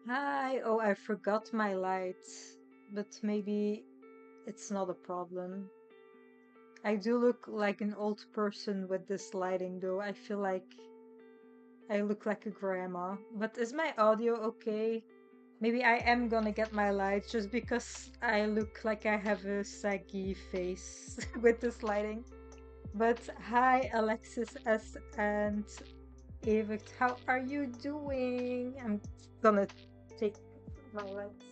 Hi. Oh, I forgot my lights, but maybe it's not a problem. I do look like an old person with this lighting, though. I feel like I look like a grandma. But is my audio okay? Maybe I am gonna get my lights just because I look like I have a saggy face with this lighting. But hi, Alexis S. and Evict. How are you doing? I'm gonna take my lights.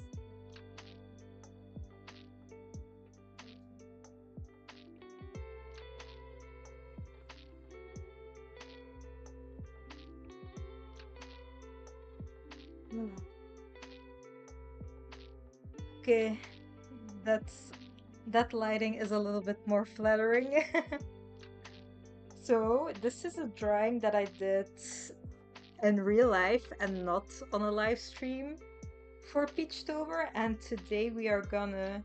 Okay, that's that lighting is a little bit more flattering. So this is a drawing that I did in real life and not on a live stream for Peachtober, and today we are gonna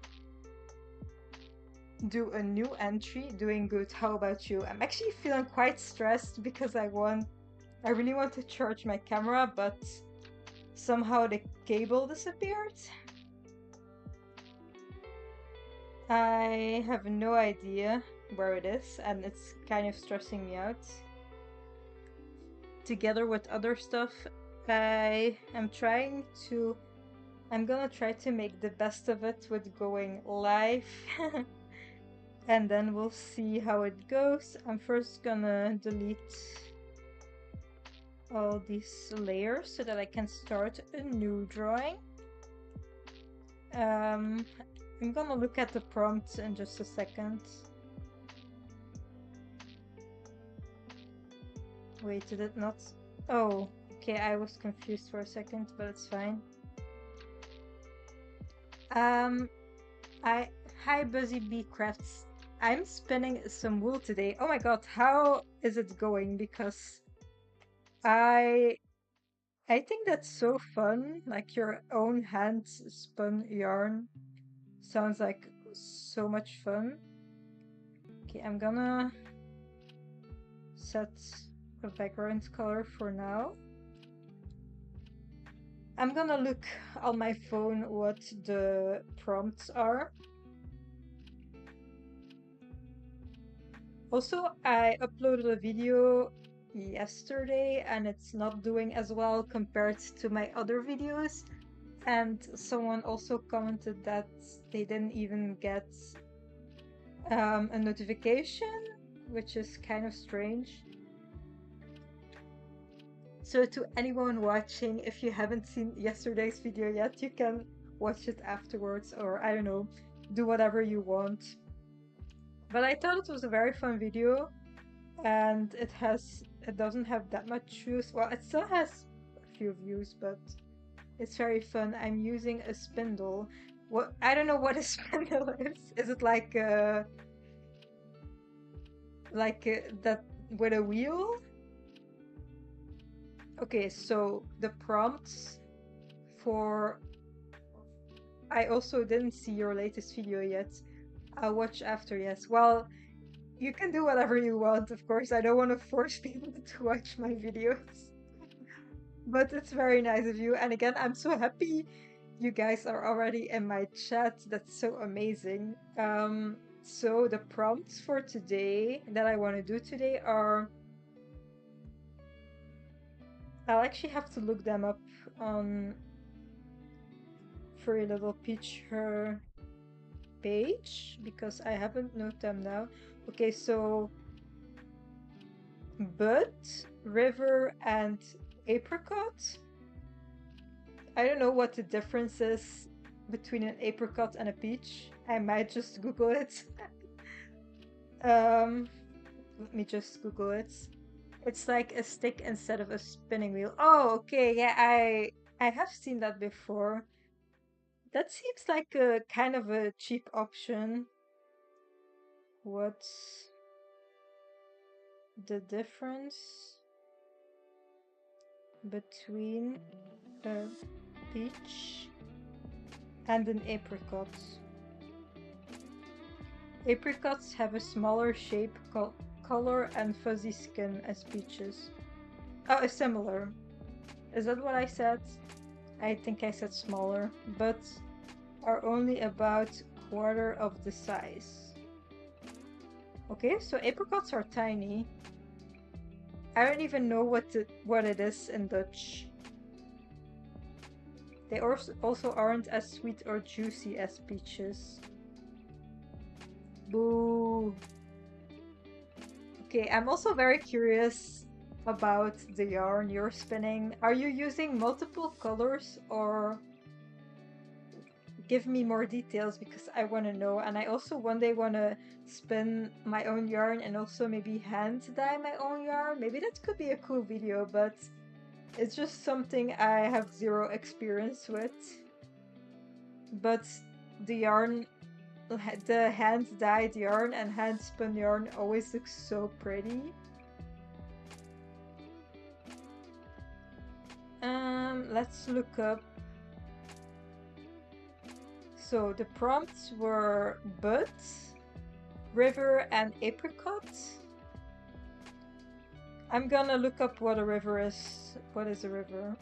do a new entry, doing good. How about you? I'm actually feeling quite stressed because I really want to charge my camera, but somehow the cable disappeared. I have no idea where it is, and it's kind of stressing me out. Together with other stuff, I am trying to. I'm gonna try to make the best of it with going live, and then we'll see how it goes. I'm first gonna delete all these layers so that I can start a new drawing. I'm gonna look at the prompts in just a second. Wait, did it not? Oh, okay, I was confused for a second, but it's fine. Um, I Hi Buzzy Bee Crafts. I'm spinning some wool today. Oh my god, how is it going? Because I I think that's so fun. Like your own hands spun yarn sounds like so much fun. Okay, I'm gonna set a background color for now. I'm gonna look on my phone what the prompts are. Also, I uploaded a video yesterday and it's not doing as well compared to my other videos. And someone also commented that they didn't even get a notification, which is kind of strange. So to anyone watching, if you haven't seen yesterday's video yet, you can watch it afterwards, or I don't know, do whatever you want. But I thought it was a very fun video, and it doesn't have that much views. Well, it still has a few views, but it's very fun. I'm using a spindle. What I don't know what a spindle is. Is it that with a wheel? Okay, so the prompts for I also didn't see your latest video yet. I'll watch after, yes. Well, you can do whatever you want, of course. I don't want to force people to watch my videos. But it's very nice of you. And again, I'm so happy you guys are already in my chat. That's so amazing. So the prompts for today that I want to do today are I'll actually have to look them up on Furry Little Peach her page because I haven't noted them now. Okay, so bud, river, and apricot. I don't know what the difference is between an apricot and a peach. I might just Google it. Let me just Google it. It's like a stick instead of a spinning wheel. Oh, okay, yeah, I have seen that before. That seems like a kind of a cheap option. What's the difference between a peach and an apricot? Apricots have a smaller shape, color, and fuzzy skin as peaches. Oh, similar. Is that what I said? I think I said smaller, but are only about quarter of the size. Okay, so apricots are tiny. I don't even know what it is in Dutch. They also aren't as sweet or juicy as peaches. Boo. Okay, I'm also very curious about the yarn you're spinning. Are you using multiple colors, or give me more details because I want to know. And I also one day want to spin my own yarn and also maybe hand dye my own yarn. Maybe that could be a cool video, but it's just something I have zero experience with. But the yarn, the hand dyed yarn and hand spun yarn always looks so pretty. Let's look up. So the prompts were bud, river, and apricot. I'm gonna look up what a river is. What is a river?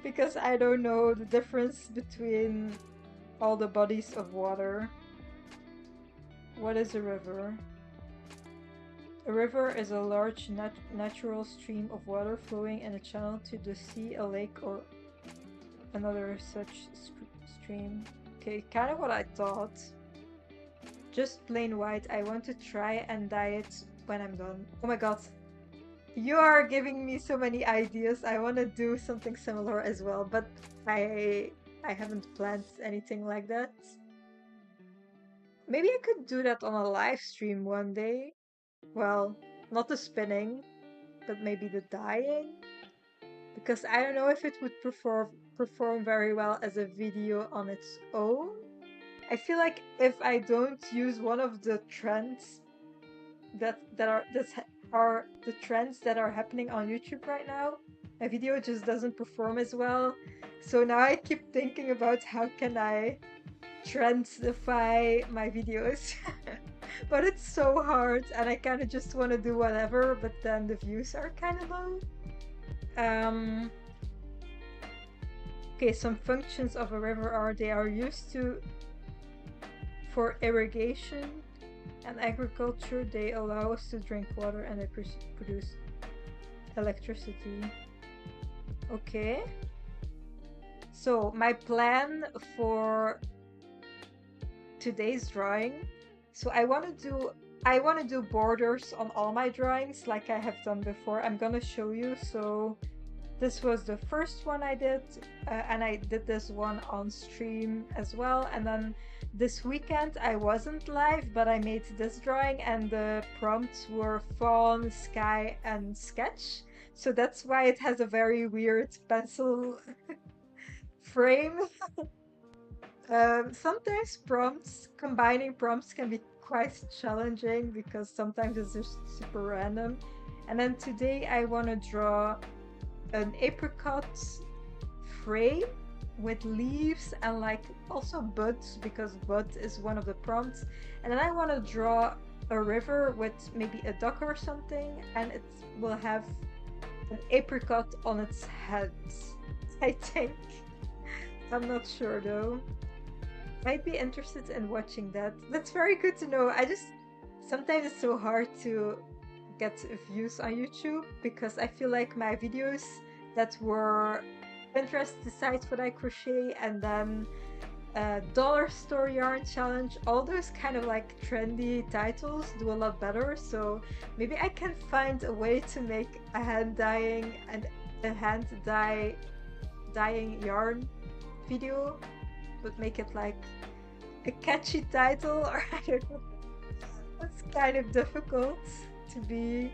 Because I don't know the difference between all the bodies of water. What is a river? A river is a large natural stream of water flowing in a channel to the sea, a lake, or another such stream. Okay, kind of what I thought. Just plain white. I want to try and dye it when I'm done. Oh my god. You are giving me so many ideas. I want to do something similar as well, but I haven't planned anything like that. Maybe I could do that on a live stream one day. Well, not the spinning, but maybe the dyeing. Because I don't know if it would perform very well as a video on its own. I feel like if I don't use one of the trends that are the trends that are happening on YouTube right now, my video just doesn't perform as well. So now I keep thinking about how can I trendify my videos. But it's so hard and I kind of just want to do whatever, but then the views are kind of low. Okay, some functions of a river are they are used for irrigation and agriculture. They allow us to drink water and they produce electricity. Okay. So my plan for today's drawing. So I want to do borders on all my drawings like I have done before. I'm gonna show you. So this was the first one I did, and I did this one on stream as well. And then this weekend I wasn't live, but I made this drawing and the prompts were fawn, sky, and sketch. So that's why it has a very weird pencil frame. Sometimes combining prompts can be quite challenging because sometimes it's just super random. And then today I want to draw an apricot frame with leaves and like also buds because bud is one of the prompts. And then I want to draw a river with maybe a duck or something, and it will have an apricot on its head, I think. I'm not sure though. I'd be interested in watching that. That's very good to know. Sometimes it's so hard to get views on YouTube because I feel like my videos that were Pinterest decides what I crochet and then dollar store yarn challenge, all those kind of like trendy titles do a lot better. So maybe I can find a way to make a hand dyeing and a hand dyeing yarn video, but make it like a catchy title, or I don't know. It's kind of difficult to be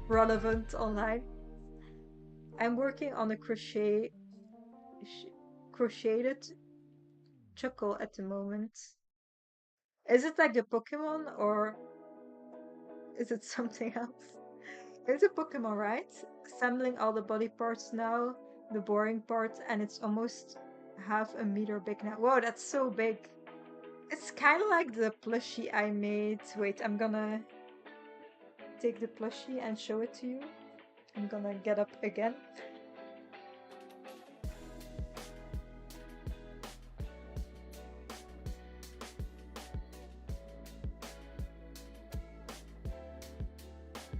relevant online. I'm working on a crocheted chuckle at the moment. Is it like the Pokemon or is it something else? It's a Pokemon, right? Assembling all the body parts now, the boring part, and it's almost half a meter big now. Whoa, that's so big. It's kind of like the plushie I made. Wait, I'm gonna take the plushie and show it to you. I'm gonna get up again.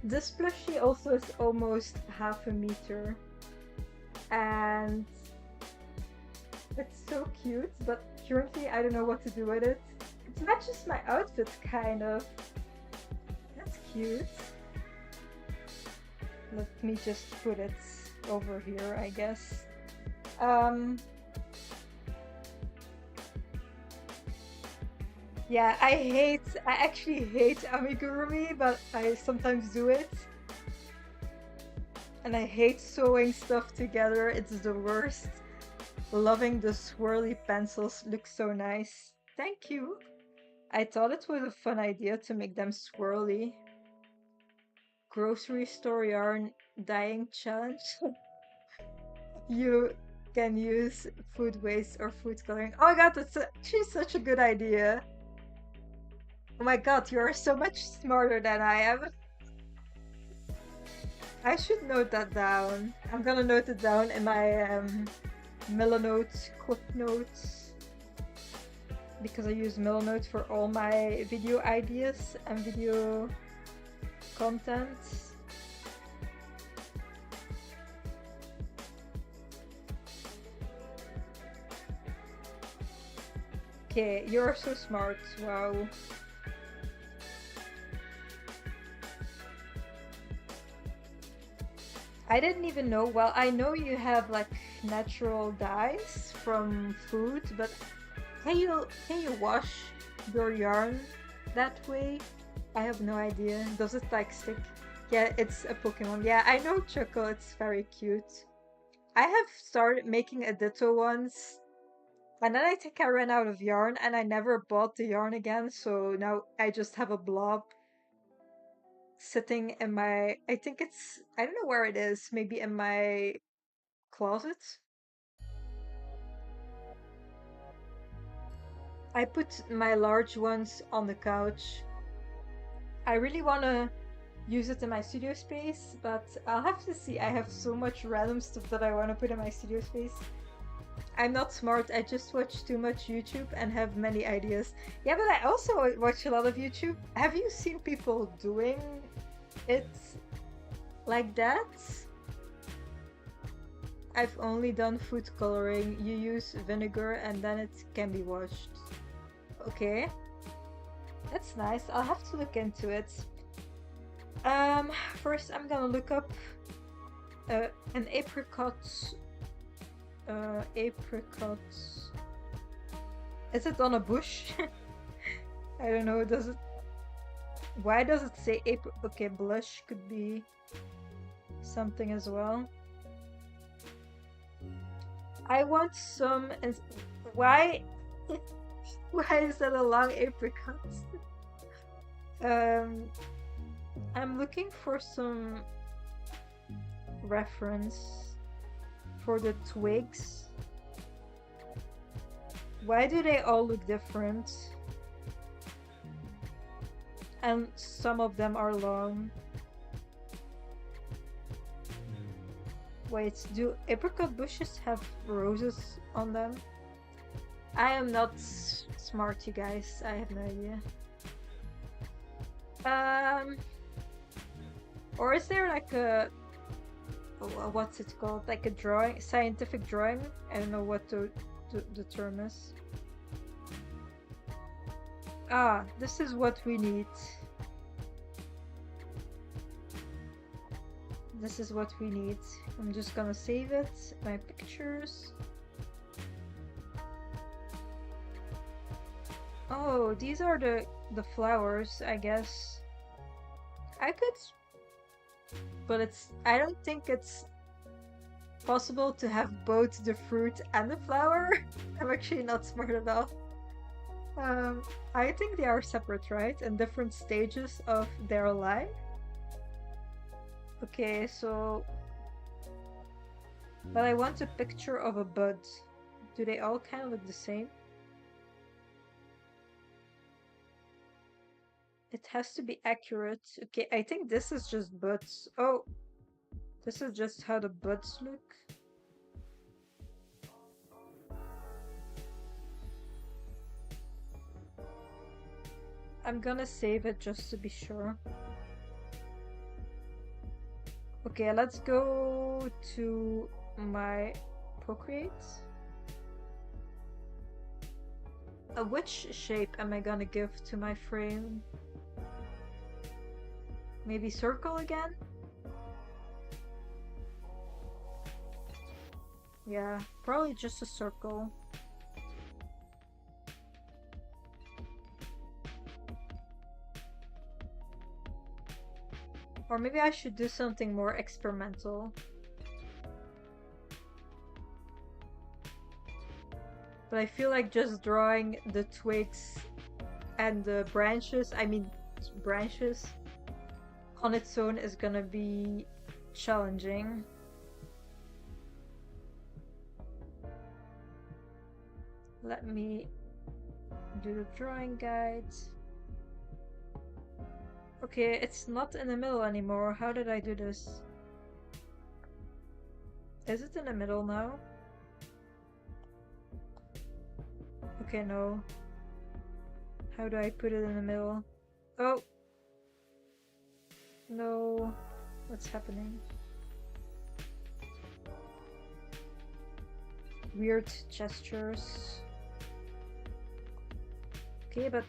This plushie also is almost half a meter, and it's so cute, but currently I don't know what to do with it. It matches my outfit, kind of. That's cute. Let me just put it over here, I guess. Um, yeah, I actually hate amigurumi, but I sometimes do it. And I hate sewing stuff together, it's the worst. Loving the swirly pencils, look so nice. Thank you. I thought it was a fun idea to make them swirly. Grocery store yarn dyeing challenge. You can use food waste or food coloring. Oh my god, that's actually such a good idea. Oh my god, you're so much smarter than I am. I should note that down. I'm gonna note it down in my Milanote quick notes because I use Milanote for all my video ideas and video content. Okay, you're so smart. Wow. I didn't even know. Well, I know you have like natural dyes from food, but can you wash your yarn that way? I have no idea. Does it like stick? Yeah, it's a Pokemon. Yeah, I know Choco. It's very cute. I have started making a Ditto once, and then I think I ran out of yarn, and I never bought the yarn again. So now I just have a blob sitting in my. I think it's. I don't know where it is. Maybe in my closet. I put my large ones on the couch. I really want to use it in my studio space, but I'll have to see. I have so much random stuff that I want to put in my studio space. I'm not smart, I just watch too much YouTube and have many ideas. Yeah, but I also watch a lot of YouTube. Have you seen people doing it like that? I've only done food coloring. You use vinegar and then it can be washed. Okay. That's nice. I'll have to look into it. First I'm gonna look up an apricot. Apricot. Is it on a bush? I don't know. Does it? Why does it say apricot? Okay, blush could be something as well. I want some. Why? Why is that a long apricot? um, I'm looking for some reference for the twigs. Why do they all look different? And some of them are long. Wait, do apricot bushes have roses on them? I am not smart, you guys. I have no idea. Or is there like a what's it called? Like a drawing, scientific drawing? I don't know what the term is. Ah, this is what we need. This is what we need. I'm just gonna save it. My pictures. Oh, these are the flowers, I guess. I could, but I don't think it's possible to have both the fruit and the flower. I'm actually not smart at all. I think they are separate, right? And different stages of their life. Okay, so, but I want a picture of a bud. Do they all kind of look the same? It has to be accurate. Okay, I think this is just buds. Oh, this is just how the buds look. I'm gonna save it just to be sure. Okay, let's go to my Procreate. Which shape am I gonna give to my frame? Maybe circle again? Yeah, probably just a circle. Or maybe I should do something more experimental. But I feel like just drawing the twigs and the branches, branches, on its own is gonna be challenging. Let me do the drawing guide. Okay, it's not in the middle anymore. How did I do this? Is it in the middle now? Okay, no. How do I put it in the middle? Oh! No. What's happening? Weird gestures. Okay, but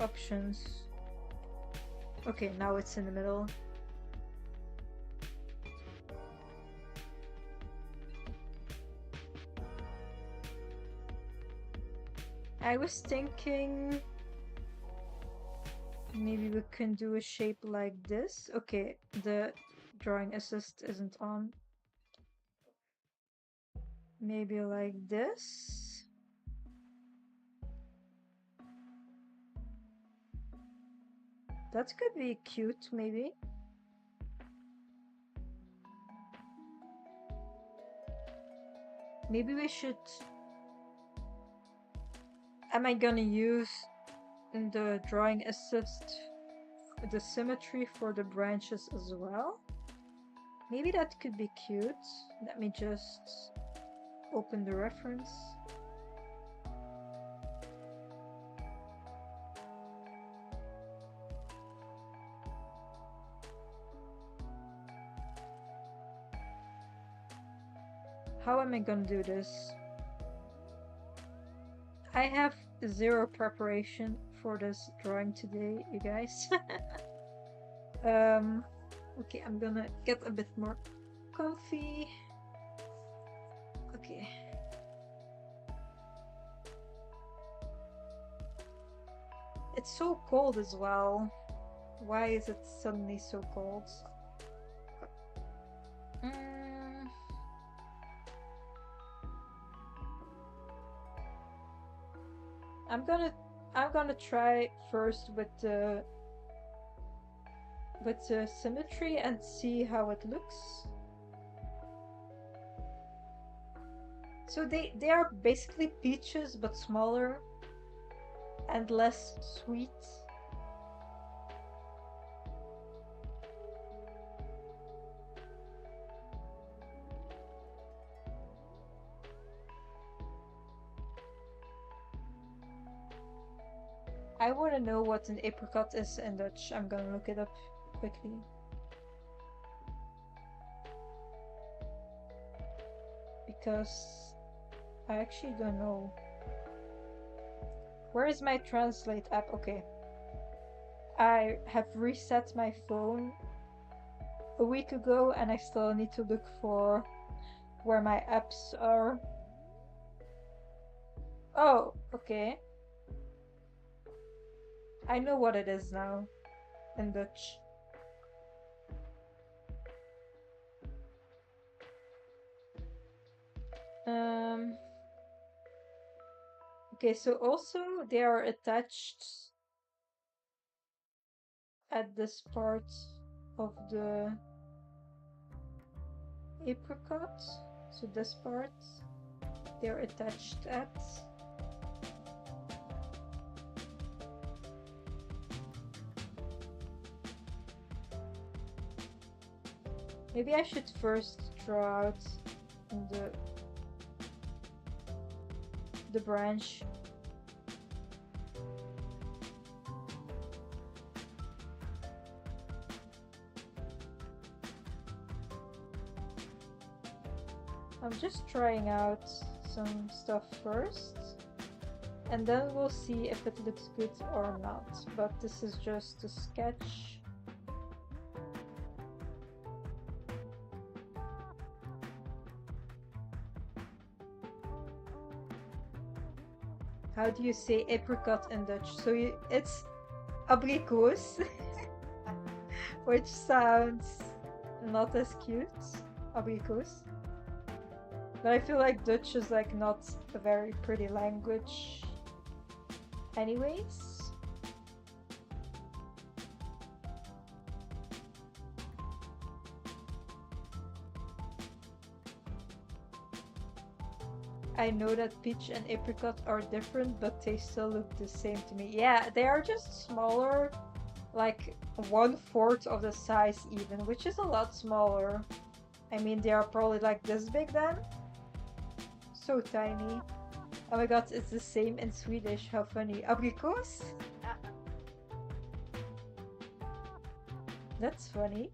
options. Okay, now it's in the middle. I was thinking maybe we can do a shape like this. Okay, the drawing assist isn't on. Maybe like this. That could be cute, maybe. Maybe we should... Am I gonna use the drawing assist the symmetry for the branches as well? Maybe that could be cute. Let me just open the reference. How am I gonna do this? I have zero preparation for this drawing today, you guys. Okay, I'm gonna get a bit more comfy. Okay. It's so cold as well. Why is it suddenly so cold? I'm gonna try first with the symmetry and see how it looks. So they are basically peaches but smaller and less sweet. I want to know what an apricot is in Dutch. I'm gonna look it up quickly. Because I actually don't know. Where is my translate app? Okay. I have reset my phone a week ago and I still need to look for where my apps are. Oh, okay. I know what it is now in Dutch. Okay, so also they are attached at this part of the apricot. So this part they're attached at. Maybe I should first draw out the branch. just trying out some stuff first, and then we'll see if it looks good or not. But this is just a sketch. How do you say apricot in Dutch? So it's abrikoos, which sounds not as cute, abrikoos. But I feel like Dutch is like not a very pretty language anyways. I know that peach and apricot are different, but they still look the same to me. Yeah, they are just smaller, like 1/4 of the size even, which is a lot smaller. I mean, they are probably like this big then. So tiny. Oh my god, it's the same in Swedish. How funny. Abrikos? That's funny.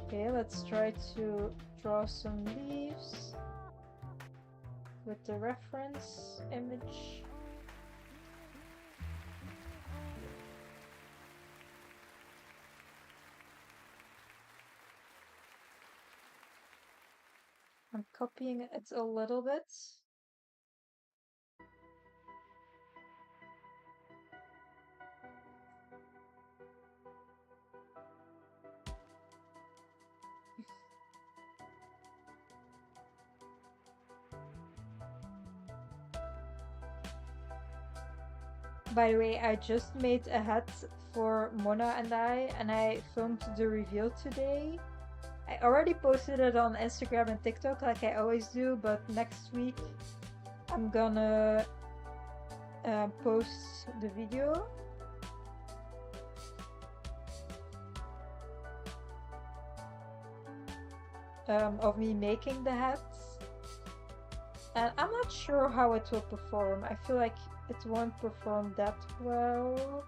Okay, let's try to draw some leaves with the reference image. I'm copying it a little bit. By the way, I just made a hat for Mona and I filmed the reveal today. I already posted it on Instagram and TikTok like I always do, but next week I'm gonna post the video. Of me making the hats. And I'm not sure how it will perform. I feel like it won't perform that well.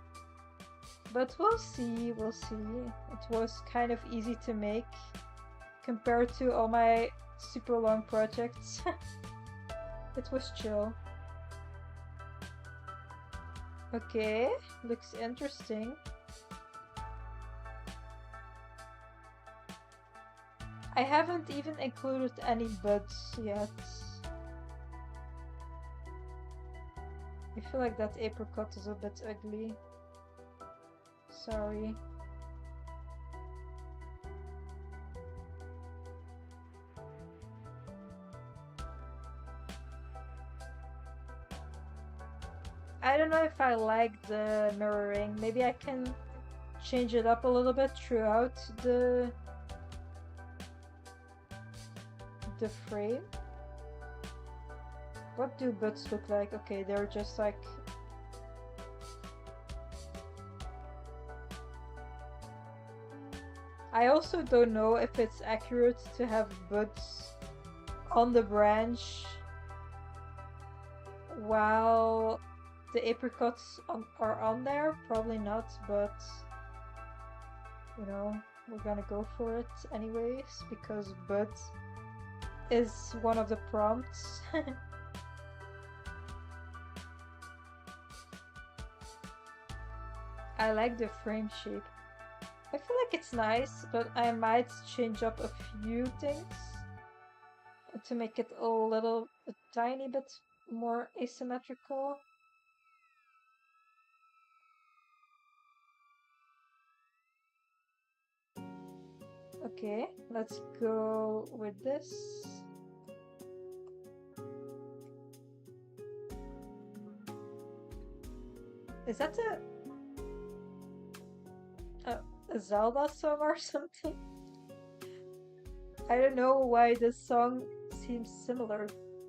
But we'll see, we'll see. It was kind of easy to make compared to all my super long projects. It was chill. Okay, looks interesting. I haven't even included any buds yet. I feel like that apricot is a bit ugly. Sorry. I don't know if I like the mirroring. Maybe I can change it up a little bit throughout the frame. What do buds look like? Okay, they're just like... I also don't know if it's accurate to have buds on the branch while the apricots are on there. Probably not, but you know, we're gonna go for it anyways because bud is one of the prompts. I like the frame shape. I feel like it's nice, but I might change up a few things to make it a tiny bit more asymmetrical. Okay, let's go with this. Is that a Zelda song or something? I don't know why this song seems similar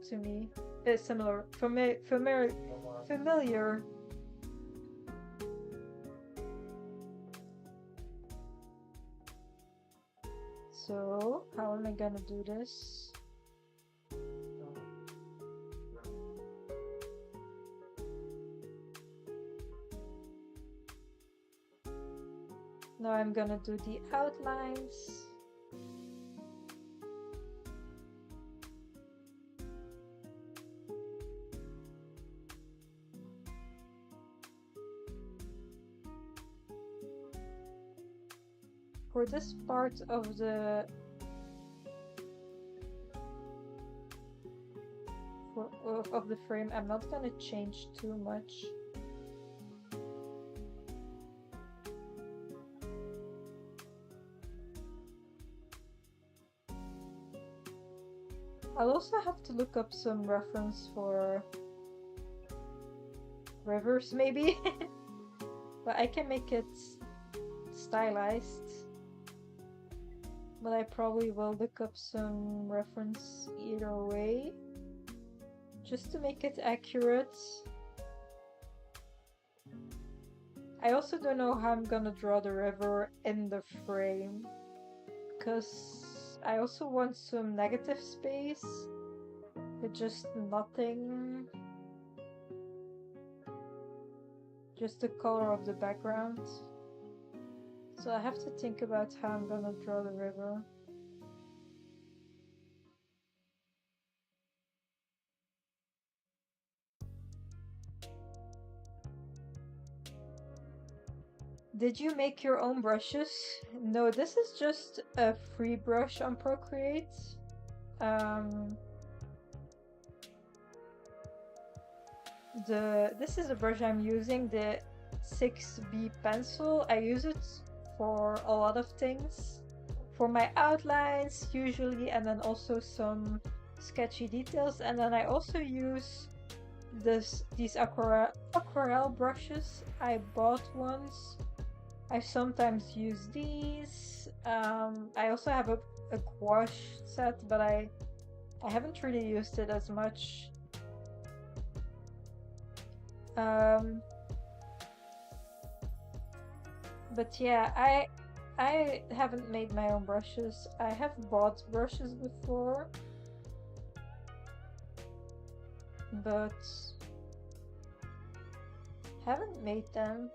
to me. Similar, familiar. So, how am I gonna do this? Now I'm gonna do the outlines. For this part of the frame, I'm not gonna change too much. I'll also have to look up some reference for rivers, maybe. But I can make it stylized. But I probably will look up some reference either way, just to make it accurate. I also don't know how I'm gonna draw the river in the frame, because I also want some negative space with just nothing, just the color of the background. So I have to think about how I'm gonna draw the river. Did you make your own brushes? No, this is just a free brush on Procreate. This is a brush I'm using, the 6B pencil. I use it for a lot of things. For my outlines usually, and then also some sketchy details. And then I also use these aquarelle brushes I bought once. I sometimes use these. I also have a gouache set, but I haven't really used it as much. But yeah, I haven't made my own brushes. I have bought brushes before, but haven't made them.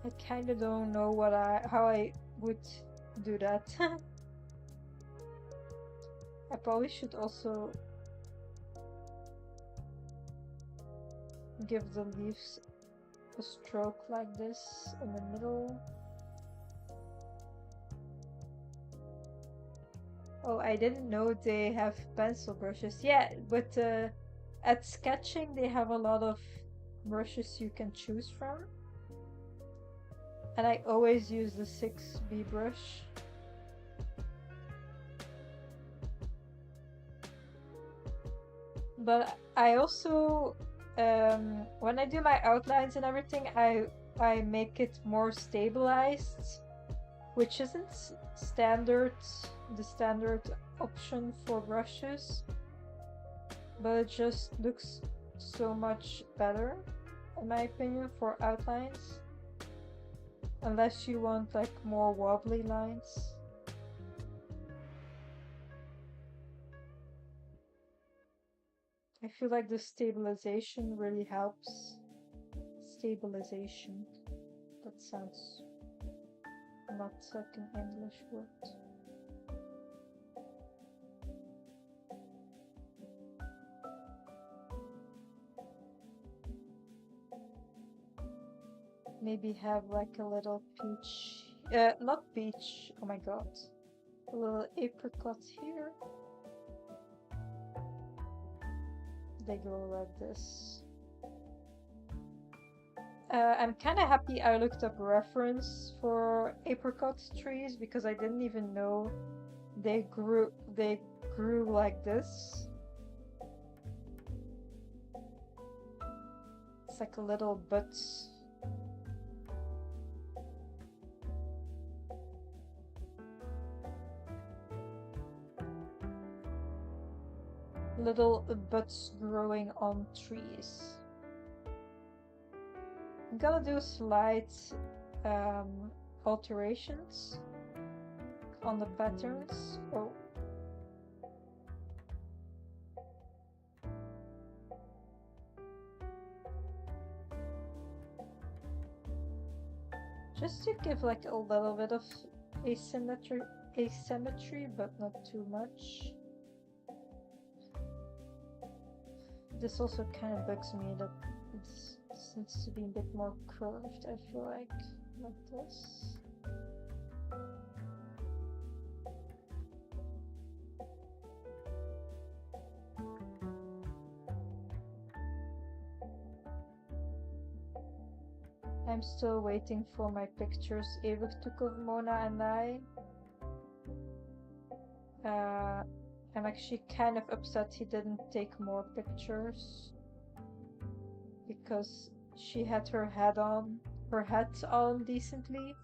I kind of don't know how I would do that. I probably should also give the leaves a stroke like this in the middle. Oh, I didn't know they have pencil brushes. Yeah, but at sketching they have a lot of brushes you can choose from. And I always use the 6B brush. But I also, when I do my outlines and everything, I make it more stabilized, which isn't the standard option for brushes, but it just looks so much better, in my opinion, for outlines. Unless you want like more wobbly lines. I feel like the stabilization really helps. Stabilization. That sounds not like an English word. Maybe have like a little peach, not peach, oh my god. A little apricot here. They go like this. I'm kind of happy I looked up reference for apricot trees because I didn't even know they grew like this. It's like a little butt. Little buds growing on trees. I'm gonna do slight alterations on the patterns. Oh. Just to give like a little bit of asymmetry, but not too much. This also kind of bugs me that this needs to be a bit more curved, I feel like this. I'm still waiting for my pictures Erik took of Mona and I. I'm actually kind of upset he didn't take more pictures because she had her hat on decently.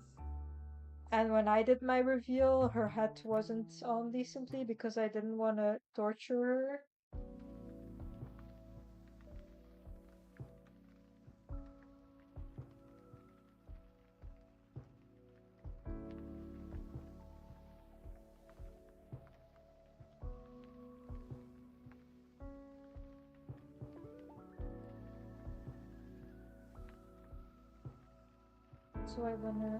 And when I did my reveal, her hat wasn't on decently because I didn't want to torture her. So I wanna...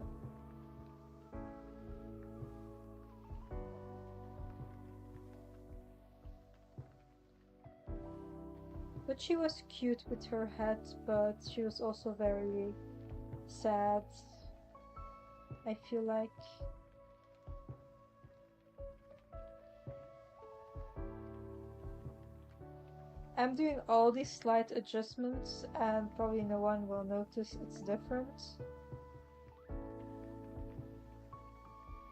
But she was cute with her hat, but she was also very sad, I feel like. I'm doing all these slight adjustments and probably no one will notice it's different.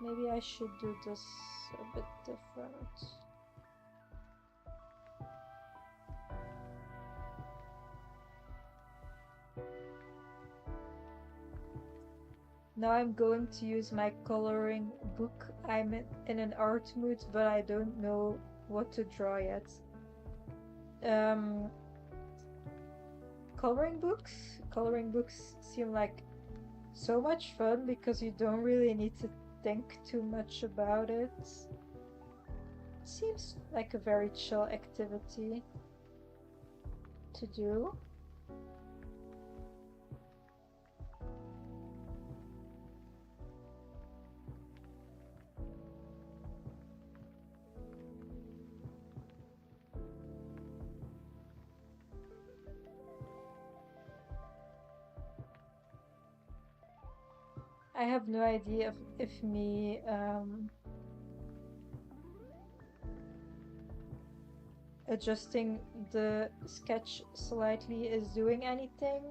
Maybe I should do this a bit different. Now I'm going to use my coloring book. I'm in an art mood, but I don't know what to draw yet. Coloring books seem like so much fun because you don't really need to think too much about it. Seems like a very chill activity to do. I have no idea if me adjusting the sketch slightly is doing anything.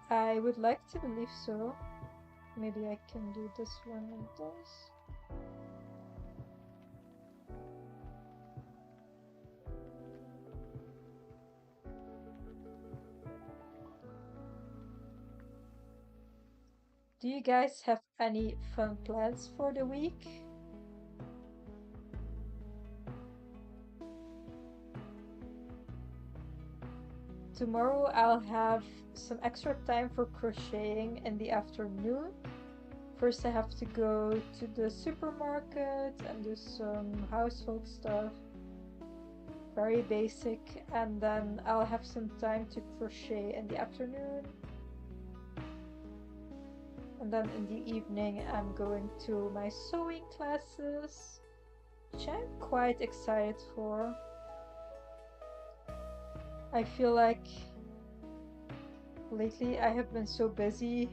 I would like to believe so. Maybe I can do this one and this. Do you guys have any fun plans for the week? Tomorrow I'll have some extra time for crocheting in the afternoon. First I have to go to the supermarket and do some household stuff. Very basic, and then I'll have some time to crochet in the afternoon. And then in the evening I'm going to my sewing classes, which I'm quite excited for. I feel like lately I have been so busy,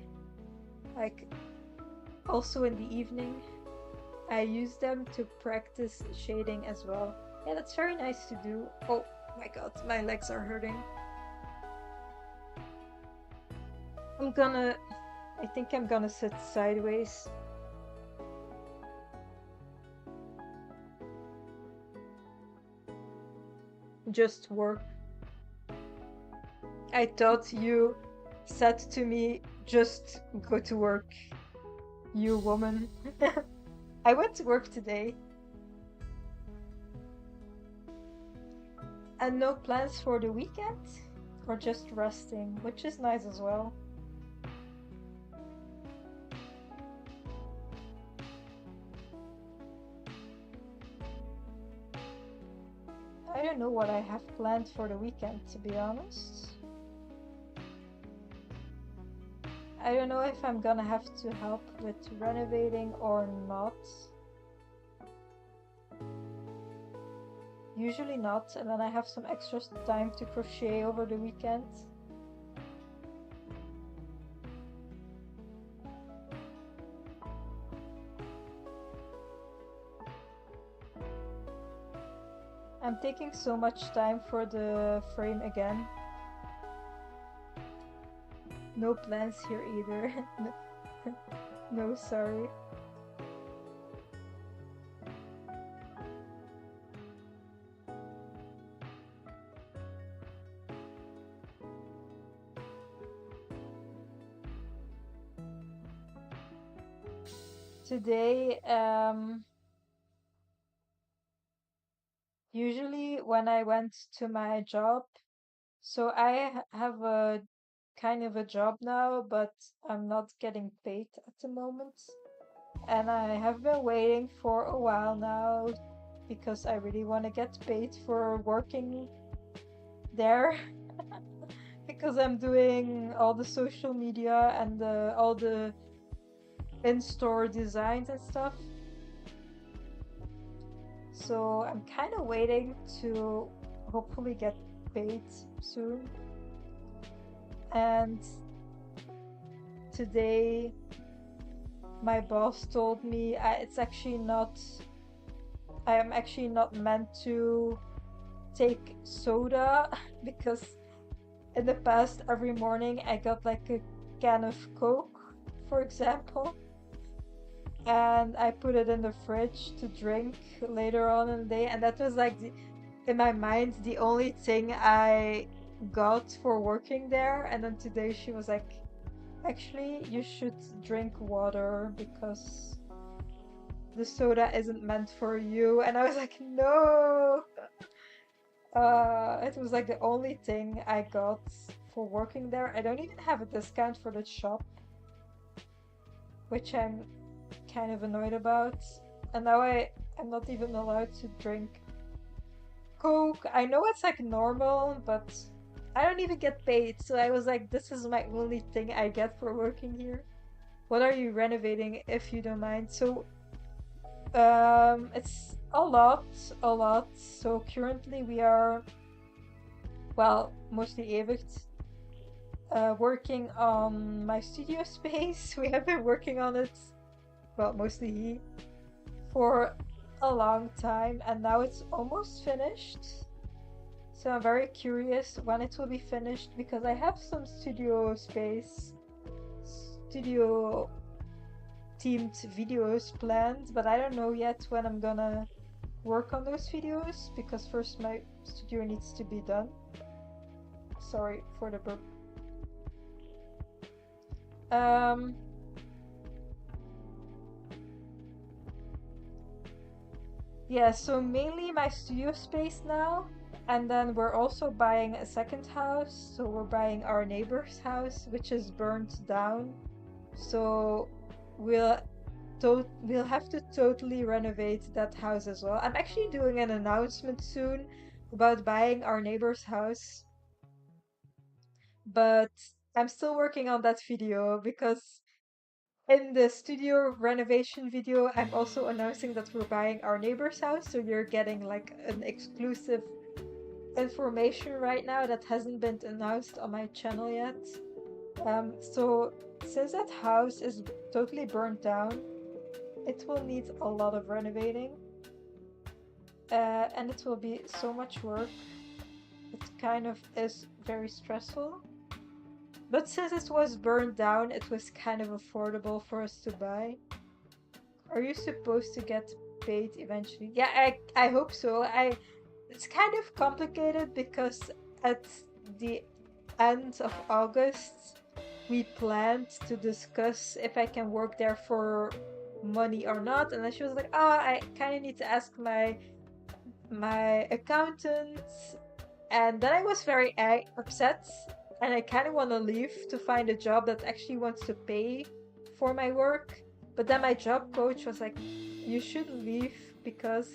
like also in the evening I use them to practice shading as well. Yeah, that's very nice to do. Oh my god, my legs are hurting. I think I'm gonna sit sideways. Just work. I thought you said to me, just go to work, you woman. I went to work today. And no plans for the weekend? Or just resting, which is nice as well. I don't know what I have planned for the weekend, to be honest. I don't know if I'm gonna have to help with renovating or not. Usually not, and then I have some extra time to crochet over the weekend. I'm taking so much time for the frame again. No plans here either. No, sorry. Today, usually when I went to my job, so I have a kind of a job now, but I'm not getting paid at the moment. And I have been waiting for a while now because I really want to get paid for working there because I'm doing all the social media and all the in-store designs and stuff. So I'm kind of waiting to hopefully get paid soon. And today my boss told me I am actually not meant to take soda because in the past every morning I got like a can of Coke, for example, and I put it in the fridge to drink later on in the day, and that was like in my mind the only thing I got for working there. And then today she was like, actually you should drink water because the soda isn't meant for you. And I was like, no. It was like the only thing I got for working there. I don't even have a discount for the shop, which I'm kind of annoyed about. And now I'm not even allowed to drink Coke. I know it's like normal, but I don't even get paid. So I was like, this is my only thing I get for working here. What are you renovating, if you don't mind? So, it's a lot, a lot. So currently we are, well, mostly Evert, working on my studio space. We have been working on it, well, mostly he, for a long time, and now it's almost finished. So I'm very curious when it will be finished because I have some studio space, studio themed videos planned, but I don't know yet when I'm gonna work on those videos because first my studio needs to be done. Sorry for the burp. Yeah, so mainly my studio space now, and then we're also buying a second house. So we're buying our neighbor's house, which is burnt down. So we'll we'll have to totally renovate that house as well. I'm actually doing an announcement soon about buying our neighbor's house, but I'm still working on that video because in the studio renovation video, I'm also announcing that we're buying our neighbor's house, so you're getting like an exclusive information right now that hasn't been announced on my channel yet. So since that house is totally burnt down, it will need a lot of renovating, and it will be so much work. It kind of is very stressful. But since it was burned down, it was kind of affordable for us to buy. Are you supposed to get paid eventually? Yeah, I hope so. It's kind of complicated because at the end of August we planned to discuss if I can work there for money or not, and then she was like, "Oh, I kind of need to ask my accountant." And then I was very upset, and I kind of want to leave to find a job that actually wants to pay for my work. But then my job coach was like, you shouldn't leave because,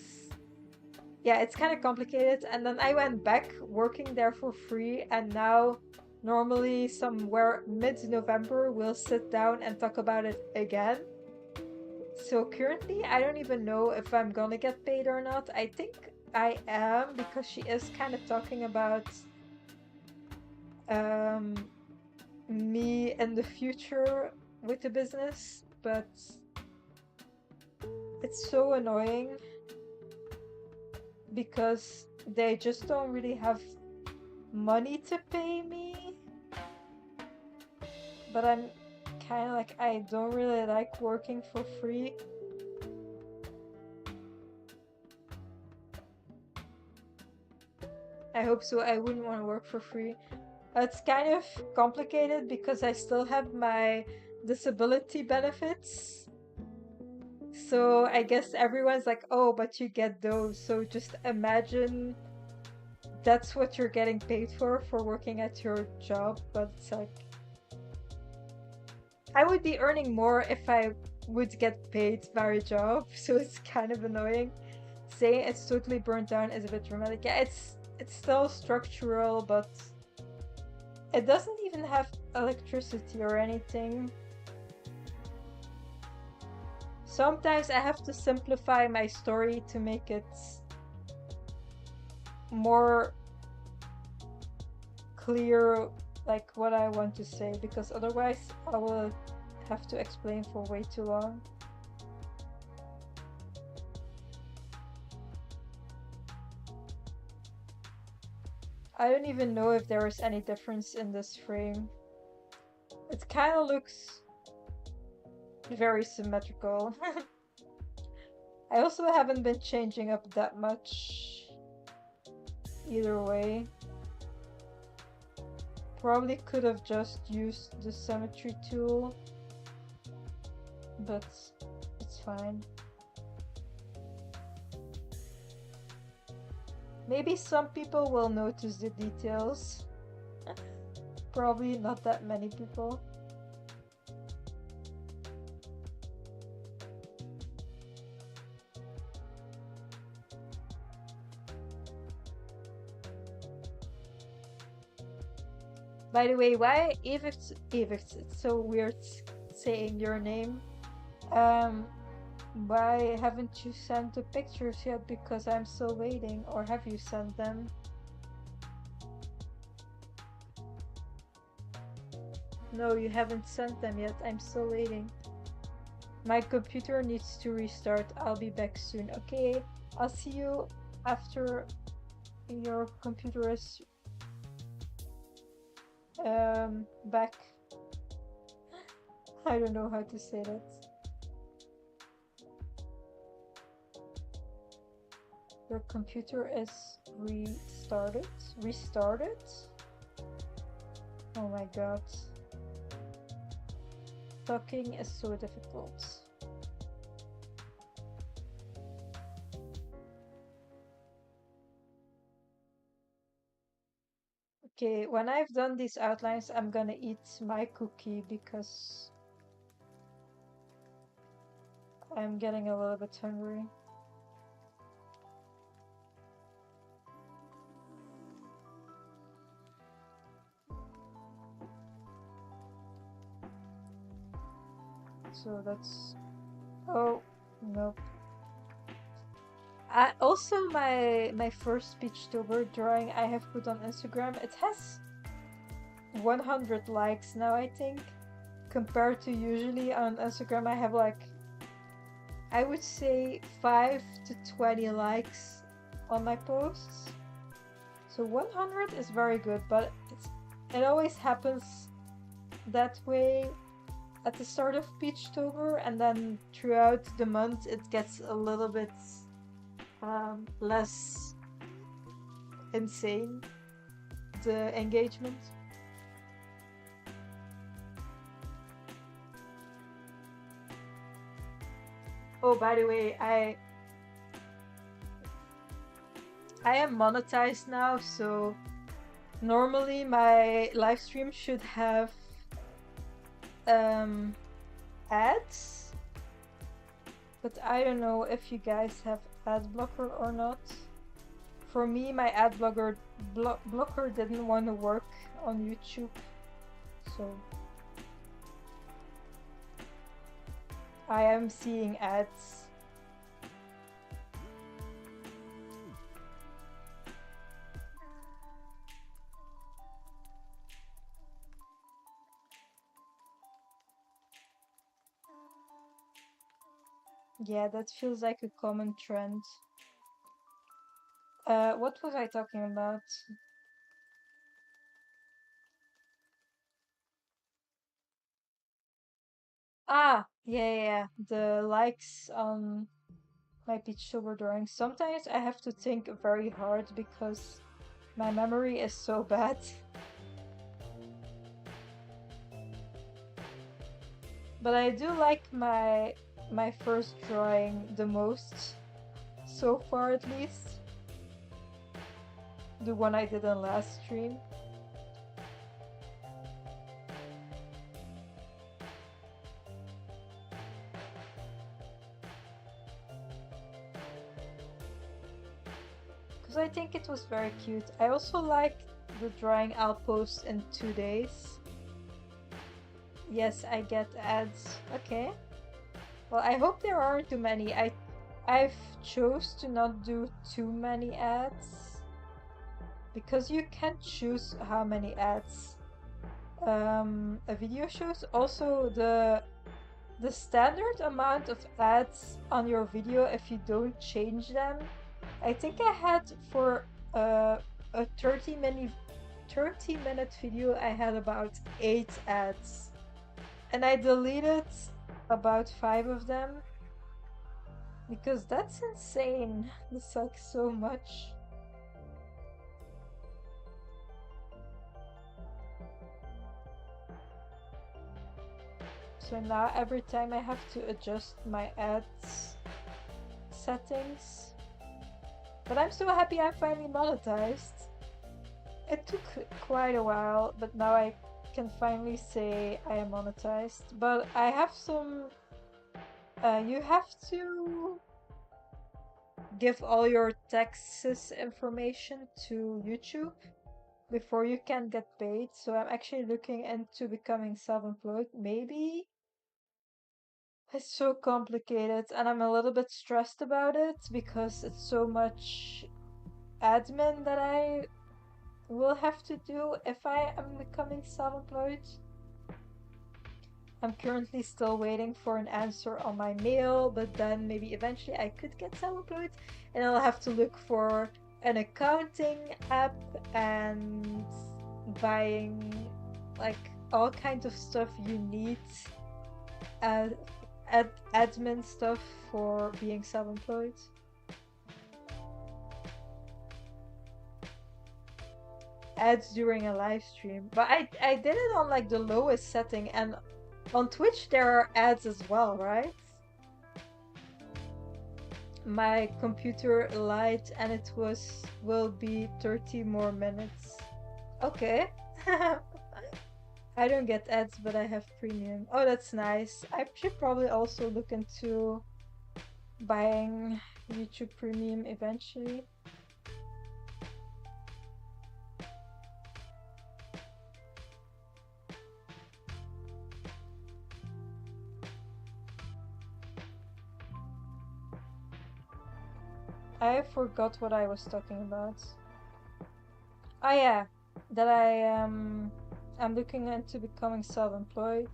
yeah, it's kind of complicated. And then I went back working there for free, and now Normally, somewhere mid-November, we'll sit down and talk about it again. So currently, I don't even know if I'm gonna get paid or not. I think I am because she is kind of talking about um, me in the future with the business, but it's so annoying because they just don't really have money to pay me. But I'm kind of like, I don't really like working for free. I hope so. I wouldn't want to work for free. It's kind of complicated because I still have my disability benefits. So I guess everyone's like, oh, but you get those. So just imagine that's what you're getting paid for working at your job. But it's like, I would be earning more if I would get paid by a job. So it's kind of annoying. Saying it's totally burnt down is a bit dramatic. Yeah, it's still structural, but it doesn't even have electricity or anything. Sometimes I have to simplify my story to make it more clear, like what I want to say, because otherwise I will have to explain for way too long. I don't even know if there is any difference in this frame. It kind of looks very symmetrical. I also haven't been changing up that much either way. Probably could have just used the symmetry tool, but it's fine. Maybe some people will notice the details. Probably not that many people. By the way, why Evert, it's so weird saying your name. Um, why haven't you sent the pictures yet? Because I'm still waiting. Or have you sent them? No, you haven't sent them yet. I'm still waiting. My computer needs to restart. I'll be back soon. Okay, I'll see you after your computer is back. I don't know how to say that. Your computer is restarted? Oh my god. Talking is so difficult. Okay, when I've done these outlines, I'm gonna eat my cookie because I'm getting a little bit hungry. So that's... Oh, nope. Also, my first Peachtober drawing I have put on Instagram, it has 100 likes now, I think. Compared to usually on Instagram, I have like, I would say 5 to 20 likes on my posts. So 100 is very good, but it always happens that way at the start of Peachtober, and then throughout the month it gets a little bit less insane, the engagement. Oh, by the way, I am monetized now, so normally my live stream should have ads, but I don't know if you guys have ad blocker or not. For me, my ad blocker didn't want to work on YouTube. So I am seeing ads. Yeah, that feels like a common trend. What was I talking about? Ah, yeah, yeah, yeah. The likes on my Peachtober drawing. Sometimes I have to think very hard because my memory is so bad. But I do like my first drawing the most so far, at least. The one I did on last stream. Because I think it was very cute. I also like the drawing I'll post in 2 days. Yes, I get ads. Okay. Well, I hope there aren't too many. I've chose to not do too many ads because you can choose how many ads a video shows. Also, the standard amount of ads on your video, if you don't change them, I think I had for a 30-minute video, I had about 8 ads, and I deleted about 5 of them because that's insane. This sucks so much. So now every time I have to adjust my ads settings. But I'm so happy I'm finally monetized. It took quite a while, but now I can finally say I am monetized. But I have some. You have to give all your taxes information to YouTube before you can get paid. So I'm actually looking into becoming self-employed. Maybe it's so complicated, and I'm a little bit stressed about it because it's so much admin that I will have to do if I am becoming self-employed. I'm currently still waiting for an answer on my mail, but then maybe eventually I could get self-employed, and I'll have to look for an accounting app and buying like all kinds of stuff you need, ad, admin stuff for being self-employed. Ads during a live stream, but I did it on like the lowest setting, and on Twitch there are ads as well, right? My computer lied and it will be 30 more minutes. Okay. I don't get ads, but I have premium. Oh, that's nice. I should probably also look into buying YouTube Premium eventually. I forgot what I was talking about. Oh yeah, that I'm looking into becoming self-employed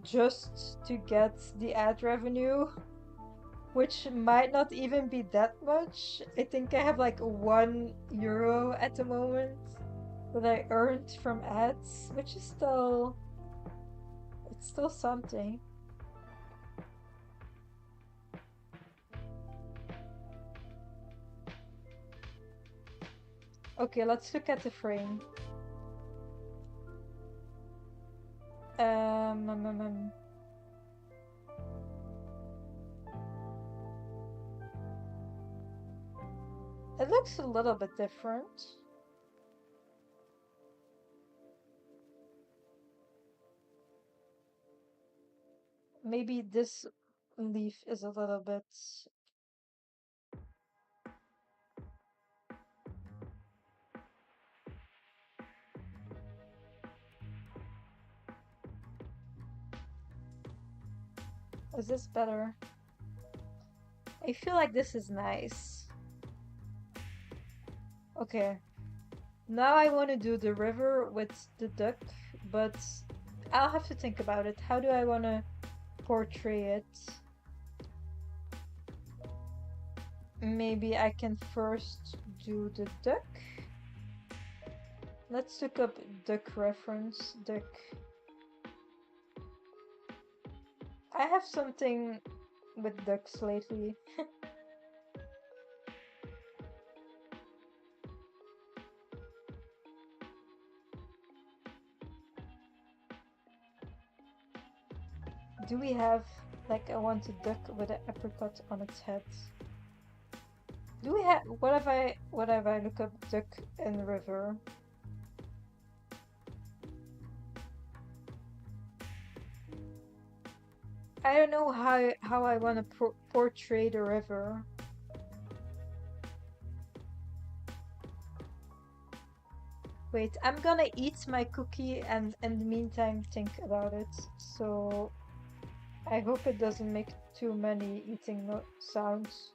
just to get the ad revenue, which might not even be that much. I think I have like €1 at the moment that I earned from ads, which is still it's still something. Okay, let's look at the frame. Um, um, um, um. It looks a little bit different. Maybe this leaf is a little bit. Is this better? I feel like this is nice. Okay. Now I want to do the river with the duck, but I'll have to think about it. How do I want to portray it? Maybe I can first do the duck. Let's look up duck reference. Duck. I have something with ducks lately. Do we have, like, I want a duck with an apricot on its head? Do we have, what if I look up duck in river? I don't know how I want to portray the river. Wait, I'm gonna eat my cookie and in the meantime think about it. So I hope it doesn't make too many eating sounds.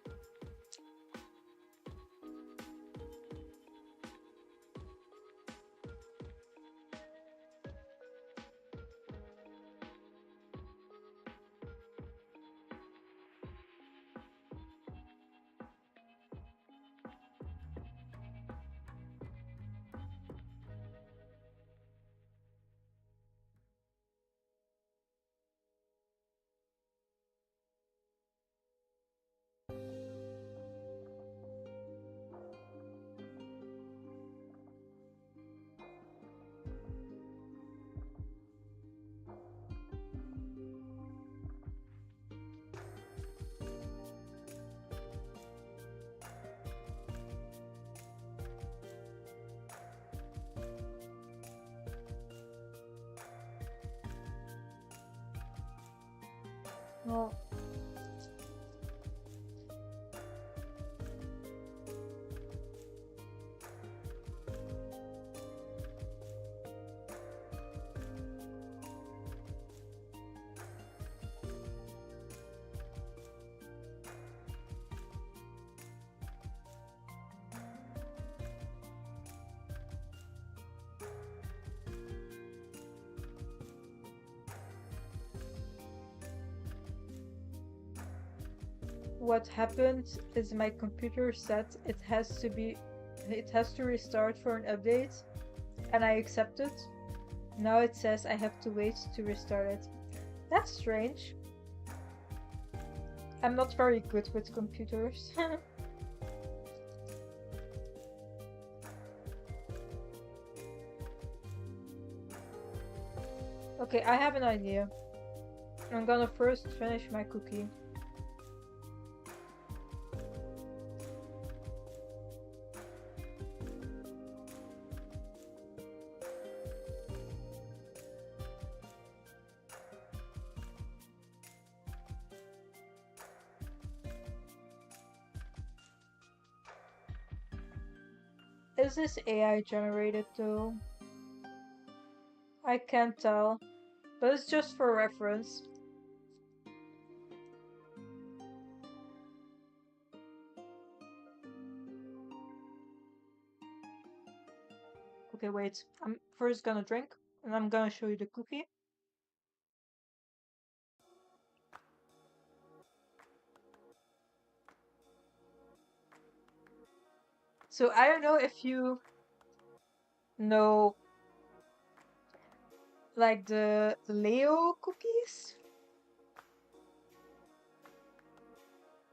Well, what happened is my computer said it has to restart for an update, and I accepted. Now it says I have to wait to restart it. That's strange. I'm not very good with computers. Okay, I have an idea. I'm gonna first finish my cookie. Is this AI generated though? I can't tell, but it's just for reference. Okay, wait. I'm first gonna drink, and I'm gonna show you the cookie. So I don't know if you know, like, the Leo cookies.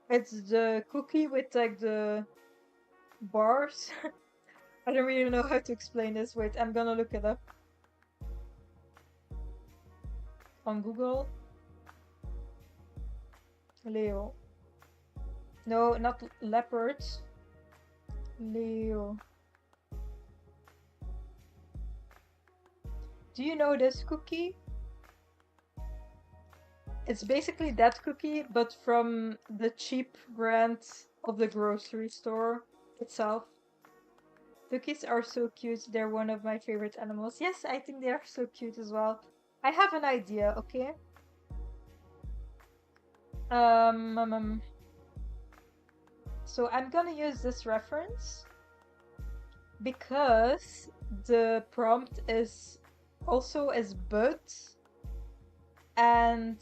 It's the cookie with like the bars. I don't really know how to explain this. Wait, I'm gonna look it up on Google. Leo. No, not leopards. Leo. Do you know this cookie? It's basically that cookie, but from the cheap brand of the grocery store itself. Cookies are so cute. They're one of my favorite animals. Yes, I think they are so cute as well. I have an idea, okay? Um, um, um, so I'm gonna use this reference because the prompt is also as bud, and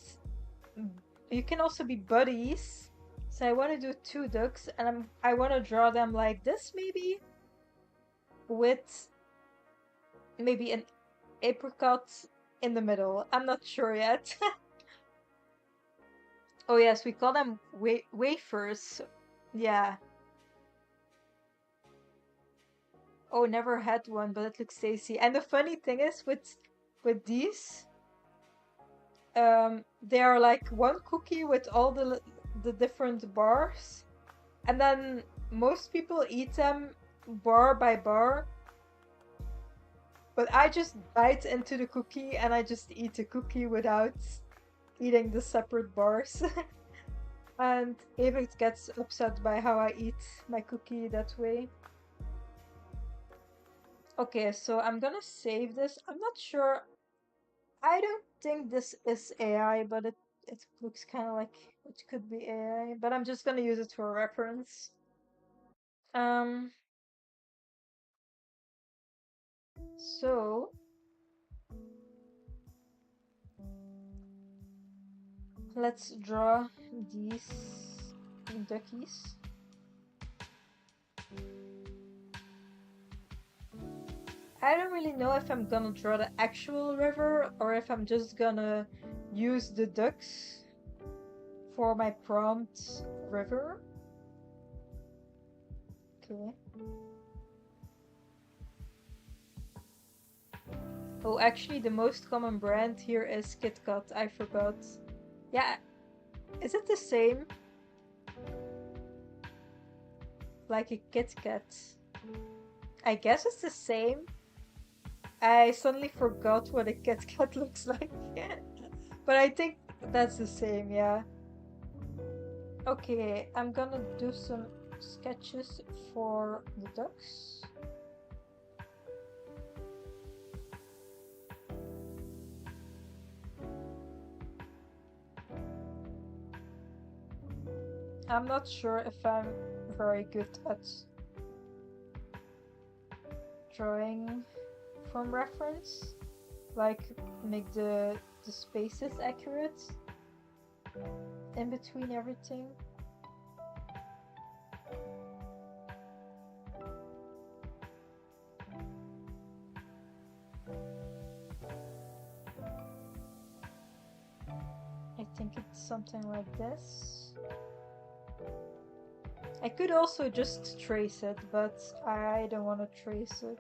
you can also be buddies. So I want to do two ducks, and I want to draw them like this, maybe with maybe an apricot in the middle. I'm not sure yet. Oh yes, we call them wafers. Yeah. Oh, never had one, but it looks tasty. And the funny thing is with these, they are like one cookie with all the different bars, and then most people eat them bar by bar, but I just bite into the cookie and I just eat the cookie without eating the separate bars. And Evert gets upset by how I eat my cookie that way. Okay, so I'm gonna save this. I'm not sure. I don't think this is AI, but it looks kind of like it could be AI. But I'm just gonna use it for reference. Um, so let's draw these duckies. I don't really know if I'm gonna draw the actual river or if I'm just gonna use the ducks for my prompt river. Okay. Oh, actually, the most common brand here is KitKat. I forgot. Yeah, is it the same? Like a Kit Kat? I guess it's the same. I suddenly forgot what a Kit Kat looks like. But I think that's the same, yeah. Okay, I'm gonna do some sketches for the ducks. I'm not sure if I'm very good at drawing from reference, like make the spaces accurate in between everything. I think it's something like this. I could also just trace it, but I don't want to trace it.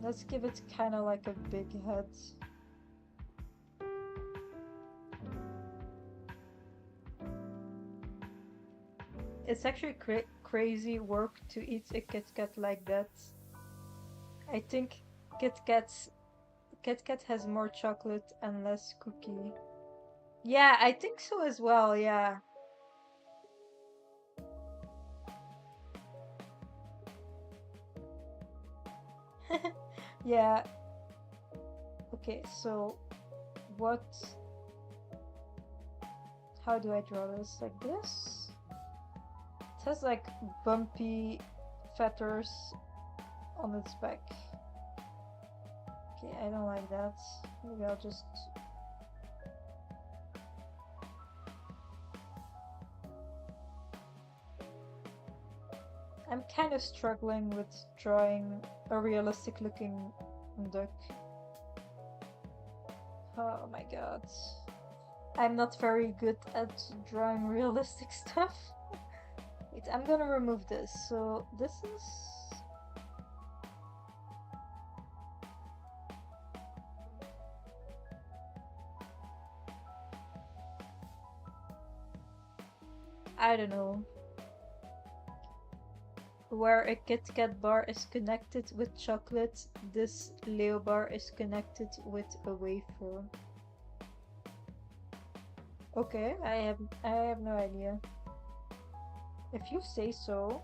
Let's give it kind of like a big head. It's actually crazy work to eat a Kit Kat like that. I think Kit Kat's Kit Kat has more chocolate and less cookie. Yeah, I think so as well, yeah. Yeah. Okay, so what how do I draw this? Like this? It has like bumpy feathers on its back. Okay, I don't like that. Maybe I'll just... I'm kind of struggling with drawing a realistic looking duck. Oh my god. I'm not very good at drawing realistic stuff. Wait, I'm gonna remove this. So this is... I don't know. Where a Kit Kat bar is connected with chocolate, this Leo bar is connected with a wafer. Okay, I have no idea. If you say so.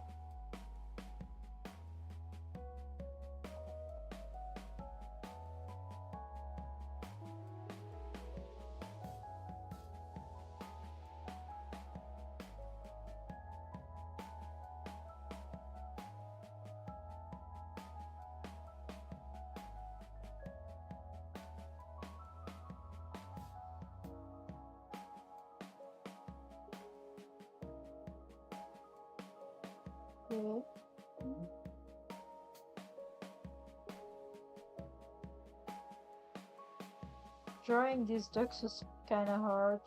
Okay. Drawing these ducks is kind of hard.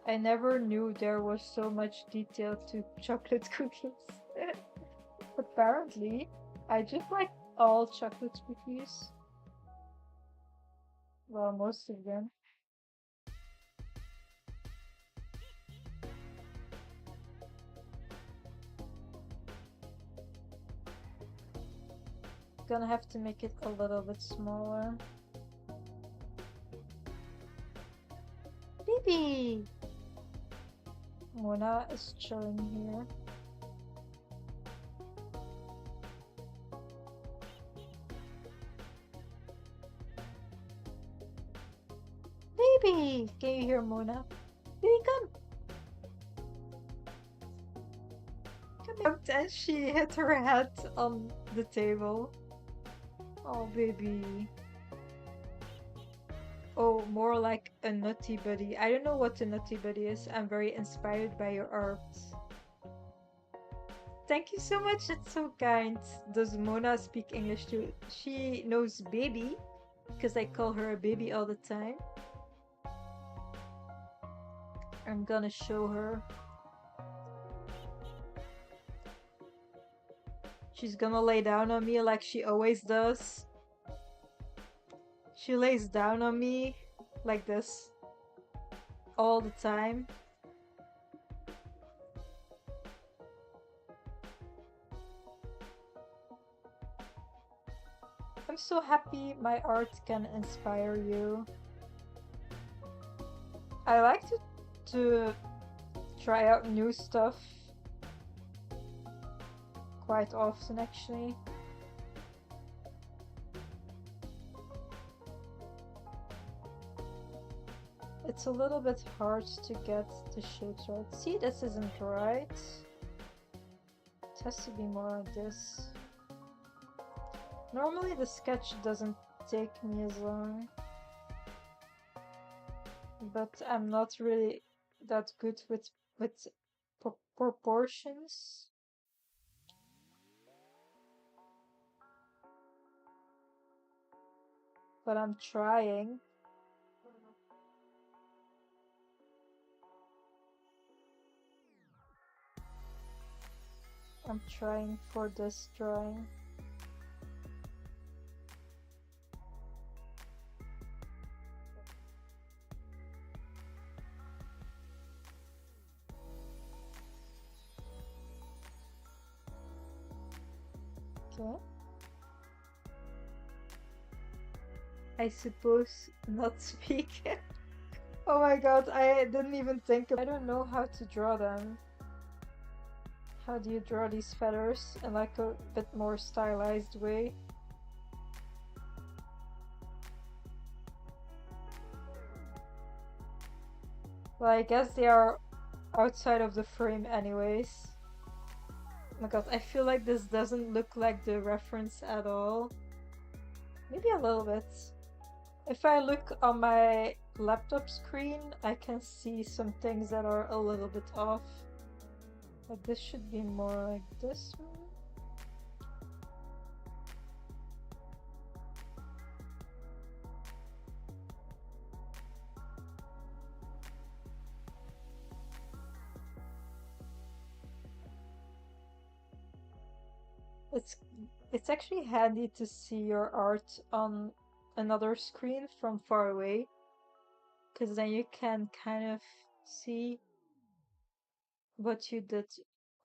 I never knew there was so much detail to chocolate cookies. Apparently, I just like all chocolate cookies. Well, most of them. Gonna have to make it a little bit smaller. Baby! Mona is chilling here. Baby! Can you hear Mona? Baby, come! Come out! And she hit her head on the table. Oh, baby. Oh, more like a nutty buddy. I don't know what a nutty buddy is. I'm very inspired by your art. Thank you so much. It's so kind. Does Mona speak English too? She knows baby because I call her a baby all the time. I'm gonna show her. She's gonna lay down on me like she always does. She lays down on me like this all the time. I'm so happy my art can inspire you. I like to try out new stuff quite often, actually. It's a little bit hard to get the shapes right. See, this isn't right. It has to be more like this. Normally the sketch doesn't take me as long, but I'm not really that good with proportions. But I'm trying. I'm trying for this drawing. Okay. I suppose not speak. Oh my god, I didn't even think of. I don't know how to draw them. How do you draw these feathers in like a bit more stylized way? Well, I guess they are outside of the frame anyways. Oh my god, I feel like this doesn't look like the reference at all. Maybe a little bit. If I look on my laptop screen, I can see some things that are a little bit off. Like this should be more like this one. It's actually handy to see your art on another screen from far away, because then you can kind of see what you did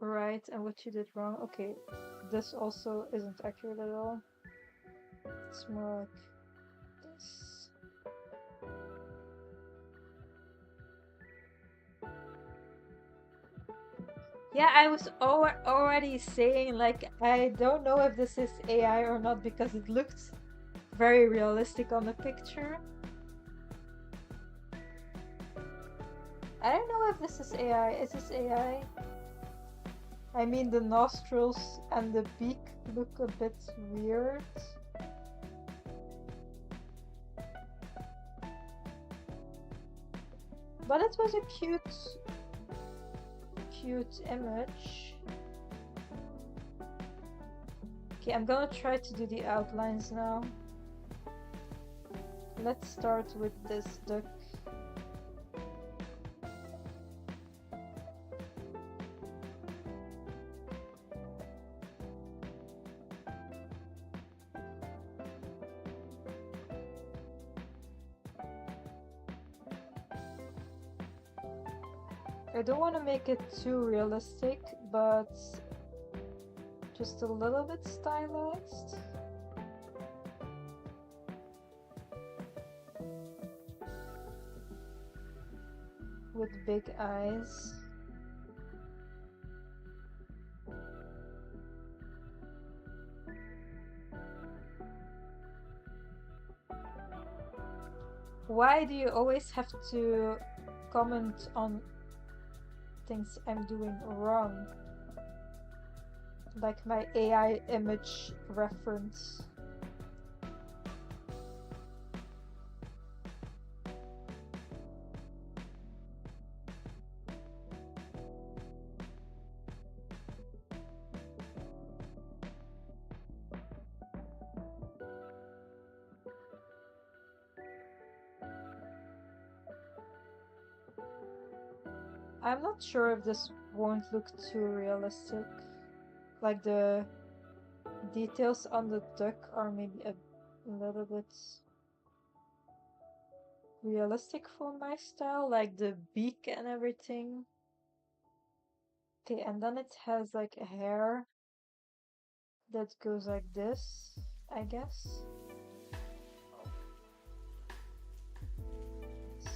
right and what you did wrong. Okay, this also isn't accurate at all. It's more like this. Yeah, I was already saying, like, I don't know if this is AI or not because it looked very realistic on the picture. I don't know if this is AI. Is this AI? I mean, the nostrils and the beak look a bit weird. But it was a cute image. Okay, I'm gonna try to do the outlines now. Let's start with this duck. I don't want to make it too realistic, but just a little bit stylized. With big eyes. Why do you always have to comment on things I'm doing wrong? Like my AI image reference. I'm not sure if this won't look too realistic. Like the details on the duck are maybe a little bit realistic for my style, like the beak and everything. Okay, and then it has like a hair that goes like this, I guess.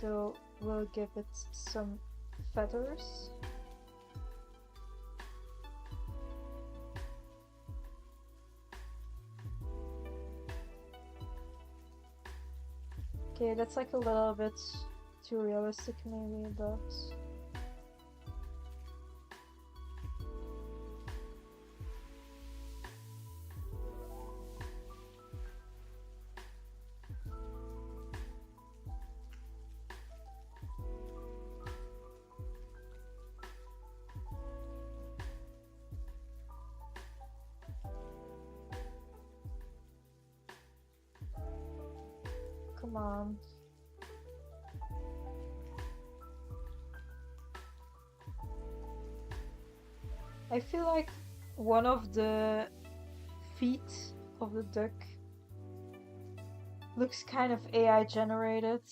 So we'll give it some feathers. Okay, that's like a little bit too realistic maybe, but come on. I feel like one of the feet of the duck looks kind of AI generated.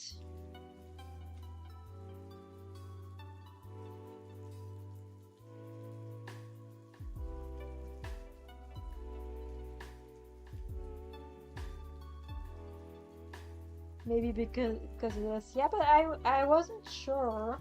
Maybe because of this. Yeah, but I wasn't sure.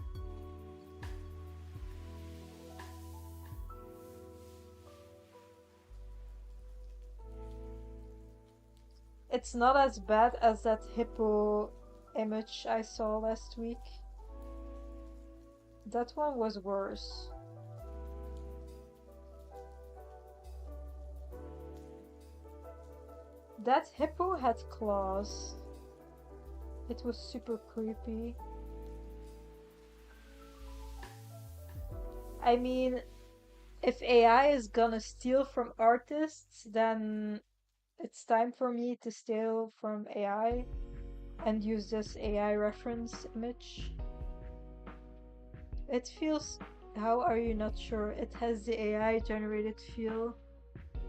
It's not as bad as that hippo image I saw last week. That one was worse. That hippo had claws. It was super creepy. I mean, if AI is gonna steal from artists, then it's time for me to steal from AI and use this AI reference image. It feels. How are you not sure? It has the AI generated feel.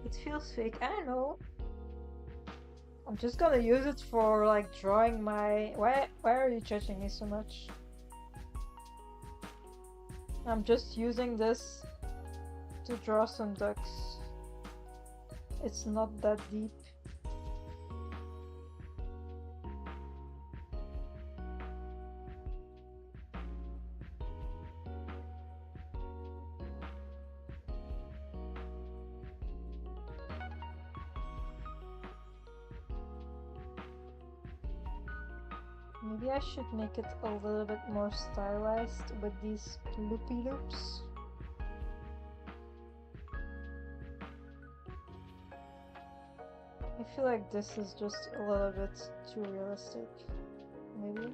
It feels fake. I don't know. I'm just gonna use it for like drawing my. Why are you judging me so much? I'm just using this to draw some ducks. It's not that deep. Maybe I should make it a little bit more stylized with these loopy loops. I feel like this is just a little bit too realistic. Maybe.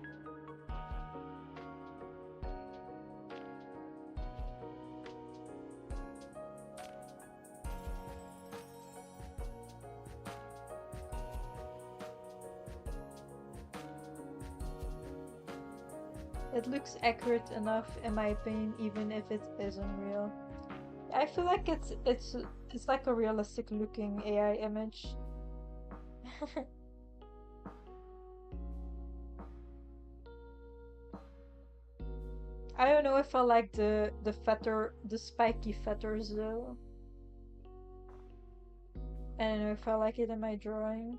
It looks accurate enough in my opinion, even if it isn't real. I feel like it's like a realistic looking AI image. I don't know if I like the spiky feathers though. I don't know if I like it in my drawing.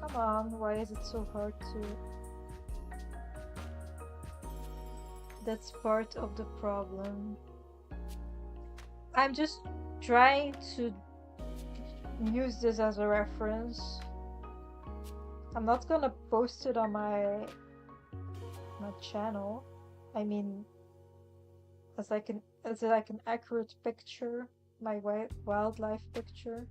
Come on, why is it so hard to... That's part of the problem. I'm just trying to use this as a reference. I'm not gonna post it on my channel. I mean, as like an accurate picture, my wildlife picture.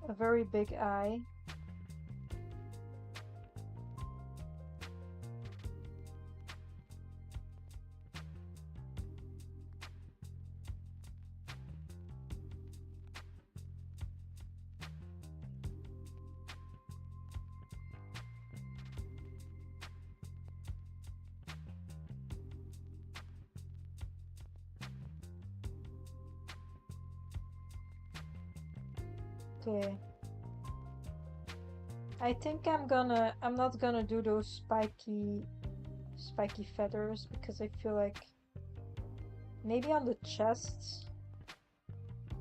A very big eye. Okay. I think I'm not gonna do those spiky feathers because I feel like maybe on the chest,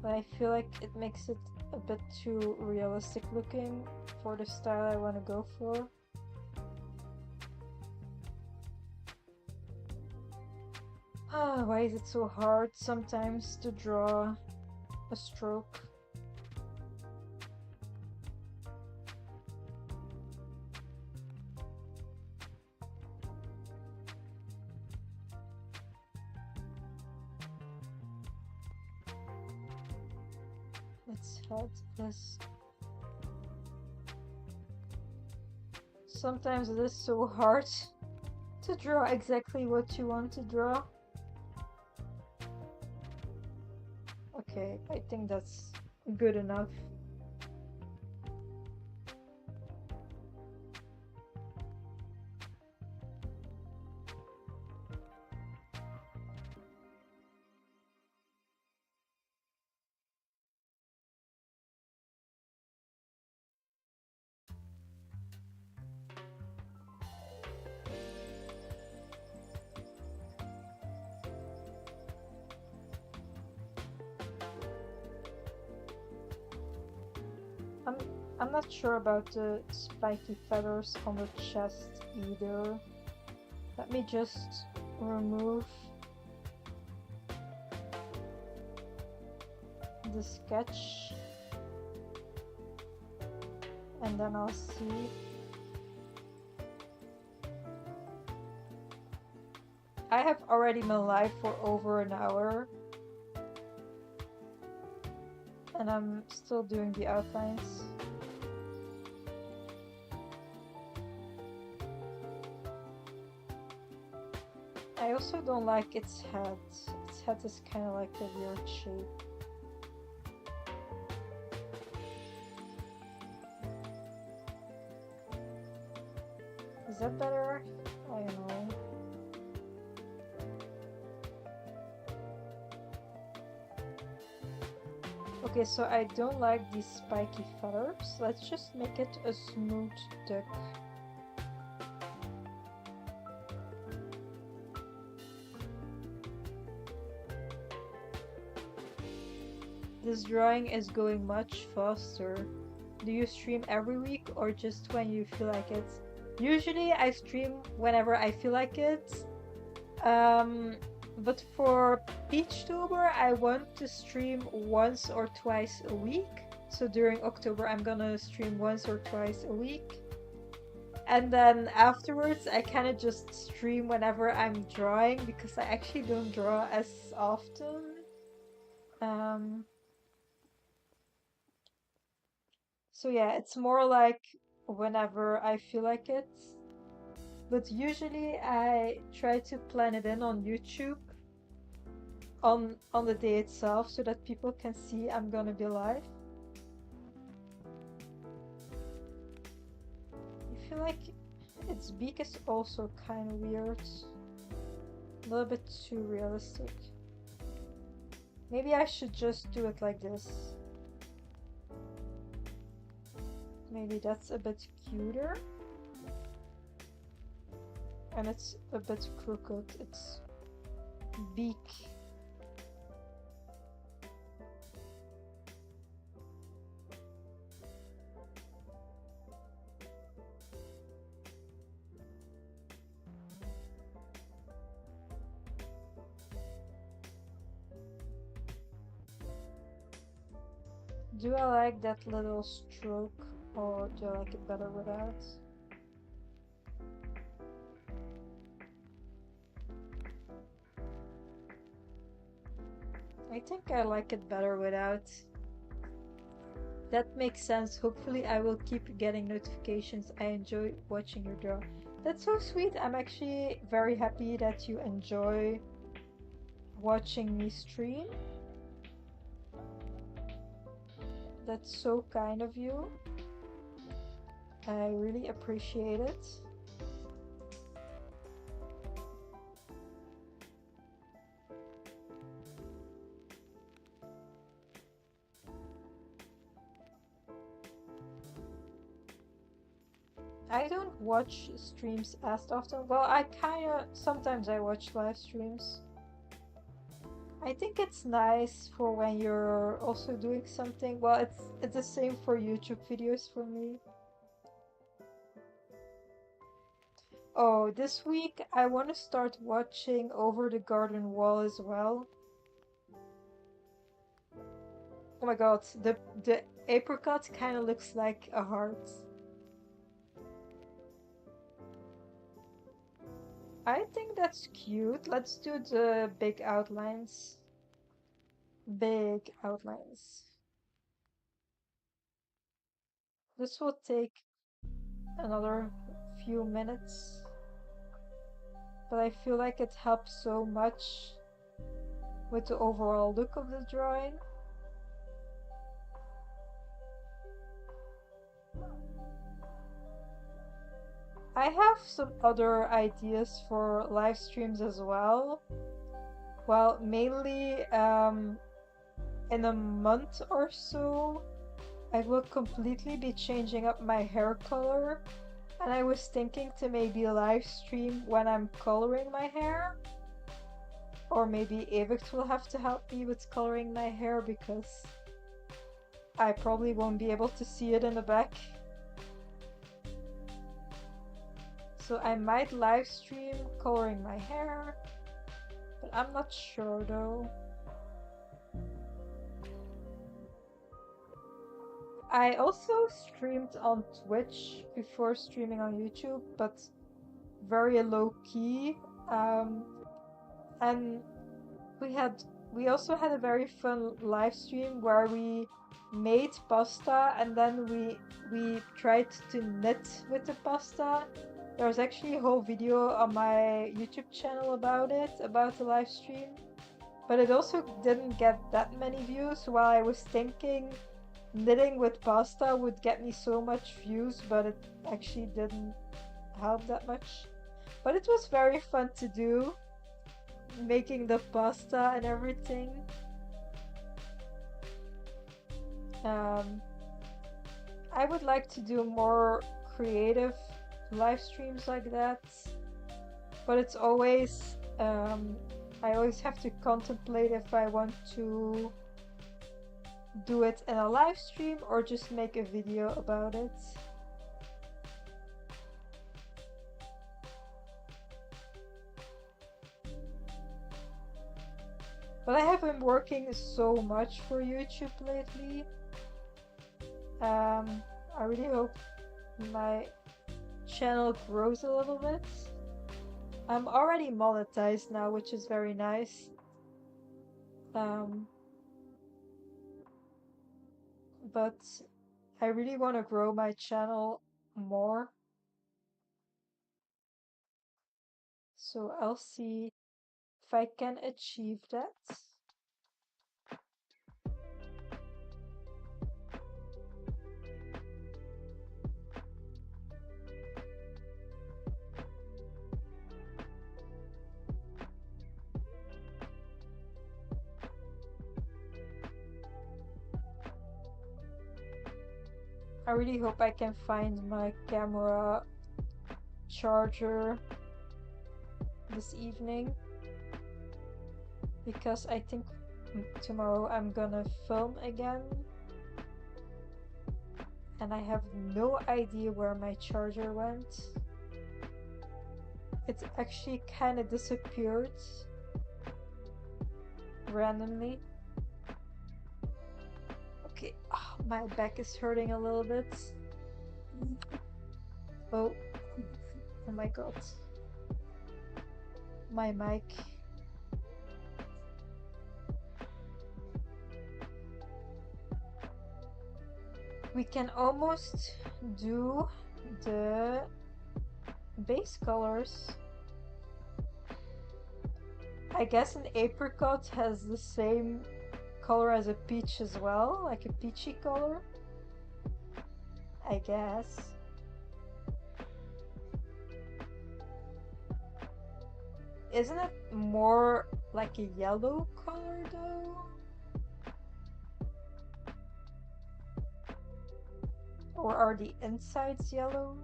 but I feel like it makes it a bit too realistic looking for the style I want to go for. Ah, why is it so hard sometimes to draw a stroke? Its head is... Sometimes it is so hard to draw exactly what you want to draw. Okay, I think that's good enough. I'm I'm not sure about the spiky feathers on the chest either. Let me just remove the sketch and then I'll see. I have already been live for over an hour and I'm still doing the outlines. I also don't like its head. Its head is kind of like a weird shape. Is that better? I don't know. Okay, so I don't like these spiky feathers. Let's just make it a smooth duck. This drawing is going much faster. Do you stream every week or just when you feel like it? Usually I stream whenever I feel like it. But for Peachtober I want to stream once or twice a week. So during October, I'm gonna stream once or twice a week. And then afterwards, I kind of just stream whenever I'm drawing because I actually don't draw as often. Um, so yeah, it's more like whenever I feel like it. But usually I try to plan it in on YouTube on the day itself so that people can see I'm gonna be live. I feel like its beak is also kind of weird. A little bit too realistic. Maybe I should just do it like this. Maybe that's a bit cuter. And it's a bit crooked. Its beak. Do I like that little stroke or do I like it better without? I think I like it better without. That makes sense. Hopefully I will keep getting notifications. I enjoy watching your draw. That's so sweet. I'm actually very happy that you enjoy watching me stream. That's so kind of you. I really appreciate it. I don't watch streams as often. Well, I kinda sometimes I watch live streams. I think it's nice for when you're also doing something. Well, it's the same for YouTube videos for me. Oh, this week I want to start watching Over the Garden Wall as well. Oh my god, the apricot kind of looks like a heart. I think that's cute. Let's do the big outlines. Big outlines. This will take another few minutes, but I feel like it helps so much with the overall look of the drawing. I have some other ideas for live streams as well. Well, mainly in a month or so, I will completely be changing up my hair color. And I was thinking to maybe live stream when I'm coloring my hair. Or maybe Evict will have to help me with coloring my hair because I probably won't be able to see it in the back. So I might live stream coloring my hair, but I'm not sure though. I also streamed on Twitch before streaming on YouTube, but very low key. And we also had a very fun live stream where we made pasta and then we tried to knit with the pasta. There was actually a whole video on my YouTube channel about it, about the live stream. But it also didn't get that many views while I was thinking knitting with pasta would get me so much views, but it actually didn't help that much. But it was very fun to do, making the pasta and everything. I would like to do more creative live streams like that, but it's always I always have to contemplate if I want to do it in a live stream or just make a video about it. But I have been working so much for YouTube lately Um, I really hope my channel grows a little bit. I'm already monetized now, which is very nice. Um, but I really want to grow my channel more. So I'll see if I can achieve that. I really hope I can find my camera charger this evening because I think tomorrow I'm gonna film again and I have no idea where my charger went. It actually kind of disappeared randomly. Okay, my back is hurting a little bit. Oh, oh my god. My mic. We can almost do the base colors. I guess an apricot has the same color as a peach as well, like a peachy color. I guess. Isn't it more like a yellow color though? Or are the insides yellow?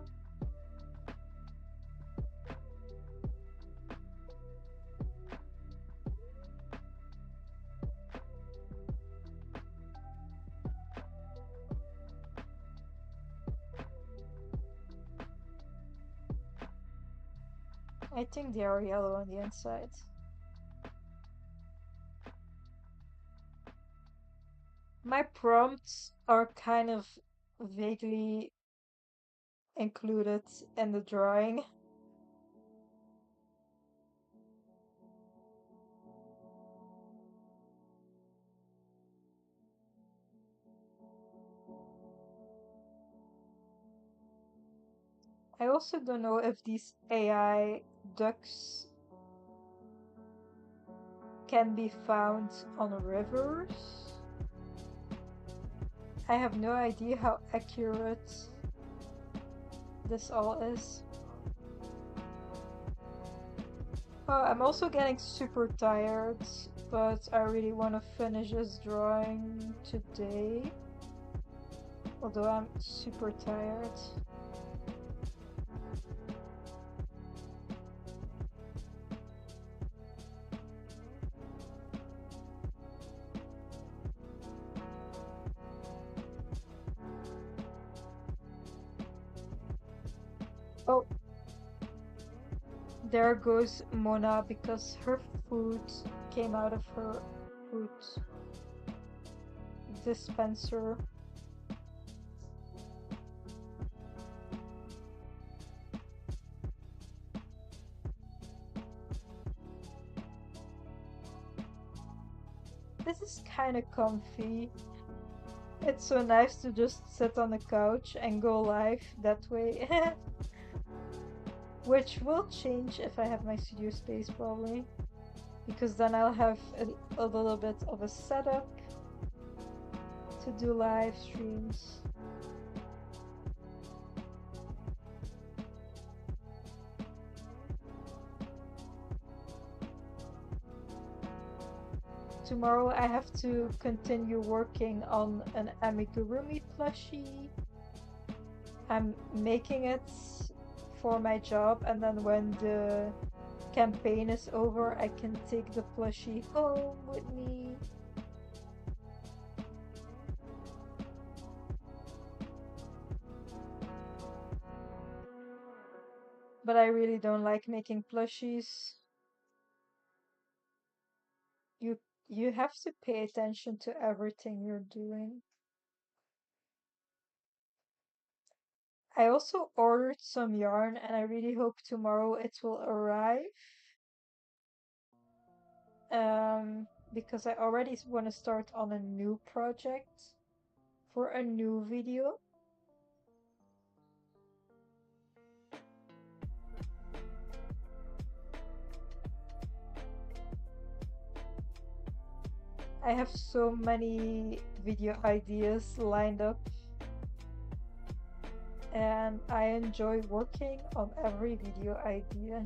I think they are yellow on the inside. My prompts are kind of vaguely included in the drawing. I also don't know if these AI ducks can be found on rivers. I have no idea how accurate this all is. Oh, I'm also getting super tired, but I really want to finish this drawing today. Although I'm super tired. Oh, there goes Mona because her food came out of her food dispenser. This is kind of comfy. It's so nice to just sit on the couch and go live that way. Which will change if I have my studio space probably. Because then I'll have a little bit of a setup to do live streams. Tomorrow I have to continue working on an amigurumi plushie. I'm making it for my job, and then when the campaign is over, I can take the plushie home with me. But I really don't like making plushies. You you have to pay attention to everything you're doing. I also ordered some yarn and I really hope tomorrow it will arrive. Because I already want to start on a new project for a new video. I have so many video ideas lined up and I enjoy working on every video idea.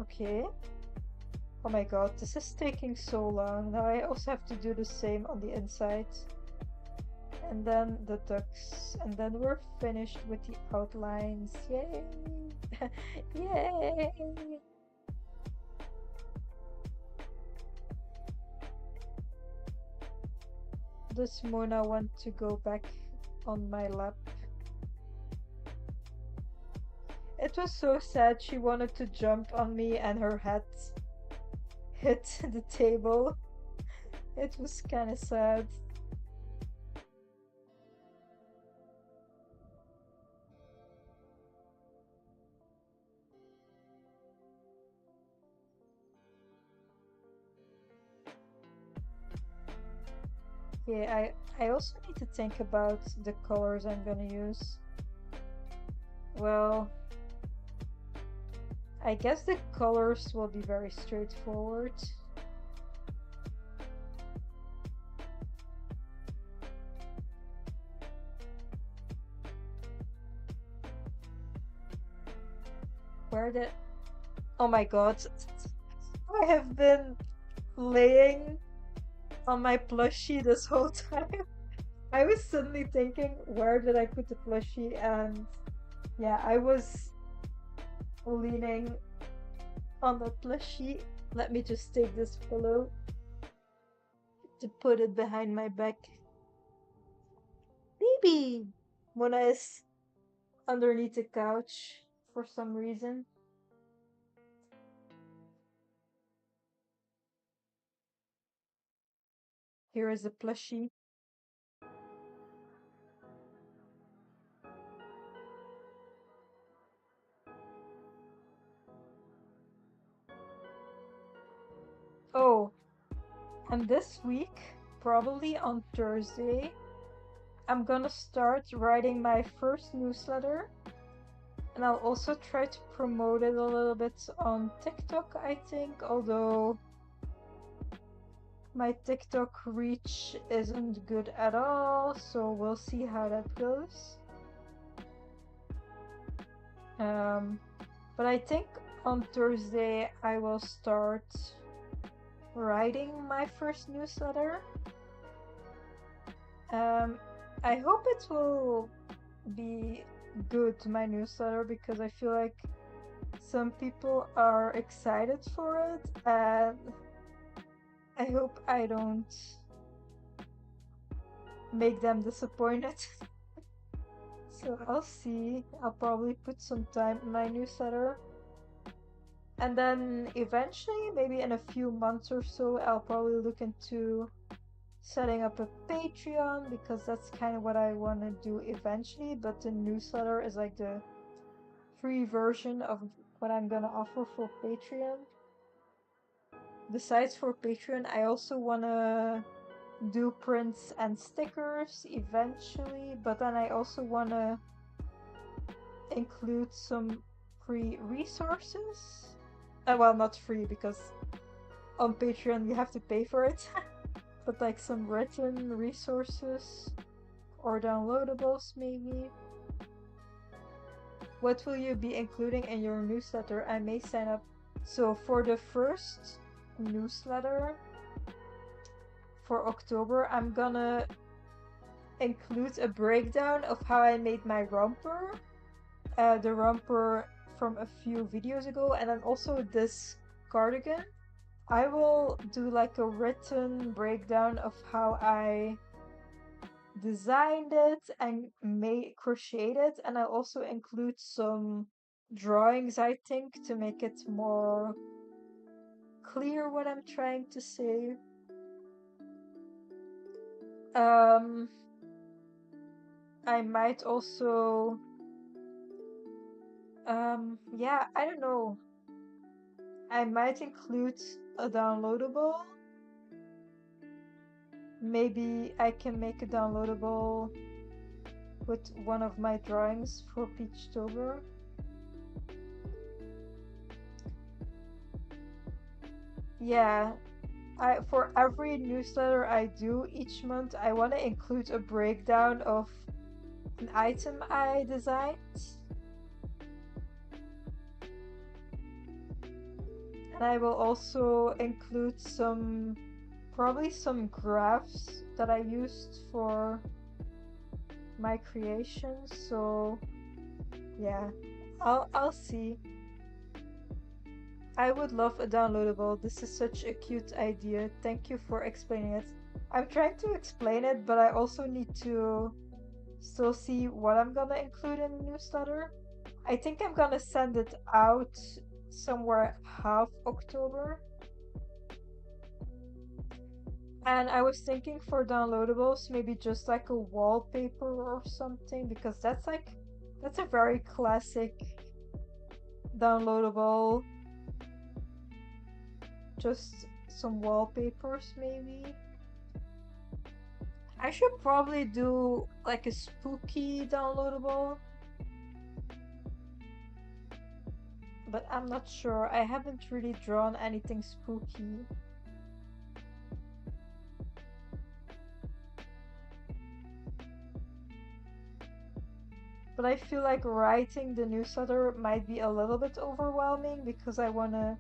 Okay. Oh my god, this is taking so long. Now I also have to do the same on the inside. And then the ducks. And then we're finished with the outlines. Yay! Yay! Does Mona want to go back on my lap? It was so sad. She wanted to jump on me and her head hit the table. It was kind of sad. Yeah, I also need to think about the colors I'm gonna use. Well, I guess the colors will be very straightforward. Where did... Oh my god. I have been laying on my plushie this whole time. I was suddenly thinking, where did I put the plushie? And yeah, I was leaning on the plushie. Let me just take this pillow to put it behind my back. Baby! Mona is underneath the couch for some reason. Here is a plushie. Oh, and this week, probably on Thursday, I'm gonna start writing my first newsletter. And I'll also try to promote it a little bit on TikTok, I think, although my TikTok reach isn't good at all, so we'll see how that goes. But I think on Thursday I will start writing my first newsletter. I hope it will be good, my newsletter, because I feel like some people are excited for it, and I hope I don't make them disappointed. So I'll see. I'll probably put some time in my newsletter. And then eventually, maybe in a few months or so, I'll probably look into setting up a Patreon because that's kind of what I want to do eventually. But the newsletter is like the free version of what I'm gonna offer for Patreon. Besides for Patreon, I also want to do prints and stickers eventually, but then I also want to include some free resources. Well, not free because on Patreon you have to pay for it, but like some written resources or downloadables maybe. What will you be including in your newsletter? I may sign up. So for the first newsletter for October, I'm gonna include a breakdown of how I made my romper, the romper from a few videos ago, and then also this cardigan. I will do like a written breakdown of how I designed it and made crocheted it, and I'll also include some drawings, I think, to make it more clear what I'm trying to say. Um, I might also, yeah, I don't know. I might include a downloadable. Maybe I can make a downloadable with one of my drawings for Peachtober. Yeah, I for every newsletter I do each month, I want to include a breakdown of an item I designed. And I will also include probably some graphs that I used for my creations. So yeah, I'll see. I would love a downloadable. This is such a cute idea. Thank you for explaining it. I'm trying to explain it, but I also need to still see what I'm gonna include in the newsletter. I think I'm gonna send it out somewhere half October. And I was thinking for downloadables, maybe just like a wallpaper or something, because that's a very classic downloadable. Just some wallpapers, maybe. I should probably do like a spooky downloadable, but I'm not sure. I haven't really drawn anything spooky. But I feel like writing the newsletter might be a little bit overwhelming because I want to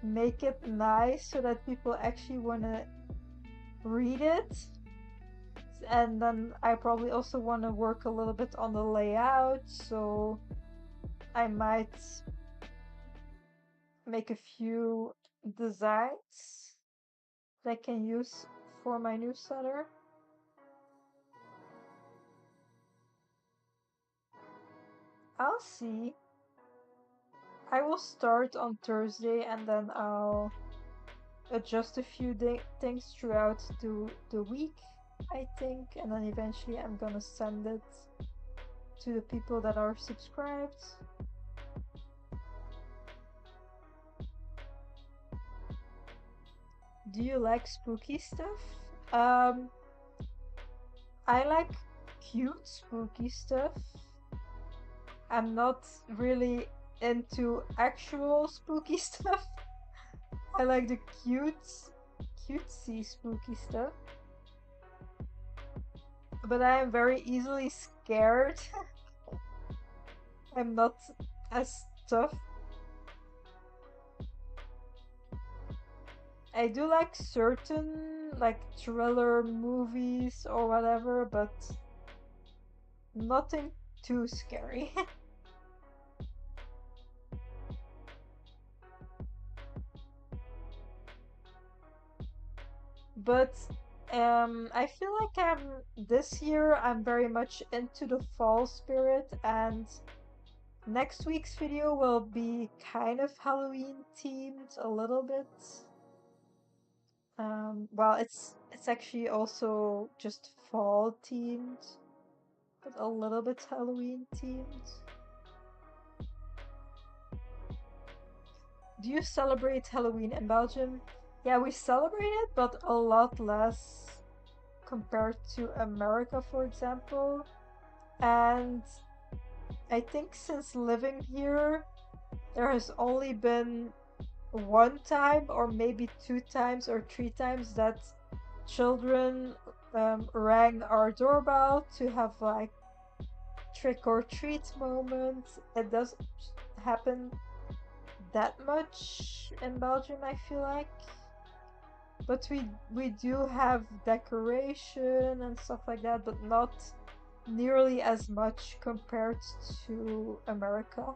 make it nice so that people actually want to read it. And then I probably also want to work a little bit on the layout, so I might make a few designs that I can use for my newsletter. I'll see. I will start on Thursday and then I'll adjust a few things throughout the week, I think, and then eventually I'm gonna send it to the people that are subscribed. Do you like spooky stuff? Um, I like cute spooky stuff. I'm not really into actual spooky stuff. I like the cutesy spooky stuff. But I am very easily scared. I'm not as tough. I do like certain like thriller movies or whatever, but nothing too scary. But I feel like this year I'm very much into the fall spirit, and next week's video will be kind of Halloween themed a little bit. Well, it's actually also just fall themed, but a little bit Halloween themed. Do you celebrate Halloween in Belgium? Yeah, we celebrate it, but a lot less compared to America, for example. And I think since living here, there has only been one time, or maybe two times, or three times that children rang our doorbell to have like trick or treat moment. It doesn't happen that much in Belgium, I feel like. But we do have decoration and stuff like that, but not nearly as much compared to America.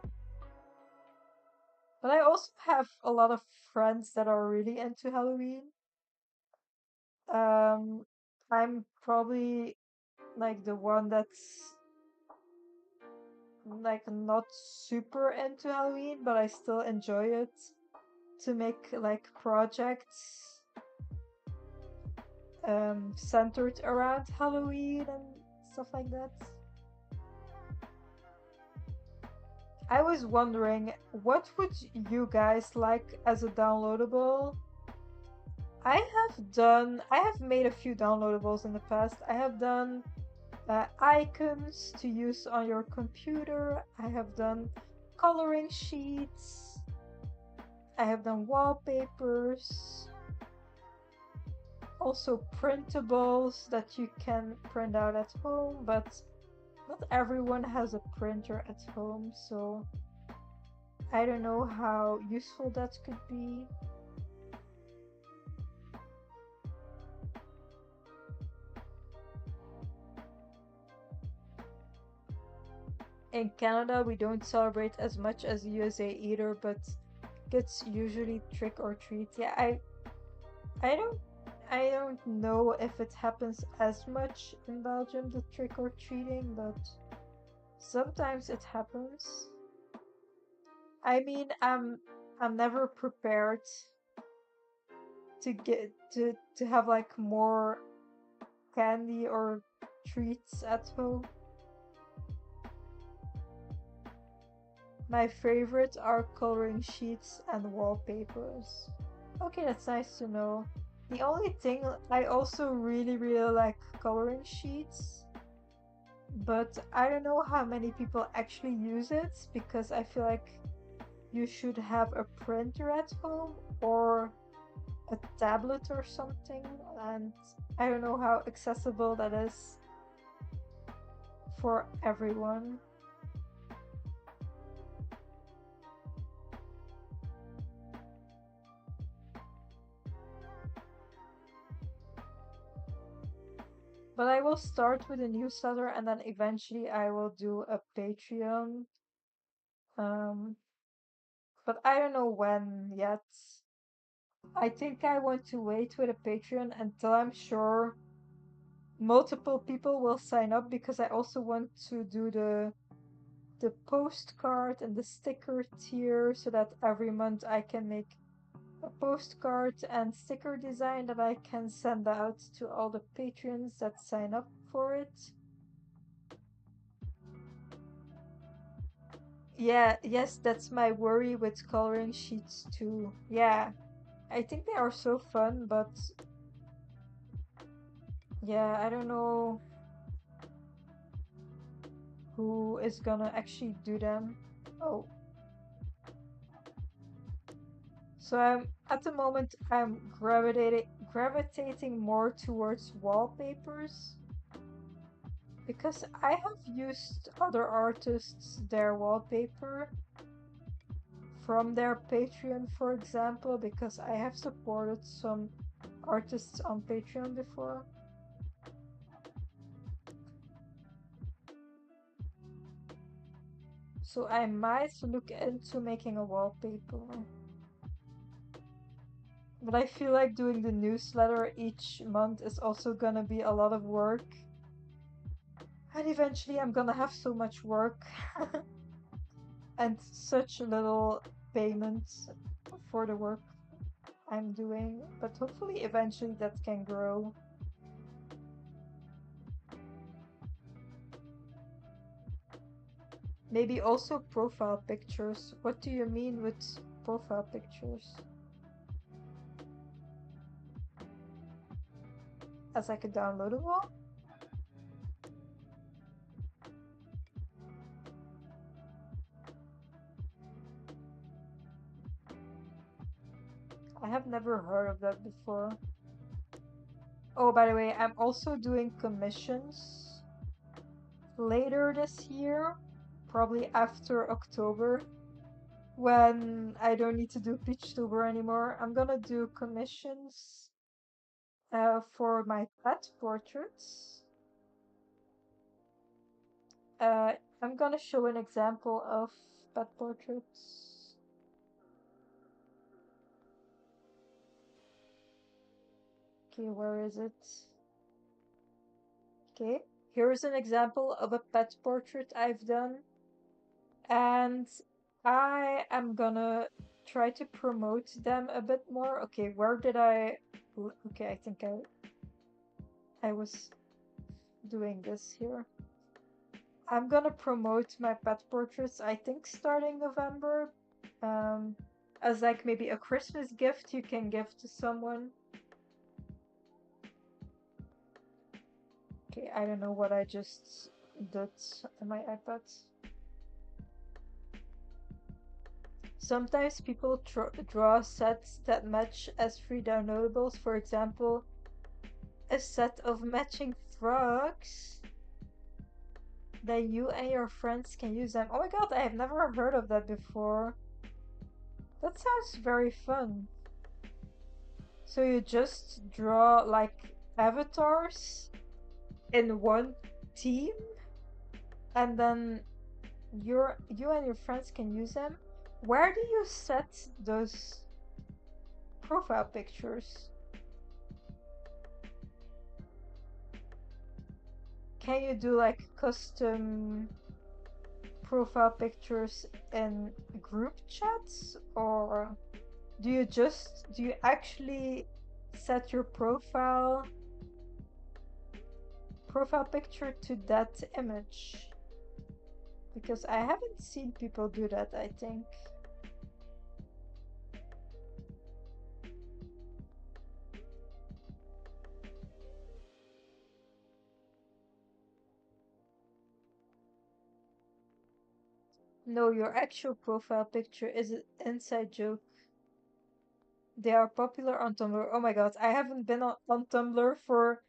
But I also have a lot of friends that are really into Halloween. Um, I'm probably like the one that's like not super into Halloween, but I still enjoy it to make like projects centered around Halloween and stuff like that. I was wondering, what would you guys like as a downloadable? I have made a few downloadables in the past. I have done icons to use on your computer. I have done coloring sheets. I have done wallpapers. Also printables that you can print out at home, but not everyone has a printer at home, so I don't know how useful that could be. In Canada, we don't celebrate as much as USA either, but kids usually trick or treat. Yeah, I don't I don't know if it happens as much in Belgium, the trick or treating, but sometimes it happens. I mean, I'm never prepared to have like more candy or treats at home. My favorites are coloring sheets and wallpapers. Okay, that's nice to know. The only thing, I also really like coloring sheets, but I don't know how many people actually use it because I feel like you should have a printer at home or a tablet or something, and I don't know how accessible that is for everyone. But I will start with a newsletter and then eventually I will do a Patreon. Um, but I don't know when yet. I think I want to wait with a Patreon until I'm sure multiple people will sign up because I also want to do the postcard and the sticker tier so that every month I can make a postcard and sticker design that I can send out to all the patrons that sign up for it. Yeah, yes, that's my worry with coloring sheets too. Yeah, I think they are so fun, but yeah, I don't know who is gonna actually do them. Oh, so I'm at the moment I'm gravitating more towards wallpapers because I have used other artists their wallpaper from their Patreon, for example, because I have supported some artists on Patreon before. So I might look into making a wallpaper. But I feel like doing the newsletter each month is also gonna be a lot of work. And eventually I'm gonna have so much work and such little payments for the work I'm doing. But hopefully eventually that can grow. Maybe also profile pictures. What do you mean with profile pictures? As like a downloadable? I have never heard of that before. Oh, by the way, I'm also doing commissions later this year, probably after October, when I don't need to do Peachtober anymore. I'm gonna do commissions for my pet portraits. Uh, I'm gonna show an example of pet portraits. Okay, where is it? Okay, here's an example of a pet portrait I've done. And I am gonna try to promote them a bit more. Okay, where did I... Okay, I think I was doing this here. I'm gonna promote my pet portraits, I think starting November. Um, as like maybe a Christmas gift you can give to someone. Okay, I don't know what I just did on my iPad. Sometimes people draw sets that match as free downloadables. For example, a set of matching frogs. Then you and your friends can use them. Oh my god, I have never heard of that before. That sounds very fun. So you just draw like avatars in one team, and then you and your friends can use them. Where do you set those profile pictures? Can you do like custom profile pictures in group chats, or do you actually set your profile picture to that image? Because I haven't seen people do that, I think. No, your actual profile picture is an inside joke. They are popular on Tumblr. Oh my god, I haven't been on Tumblr for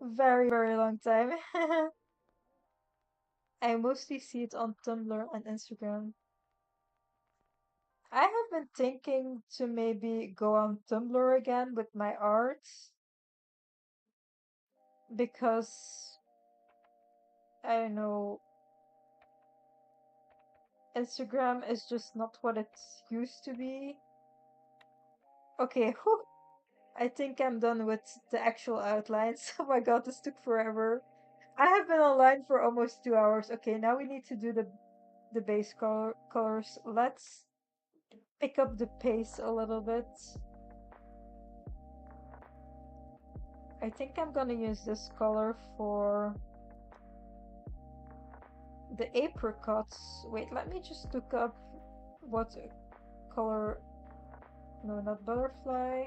very long time. I mostly see it on Tumblr and Instagram. I have been thinking to maybe go on Tumblr again with my art because I don't know, Instagram is just not what it used to be. Okay, whew, I think I'm done with the actual outlines. Oh my god, this took forever. I have been online for almost 2 hours. Okay, now we need to do the base colors. Let's pick up the pace a little bit. I think I'm gonna use this color for the apricots. Wait, let me just look up what color. No, not butterfly.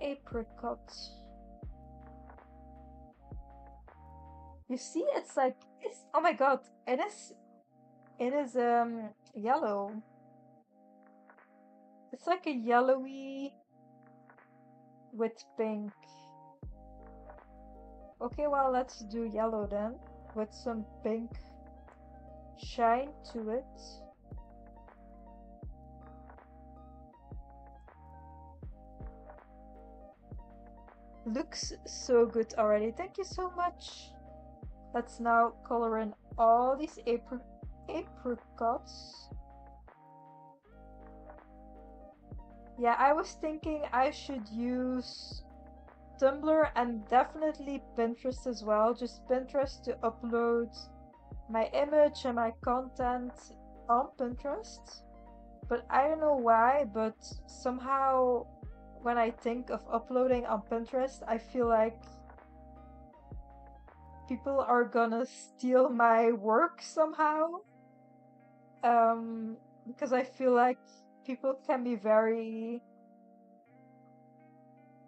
Apricot. You see, it's like it's. Oh my god, it is. It is yellow. It's like a yellowy with pink. Okay, well, let's do yellow then, with some pink shine to it. Looks so good already. Thank you so much. Let's now color in all these apricots. Yeah, I was thinking I should use Tumblr and definitely Pinterest as well. Just Pinterest to upload my image and my content on Pinterest. But I don't know why, but somehow when I think of uploading on Pinterest, I feel like people are gonna steal my work somehow. Because I feel like people can be very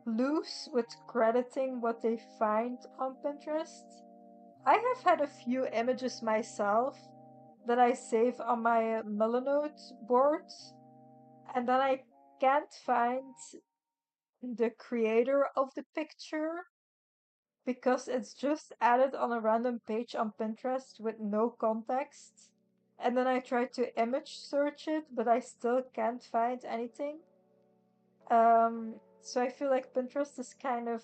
loose with crediting what they find on Pinterest. I have had a few images myself that I save on my Melanote board, and then I can't find the creator of the picture because it's just added on a random page on Pinterest with no context. And then I try to image search it, but I still can't find anything. So I feel like Pinterest is can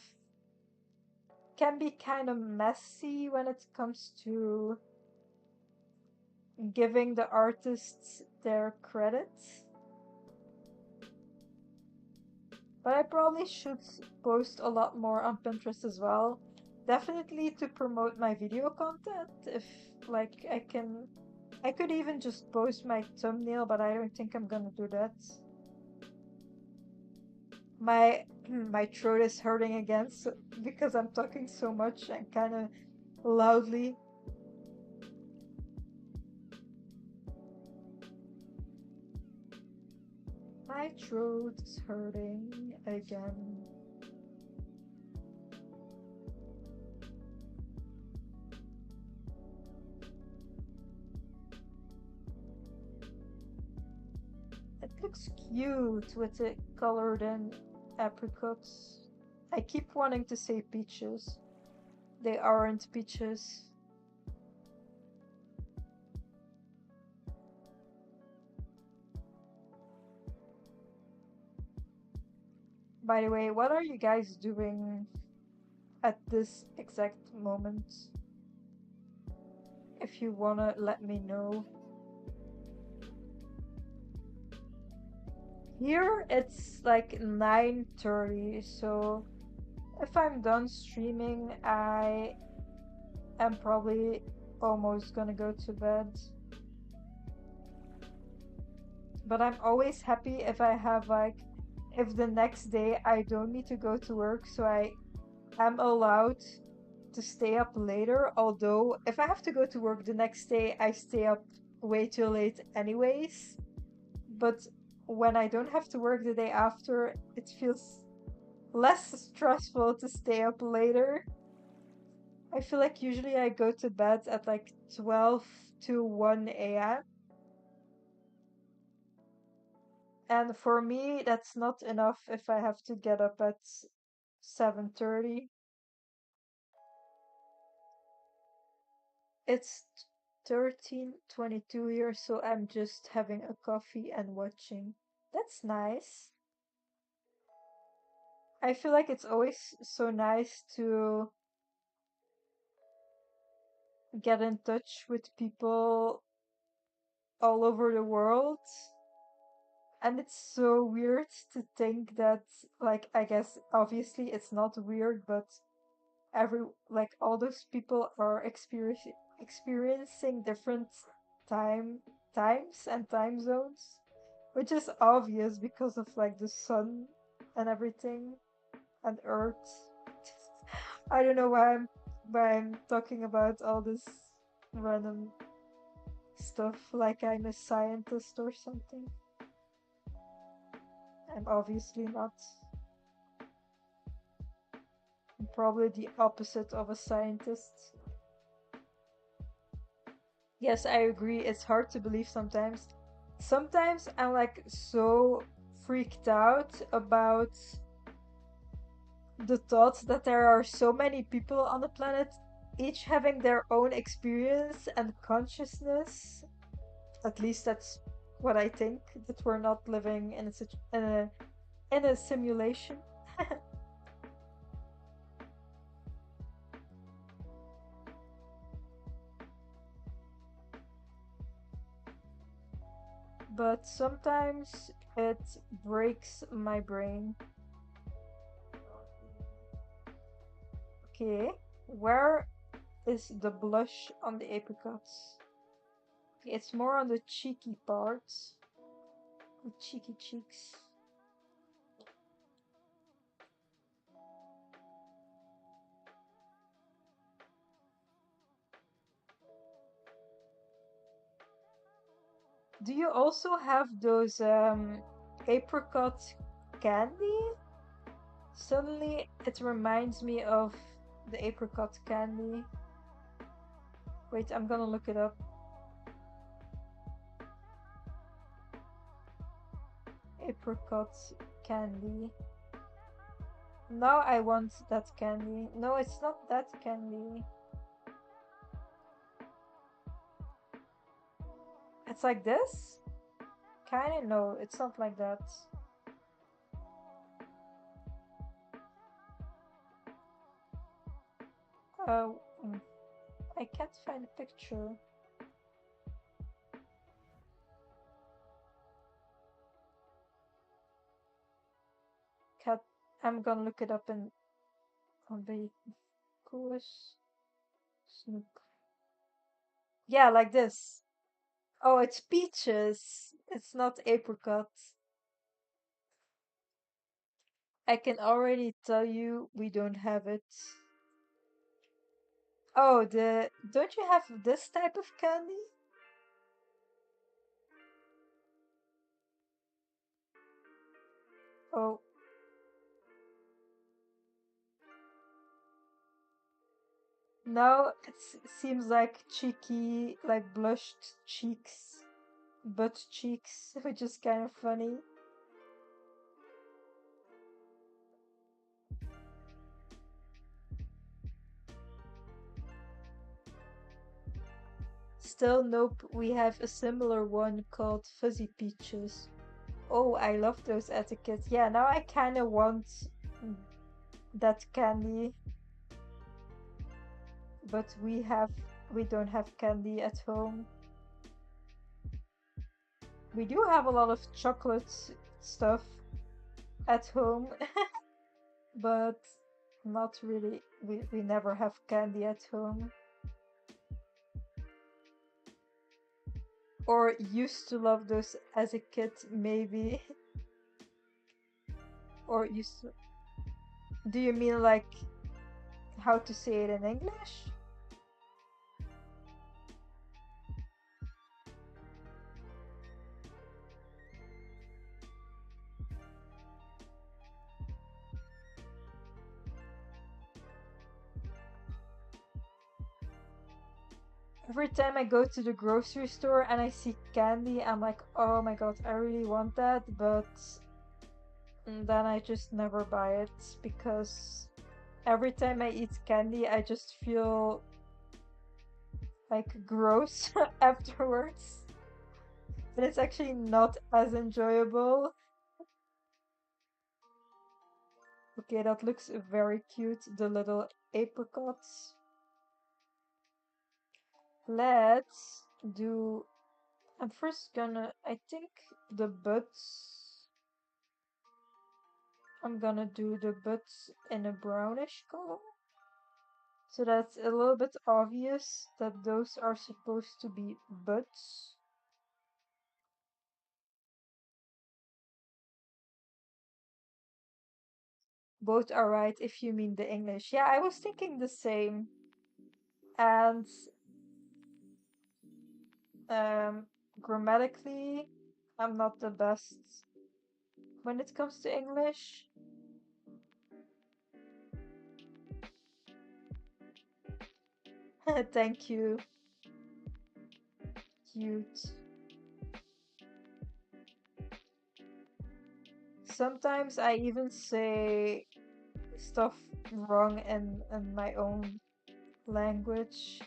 be kind of messy when it comes to giving the artists their credit. But I probably should post a lot more on Pinterest as well. Definitely to promote my video content if like I can I could even just post my thumbnail, but I don't think I'm gonna do that. My my throat is hurting again because I'm talking so much and kind of loudly. My throat is hurting again. It looks cute with it colored in apricots. I keep wanting to say peaches. They aren't peaches. By the way, what are you guys doing at this exact moment? If you wanna let me know. Here it's like 9:30, so if I'm done streaming, I am probably almost gonna go to bed. But I'm always happy if I have like, if the next day I don't need to go to work, so I am allowed to stay up later. Although, if I have to go to work the next day, I stay up way too late anyways. But when I don't have to work the day after, it feels less stressful to stay up later. I feel like usually I go to bed at like 12 to 1 a.m. And for me, that's not enough if I have to get up at 7:30. It's 13:22 here, so I'm just having a coffee and watching. That's nice. I feel like it's always so nice to get in touch with people all over the world. And it's so weird to think that, like, I guess obviously it's not weird, but like, all those people are experiencing different time times and time zones, which is obvious because of like the sun and everything and Earth. I don't know why I'm talking about all this random stuff like I'm a scientist or something. I'm obviously not. I'm probably the opposite of a scientist. Yes, I agree. It's hard to believe sometimes. Sometimes I'm like so freaked out about the thought that there are so many people on the planet, each having their own experience and consciousness. At least that's what I think, that we're not living in a simulation. But sometimes it breaks my brain. Okay, where is the blush on the apricots? It's more on the cheeky parts, the cheeky cheeks. Do you also have those apricot candy? Suddenly it reminds me of the apricot candy. Wait, I'm gonna look it up. Apricot candy. Now I want that candy. No, it's not that candy. It's like this? Kinda no, it's not like that. Uh, mm, I can't find a picture. Cat, I'm gonna look it up in on the coolest Snook. Yeah, like this. Oh, it's peaches. It's not apricot. I can already tell you we don't have it. Oh, the don't you have this type of candy? Oh, no, it seems like cheeky, like blushed cheeks, butt cheeks, which is kind of funny. Still, nope, we have a similar one called Fuzzy Peaches. Oh, I love those etiquettes. Yeah, now I kind of want that candy, but we don't have candy at home. We do have a lot of chocolate stuff at home, but not really. We never have candy at home. Or used to love those as a kid, maybe. Or used to... Do you mean like how to say it in English? Every time I go to the grocery store and I see candy, I'm like, oh my god, I really want that, but then I just never buy it because every time I eat candy, I just feel like gross afterwards. And it's actually not as enjoyable. Okay, that looks very cute, the little apricots. Let's do. I'm first gonna. I think the butts. I'm gonna do the butts in a brownish color. So that's a little bit obvious that those are supposed to be butts. Both are right if you mean the English. Yeah, I was thinking the same. And um, grammatically, I'm not the best when it comes to English. Thank you. Cute. Sometimes I even say stuff wrong in my own language.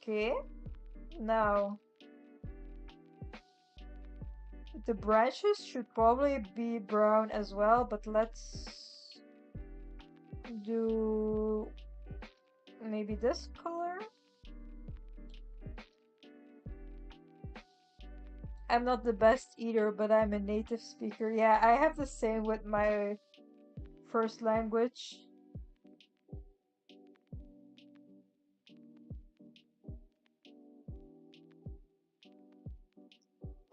Okay, now the branches should probably be brown as well, but let's do maybe this color. I'm not the best eater, but I'm a native speaker. Yeah, I have the same with my first language.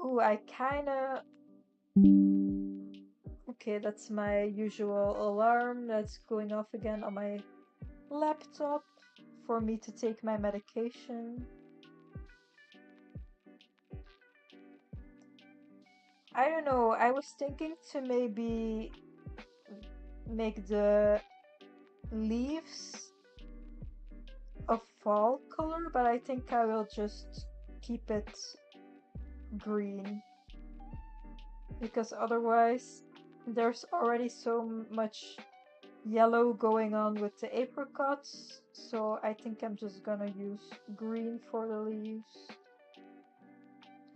Ooh, I kinda. Okay, that's my usual alarm that's going off again on my laptop for me to take my medication. I don't know, I was thinking to maybe make the leaves a fall color, but I think I will just keep it green because otherwise there's already so much yellow going on with the apricots, so I think I'm just gonna use green for the leaves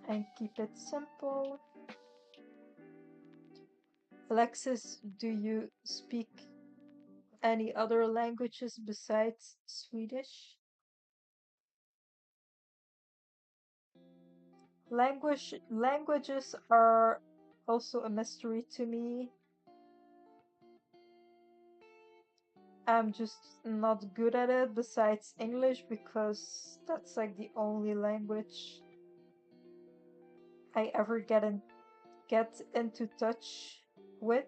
and keep it simple. Alexis, do you speak any other languages besides Swedish? Languages are also a mystery to me. I'm just not good at it besides English because that's like the only language I ever get into touch with.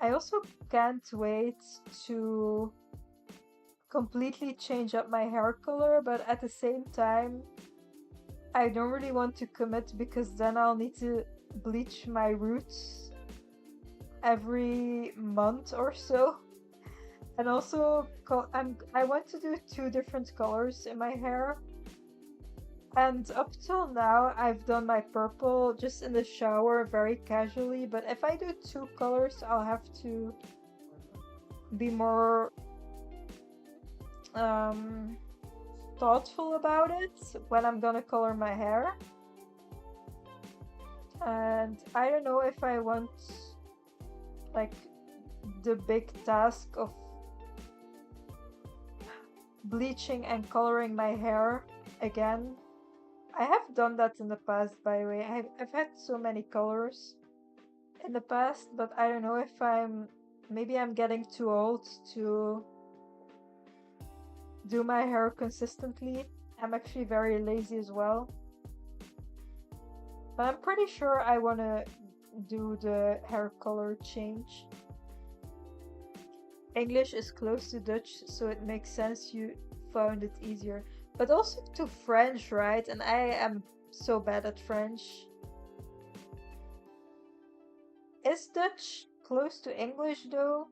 I also can't wait to completely change up my hair color, but at the same time, I don't really want to commit because then I'll need to bleach my roots every month or so. And also, I want to do two different colors in my hair. And up till now, I've done my purple just in the shower very casually. But if I do two colors, I'll have to be more um, thoughtful about it when I'm gonna color my hair. And I don't know if I want like the big task of bleaching and coloring my hair again. I have done that in the past, by the way. I've had so many colors in the past, but I don't know if maybe I'm getting too old to do my hair consistently. I'm actually very lazy as well. But I'm pretty sure I want to do the hair color change. English is close to Dutch, so it makes sense you found it easier. But also to French, right? And I am so bad at French. Is Dutch close to English though?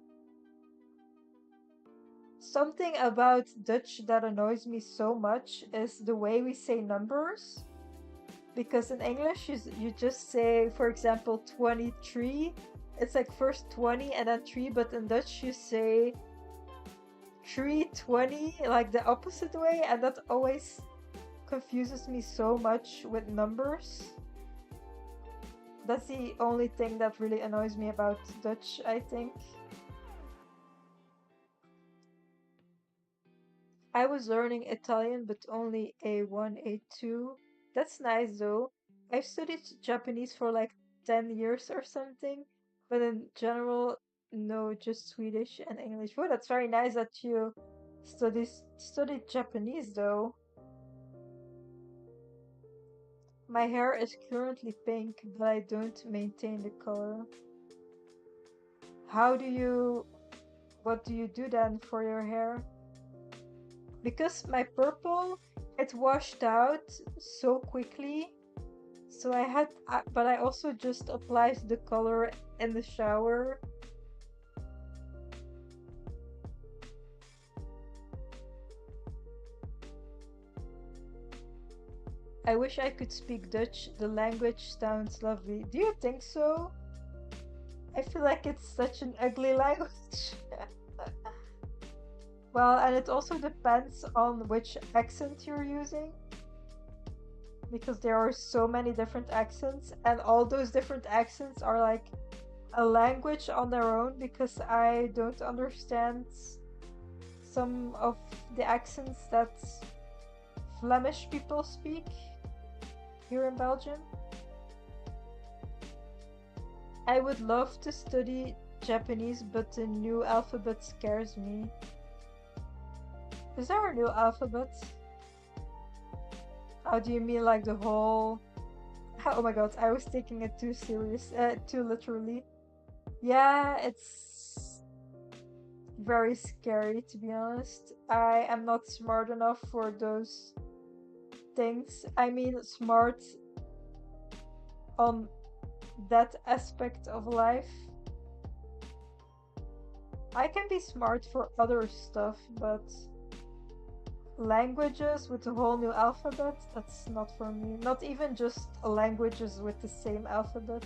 Something about Dutch that annoys me so much is the way we say numbers. Because in English, you just say, for example, 23. It's like first 20 and then 3, but in Dutch, you say 320, like the opposite way, and that always confuses me so much with numbers. That's the only thing that really annoys me about Dutch, I think. I was learning Italian, but only A1, A2. That's nice though. I've studied Japanese for like 10 years or something, but in general, no, just Swedish and English. Oh, that's very nice that you studied Japanese though. My hair is currently pink, but I don't maintain the color. How do you, what do you do then for your hair? Because my purple, it washed out so quickly. So but I also just applied the color in the shower. I wish I could speak Dutch. The language sounds lovely. Do you think so? I feel like it's such an ugly language. Well, and it also depends on which accent you're using. Because there are so many different accents, and all those different accents are like a language on their own because I don't understand some of the accents that Flemish people speak here in Belgium. I would love to study Japanese, but the new alphabet scares me. Is there a new alphabet? How do you mean, like the whole? Oh my god, I was taking it too literally. Yeah, it's very scary to be honest. I am not smart enough for those things. I mean, smart on that aspect of life. I can be smart for other stuff, but languages with a whole new alphabet, that's not for me. Not even just languages with the same alphabet.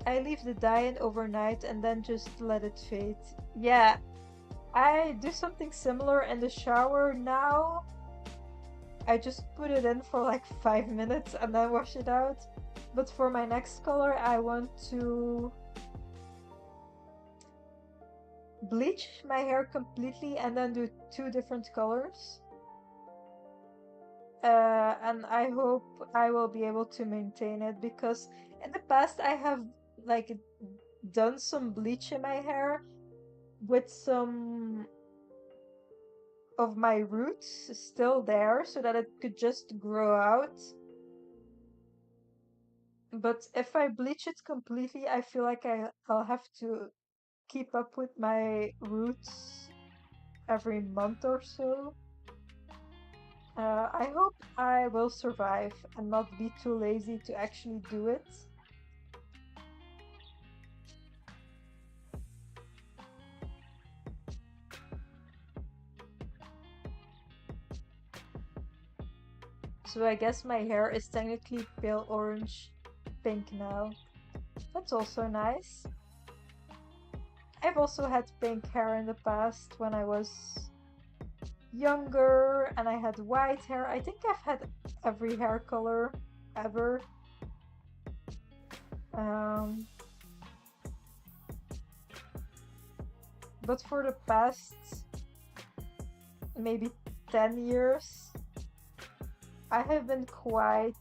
I leave the dye in overnight and then just let it fade. Yeah, I do something similar in the shower now. I just put it in for like 5 minutes and then wash it out. But for my next color, I want to bleach my hair completely and then do two different colors. And I hope I will be able to maintain it because in the past I have like done some bleach in my hair with some of my roots still there so that it could just grow out. But if I bleach it completely, I feel like I'll have to keep up with my roots every month or so. I hope I will survive and not be too lazy to actually do it. So I guess my hair is technically pale orange pink now. That's also nice. I've also had pink hair in the past when I was younger and I had white hair. I think I've had every hair color ever. Um, but for the past maybe 10 years, I have been quite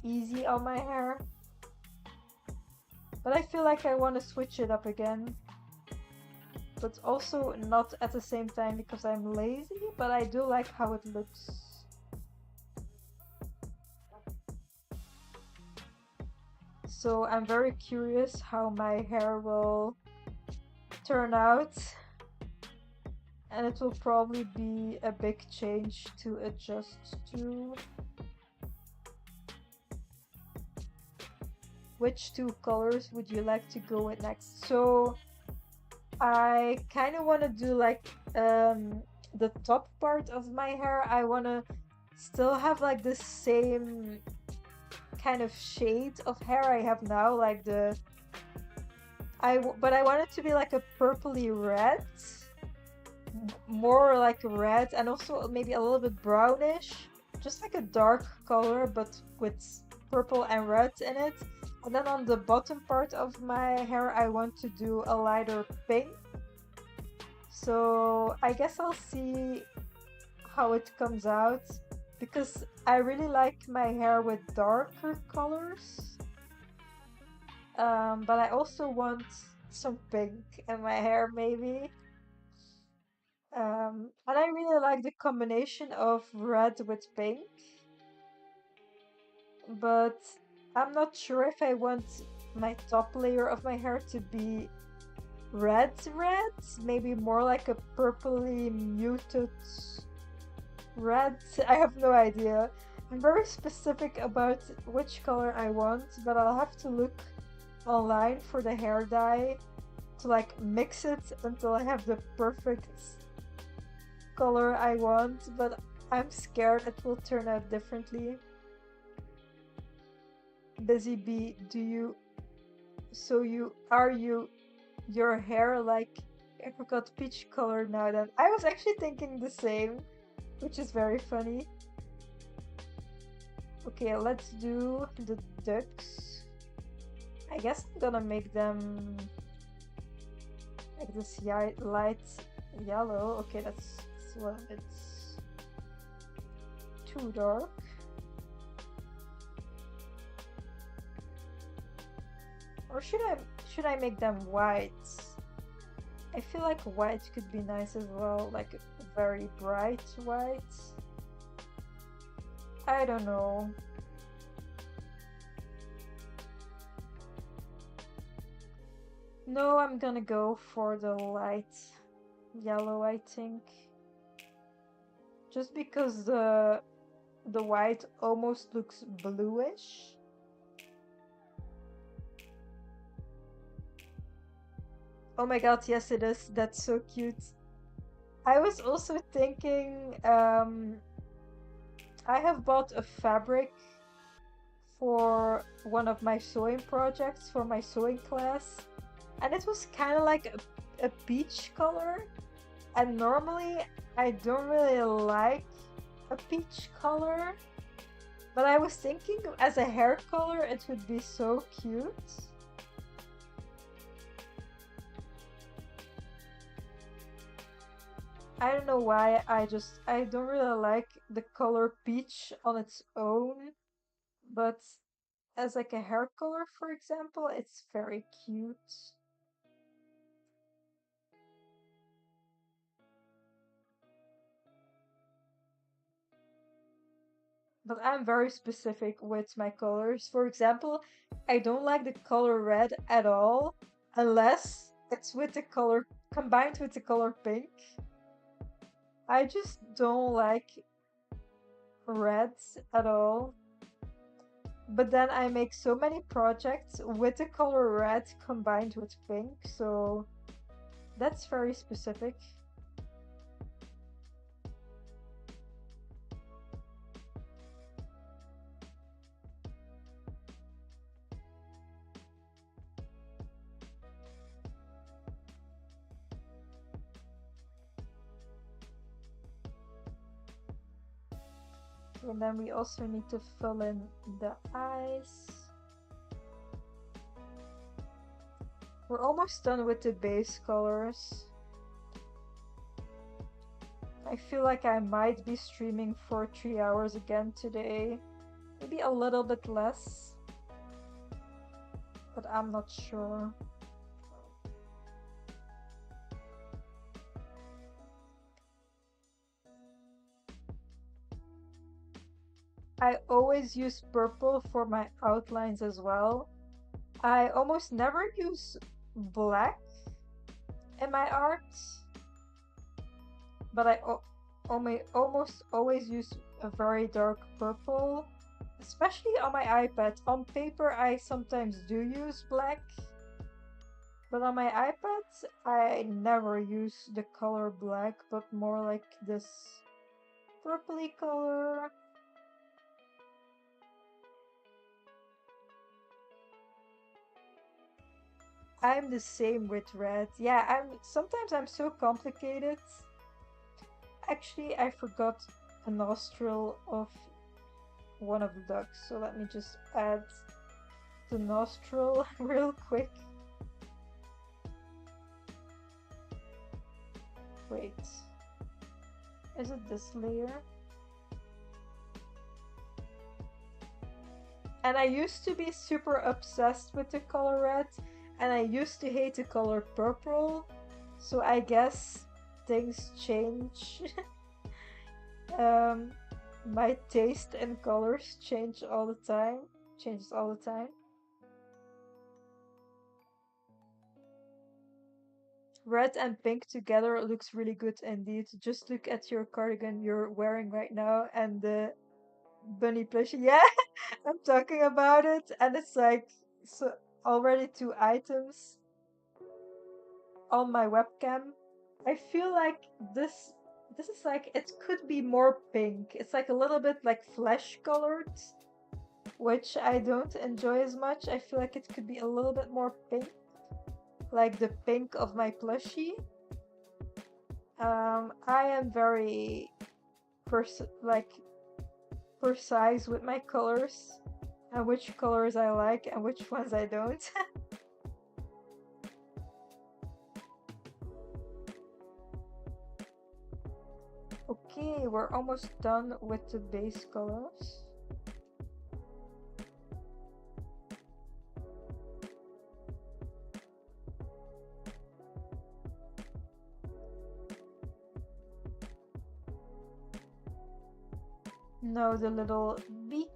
easy on my hair. But I feel like I want to switch it up again. But also not at the same time because I'm lazy, but I do like how it looks. So I'm very curious how my hair will turn out. And it will probably be a big change to adjust to. Which two colors would you like to go with next? So I kind of want to do like the top part of my hair. I want to still have like the same kind of shade of hair I have now, like but I want it to be like a purpley red, more like red, and also maybe a little bit brownish, just like a dark color, but with purple and red in it. And then on the bottom part of my hair, I want to do a lighter pink. So I guess I'll see how it comes out because I really like my hair with darker colors. But I also want some pink in my hair, maybe. And I really like the combination of red with pink. But I'm not sure if I want my top layer of my hair to be red, maybe more like a purpley muted red. I have no idea. I'm very specific about which color I want, but I'll have to look online for the hair dye to like mix it until I have the perfect color I want, but I'm scared it will turn out differently. Busy Bee, your hair like apricot peach color now then? I was actually thinking the same, which is very funny. Okay, let's do the ducks. I guess I'm gonna make them like this light yellow. Okay, that's well, it's too dark. Or should I make them white? I feel like white could be nice as well, like very bright white. I don't know. No, I'm gonna go for the light yellow, I think. Just because the white almost looks bluish. Oh my god, yes it is. That's so cute. I was also thinking, I have bought a fabric for one of my sewing projects for my sewing class, and it was kind of like a peach color. And normally I don't really like a peach color. But I was thinking as a hair color, it would be so cute. I don't know why, I don't really like the color peach on its own, but as like a hair color, for example, it's very cute. But I'm very specific with my colors. For example, I don't like the color red at all unless it's with the color combined with the color pink. I just don't like reds at all. But then I make so many projects with the color red combined with pink, so that's very specific. And then we also need to fill in the eyes. We're almost done with the base colors. I feel like I might be streaming for 3 hours again today. Maybe a little bit less, but I'm not sure. I always use purple for my outlines as well. I almost never use black in my art, but I almost always use a very dark purple, especially on my iPad. On paper, I sometimes do use black, but on my iPad, I never use the color black, but more like this purpley color. I'm the same with red. Yeah, I'm so complicated. Actually, I forgot a nostril of one of the ducks, so let me just add the nostril real quick. Wait, is it this layer? And I used to be super obsessed with the color red, and I used to hate the color purple, so I guess things change. um, my taste in colors changes all the time. Red and pink together looks really good indeed. Just look at your cardigan you're wearing right now and the bunny plushie. Yeah, I'm talking about it, and it's like so already 2 items on my webcam. I feel like this is like it could be more pink. It's like a little bit like flesh colored, which I don't enjoy as much. I feel like it could be a little bit more pink, like the pink of my plushie. I am very like precise with my colors and which colors I like and which ones I don't. Okay, we're almost done with the base colors. No, the little beak.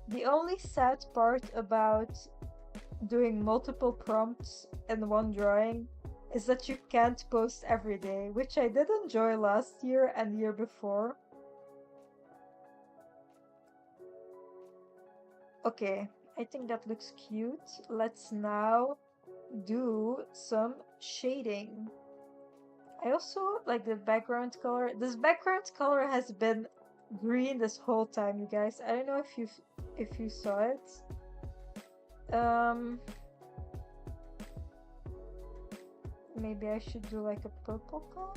The only sad part about doing multiple prompts in one drawing is that you can't post every day, which I did enjoy last year and year before. Okay, I think that looks cute. Let's now do some shading. I also like the background color. This background color has been green this whole time, you guys. I don't know if you saw it. Um, maybe I should do like a purple color.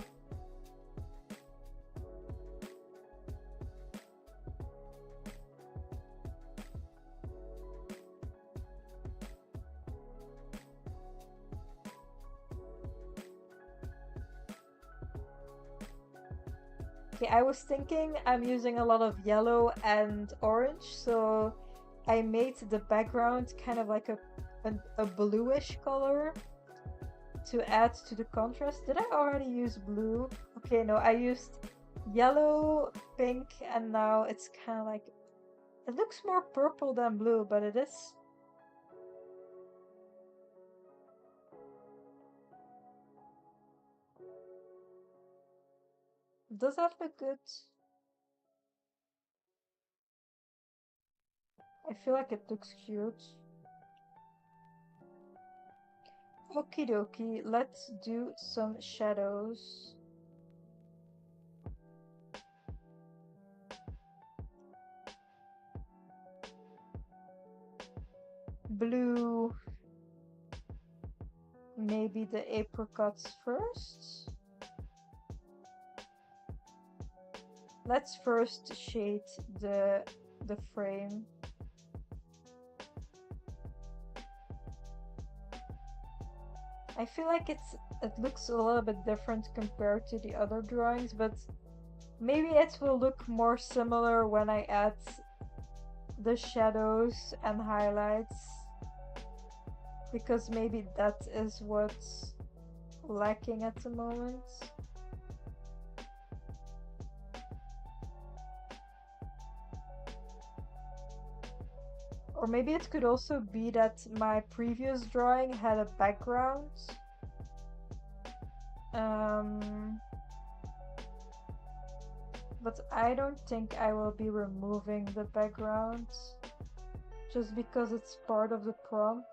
Okay, I was thinking I'm using a lot of yellow and orange, so I made the background kind of like a bluish color to add to the contrast. Did I already use blue? Okay, no, I used yellow, pink, and now it's kind of like, it looks more purple than blue, but it is. Does that look good? I feel like it looks cute. Okie dokie, let's do some shadows. Blue, maybe the apricots first. Let's first shade the frame. I feel like it looks a little bit different compared to the other drawings, but maybe it will look more similar when I add the shadows and highlights, because maybe that is what's lacking at the moment. Or maybe it could also be that my previous drawing had a background. But I don't think I will be removing the background just because it's part of the prompt.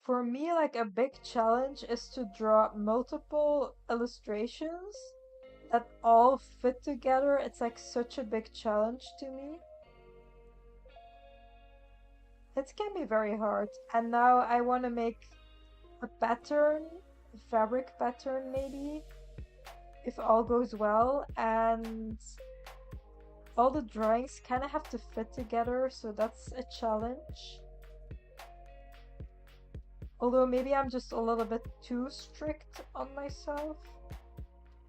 For me, like a big challenge is to draw multiple illustrations that all fit together. It's like such a big challenge to me. It can be very hard. And now I want to make a pattern, a fabric pattern maybe, if all goes well. And all the drawings kind of have to fit together, so that's a challenge. Although maybe I'm just a little bit too strict on myself.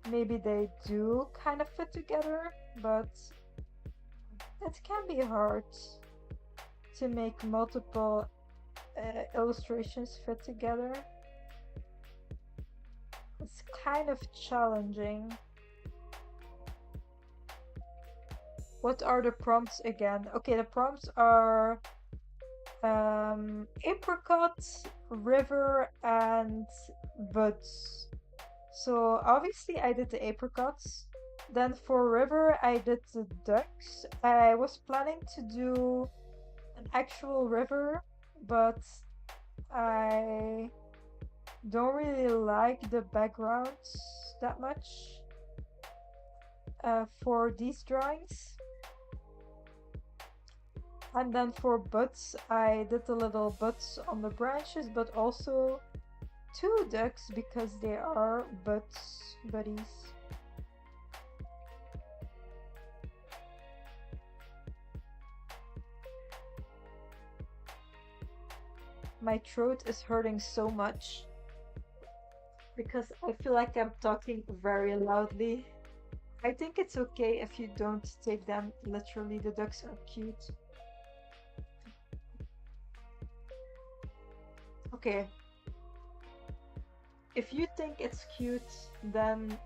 Maybe they do kind of fit together, but it can be hard to make multiple illustrations fit together. It's kind of challenging. What are the prompts again? Okay, the prompts are apricot, river, and buds. So obviously I did the apricots. Then for river I did the ducks. I was planning to do an actual river, but I don't really like the backgrounds that much for these drawings. And then for buds, I did the little buds on the branches, but also two ducks because they are buddies. My throat is hurting so much because I feel like I'm talking very loudly. I think it's okay if you don't take them literally. The ducks are cute. Okay. If you think it's cute, then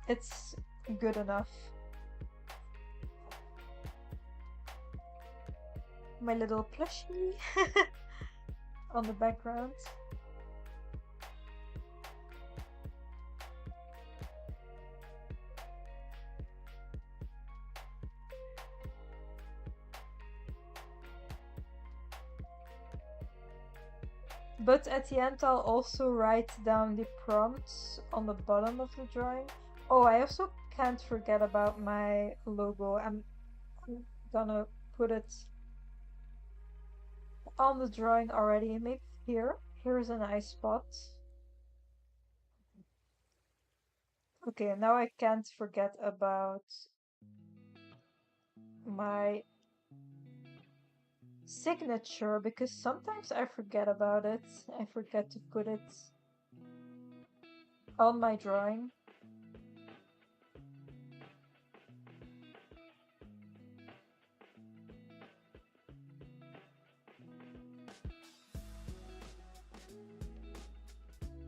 it's good enough. My little plushie on the background. But at the end, I'll also write down the prompts on the bottom of the drawing. Oh, I also can't forget about my logo. I'm gonna put it on the drawing already. Maybe here. Here's a nice spot. Okay, now I can't forget about my signature because sometimes I forget about it. I forget to put it on my drawing.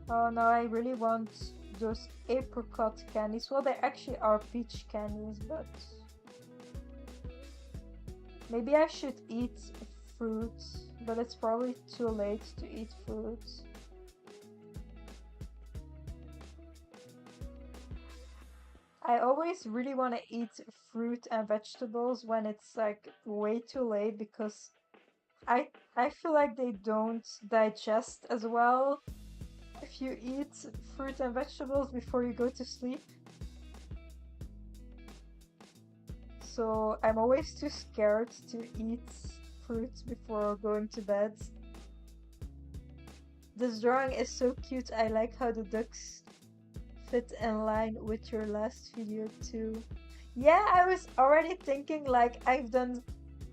Oh no, I really want those apricot candies. Well, they actually are peach candies, but maybe I should eat fruit, but it's probably too late to eat fruit. I always really want to eat fruit and vegetables when it's like way too late because I feel like they don't digest as well if you eat fruit and vegetables before you go to sleep. So I'm always too scared to eat fruit before going to bed. This drawing is so cute. I like how the ducks fit in line with your last video too. Yeah, I was already thinking like I've done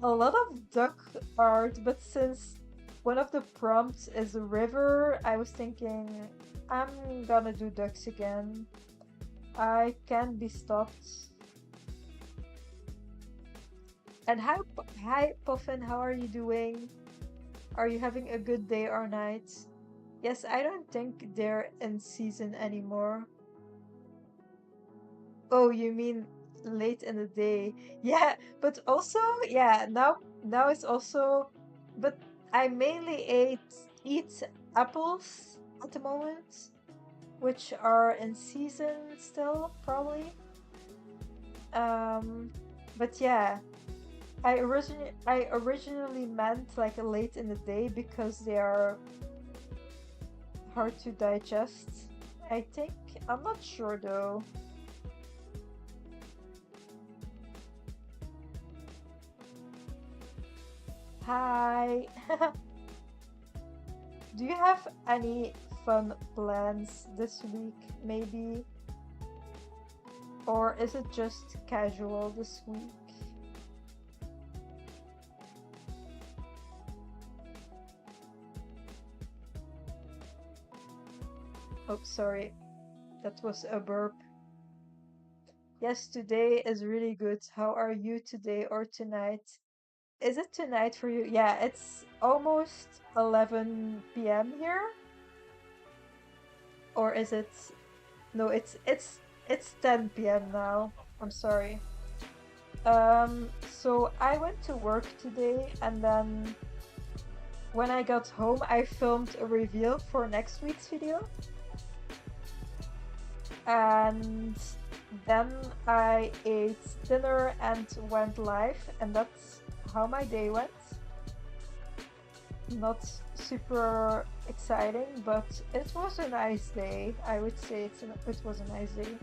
a lot of duck art, but since one of the prompts is a river, I was thinking I'm gonna do ducks again. I can't be stopped. And hi Puffin, how are you doing? Are you having a good day or night? Yes, I don't think they're in season anymore. Oh, you mean late in the day? Yeah, but also, yeah, now it's also, but I mainly eat apples at the moment, which are in season still, probably. Um, but yeah, I originally meant like late in the day because they are hard to digest. I think I'm not sure though. Hi. Do you have any fun plans this week, maybe? Or is it just casual this week? Oh, sorry. That was a burp. Yes, today is really good. How are you today or tonight? Is it tonight for you? Yeah, it's almost 11 p.m. here. Or is it? No, it's 10 p.m. now. I'm sorry. So I went to work today and then when I got home, I filmed a reveal for next week's video. And then I ate dinner and went live, and that's how my day went. Not super exciting, but it was a nice day. I would say it was a nice day.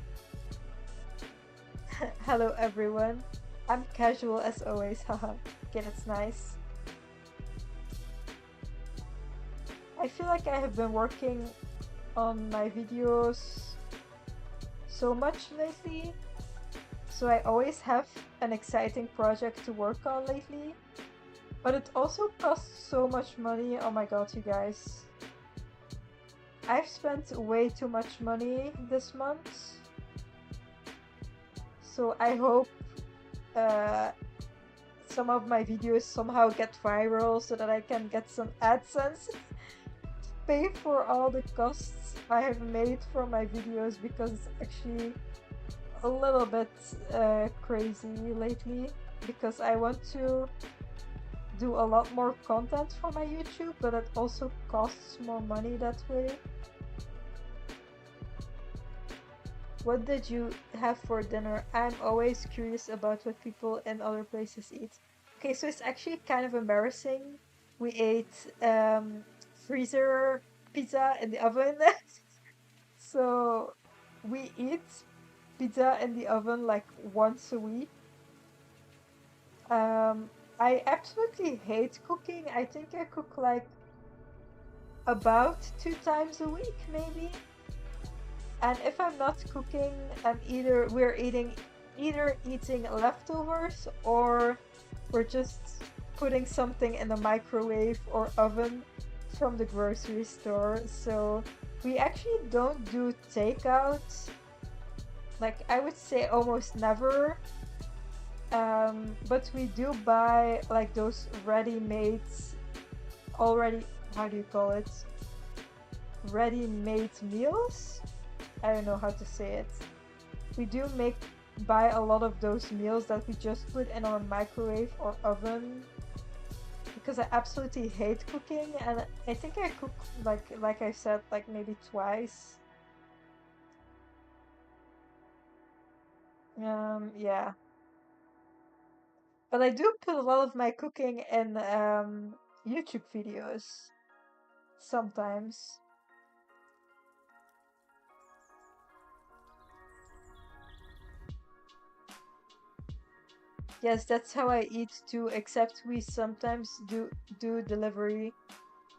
Hello everyone. I'm casual as always, haha. Okay, that's nice. I feel like I have been working on my videos so much lately, so I always have an exciting project to work on lately, but it also costs so much money. Oh my god, you guys. I've spent way too much money this month, so I hope uh, some of my videos somehow get viral so that I can get some AdSense to pay for all the costs I have made for my videos because it's actually a little bit crazy lately because I want to do a lot more content for my YouTube, but it also costs more money that way. What did you have for dinner? I'm always curious about what people in other places eat. Okay, so it's actually kind of embarrassing. We ate freezer pizza in the oven. So we eat pizza in the oven like once a week. Um, I absolutely hate cooking. I think I cook like about 2 times a week, maybe. And if I'm not cooking, we're either eating leftovers or we're just putting something in the microwave or oven from the grocery store. So we actually don't do takeout. Like I would say almost never. But we do buy like those ready-made, already, how do you call it? Ready-made meals. I don't know how to say it. We do buy a lot of those meals that we just put in our microwave or oven because I absolutely hate cooking, and I think I cook like I said like maybe twice. Yeah. But I do put a lot of my cooking in YouTube videos sometimes. Yes, that's how I eat too, except we sometimes do delivery.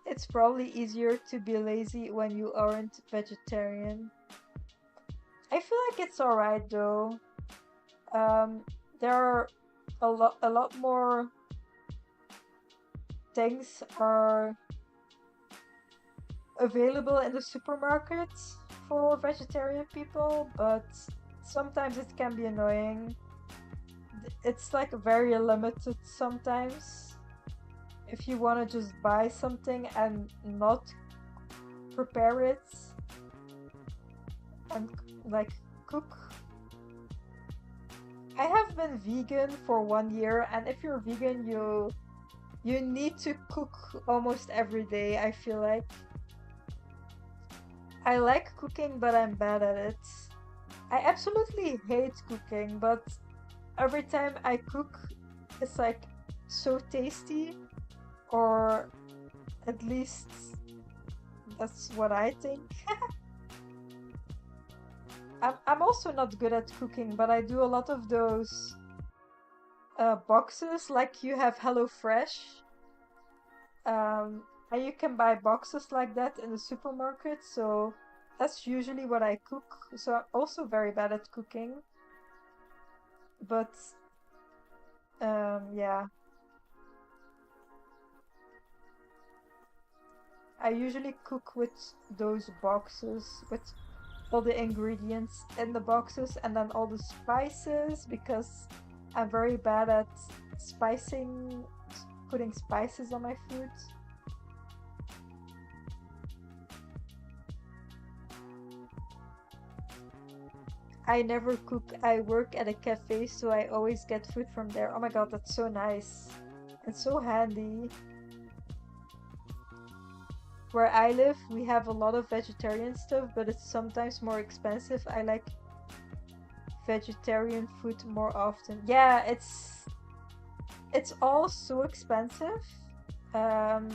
It's probably easier to be lazy when you aren't vegetarian. I feel like it's alright though. Um, there are a lot more things are available in the supermarkets for vegetarian people, but sometimes it can be annoying. It's like very limited sometimes. If you want to just buy something and not prepare it and like cook. I have been vegan for 1 year, and if you're vegan, you need to cook almost every day, I feel like. I like cooking, but I'm bad at it. I absolutely hate cooking, but every time I cook, it's like so tasty, or at least that's what I think. I'm also not good at cooking, but I do a lot of those boxes, like you have HelloFresh. Um, and you can buy boxes like that in the supermarket, so that's usually what I cook. So I'm also very bad at cooking, but yeah, I usually cook with those boxes with all the ingredients in the boxes and then all the spices because I'm very bad at spicing, putting spices on my food. I never cook. I work at a cafe, so I always get food from there. Oh my god, that's so nice. It's so handy. Where I live, we have a lot of vegetarian stuff, but it's sometimes more expensive. I like vegetarian food more often. Yeah, it's all so expensive. Um,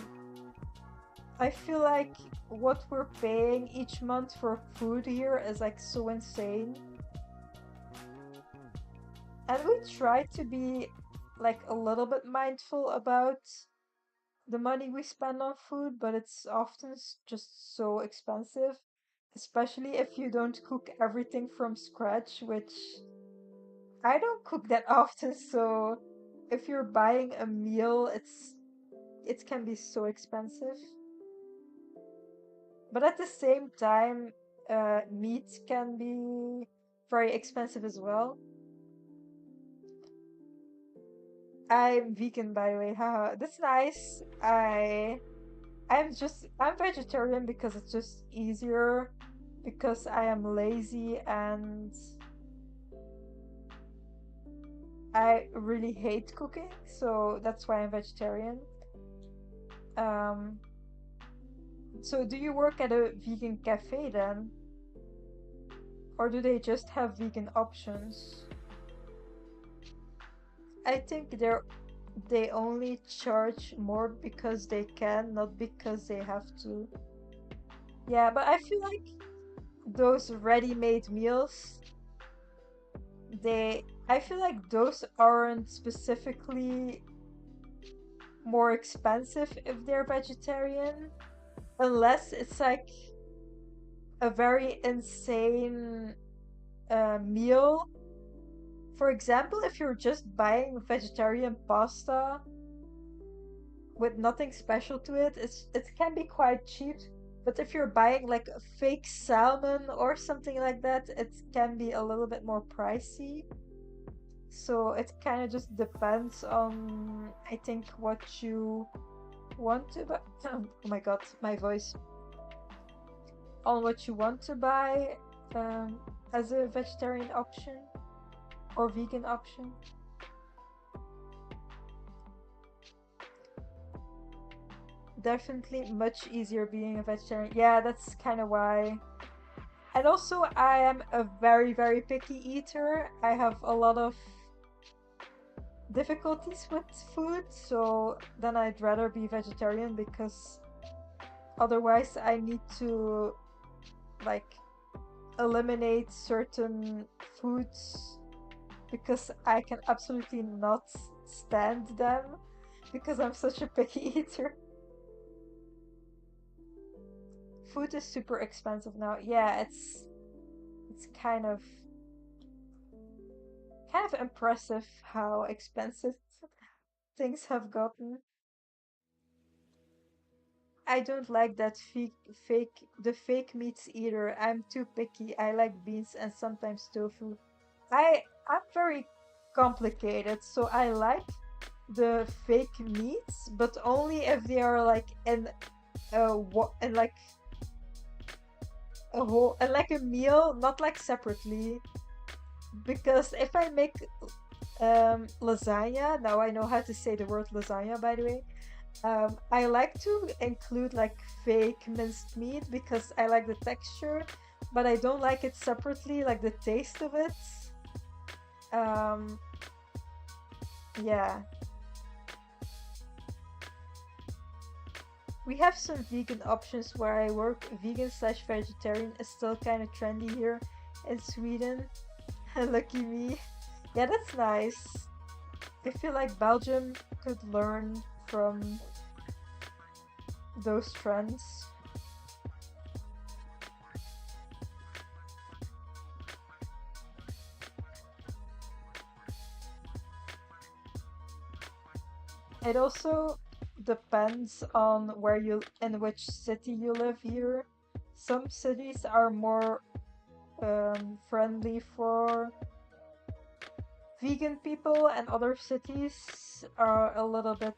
I feel like what we're paying each month for food here is like so insane. And we try to be like a little bit mindful about the money we spend on food, but it's often just so expensive, especially if you don't cook everything from scratch, which I don't cook that often, so if you're buying a meal, it can be so expensive. But at the same time, meat can be very expensive as well. I'm vegan, by the way. Haha, that's nice. I'm vegetarian because it's just easier because I am lazy and I really hate cooking, so that's why I'm vegetarian. Um, so do you work at a vegan cafe then? Or do they just have vegan options? I think they only charge more because they can, not because they have to. Yeah, but I feel like those ready-made meals, I feel like those aren't specifically more expensive if they're vegetarian, unless it's like a very insane meal. For example, if you're just buying vegetarian pasta with nothing special to it, it can be quite cheap. But if you're buying like a fake salmon or something like that, it can be a little bit more pricey. So it kind of just depends on, I think, what you want to buy. Oh my god, my voice. On what you want to buy um, as a vegetarian option or vegan option. Definitely much easier being a vegetarian. Yeah, that's kind of why. And also, I am a very, very picky eater. I have a lot of difficulties with food, so then I'd rather be vegetarian because otherwise I need to like eliminate certain foods because I can absolutely not stand them because I'm such a picky eater. Food is super expensive now. Yeah, it's kind of impressive how expensive things have gotten. I don't like that the fake meats either. I'm too picky. I like beans and sometimes tofu. I'm very complicated, so I like the fake meats, but only if they are like in like a whole and like a meal, not like separately. Because if I make lasagna, now I know how to say the word lasagna, by the way. I like to include like fake minced meat because I like the texture, but I don't like it separately, like the taste of it. Um, yeah. We have some vegan options where I work. Vegan slash vegetarian is still kind of trendy here in Sweden. Lucky me. Yeah, that's nice. I feel like Belgium could learn from those trends. It also depends on in which city you live here. Some cities are more friendly for vegan people, and other cities are a little bit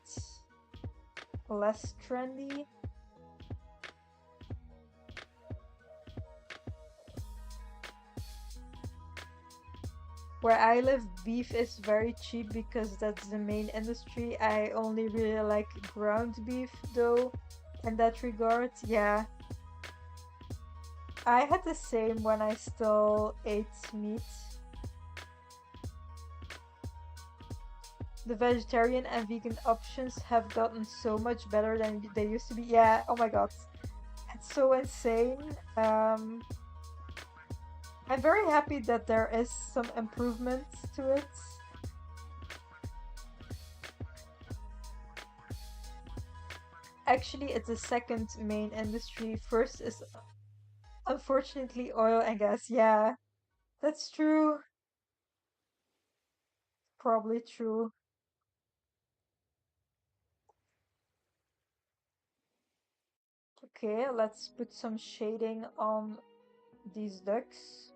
less trendy. Where I live, beef is very cheap because that's the main industry. I only really like ground beef though, in that regard. Yeah, I had the same when I still ate meat. The vegetarian and vegan options have gotten so much better than they used to be. Yeah, oh my god. It's so insane. I'm very happy that there is some improvement to it. Actually, it's the second main industry. First is unfortunately oil and gas. Yeah, that's true. Probably true. Okay, let's put some shading on these ducks.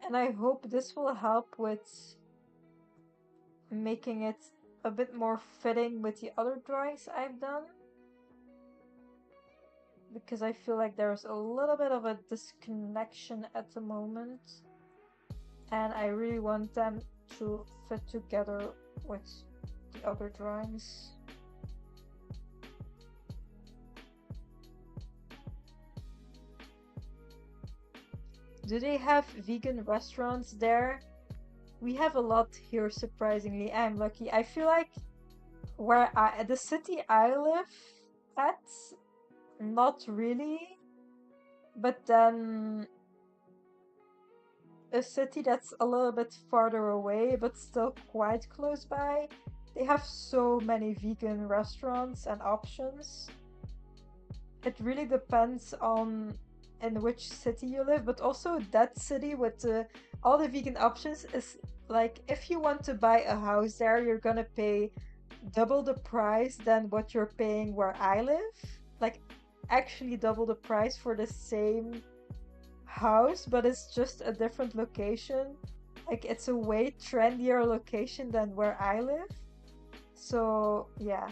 And I hope this will help with making it a bit more fitting with the other drawings I've done. Because I feel like there's a little bit of a disconnection at the moment. And I really want them to fit together with the other drawings. Do they have vegan restaurants there? We have a lot here, surprisingly. I'm lucky. I feel like the city I live at, not really, but then a city that's a little bit farther away, but still quite close by. They have so many vegan restaurants and options. It really depends on in which city you live, but also that city with all the vegan options is like if you want to buy a house there, you're gonna pay double the price than what you're paying where I live. Like actually double the price for the same house, but it's just a different location. Like it's a way trendier location than where I live. So yeah,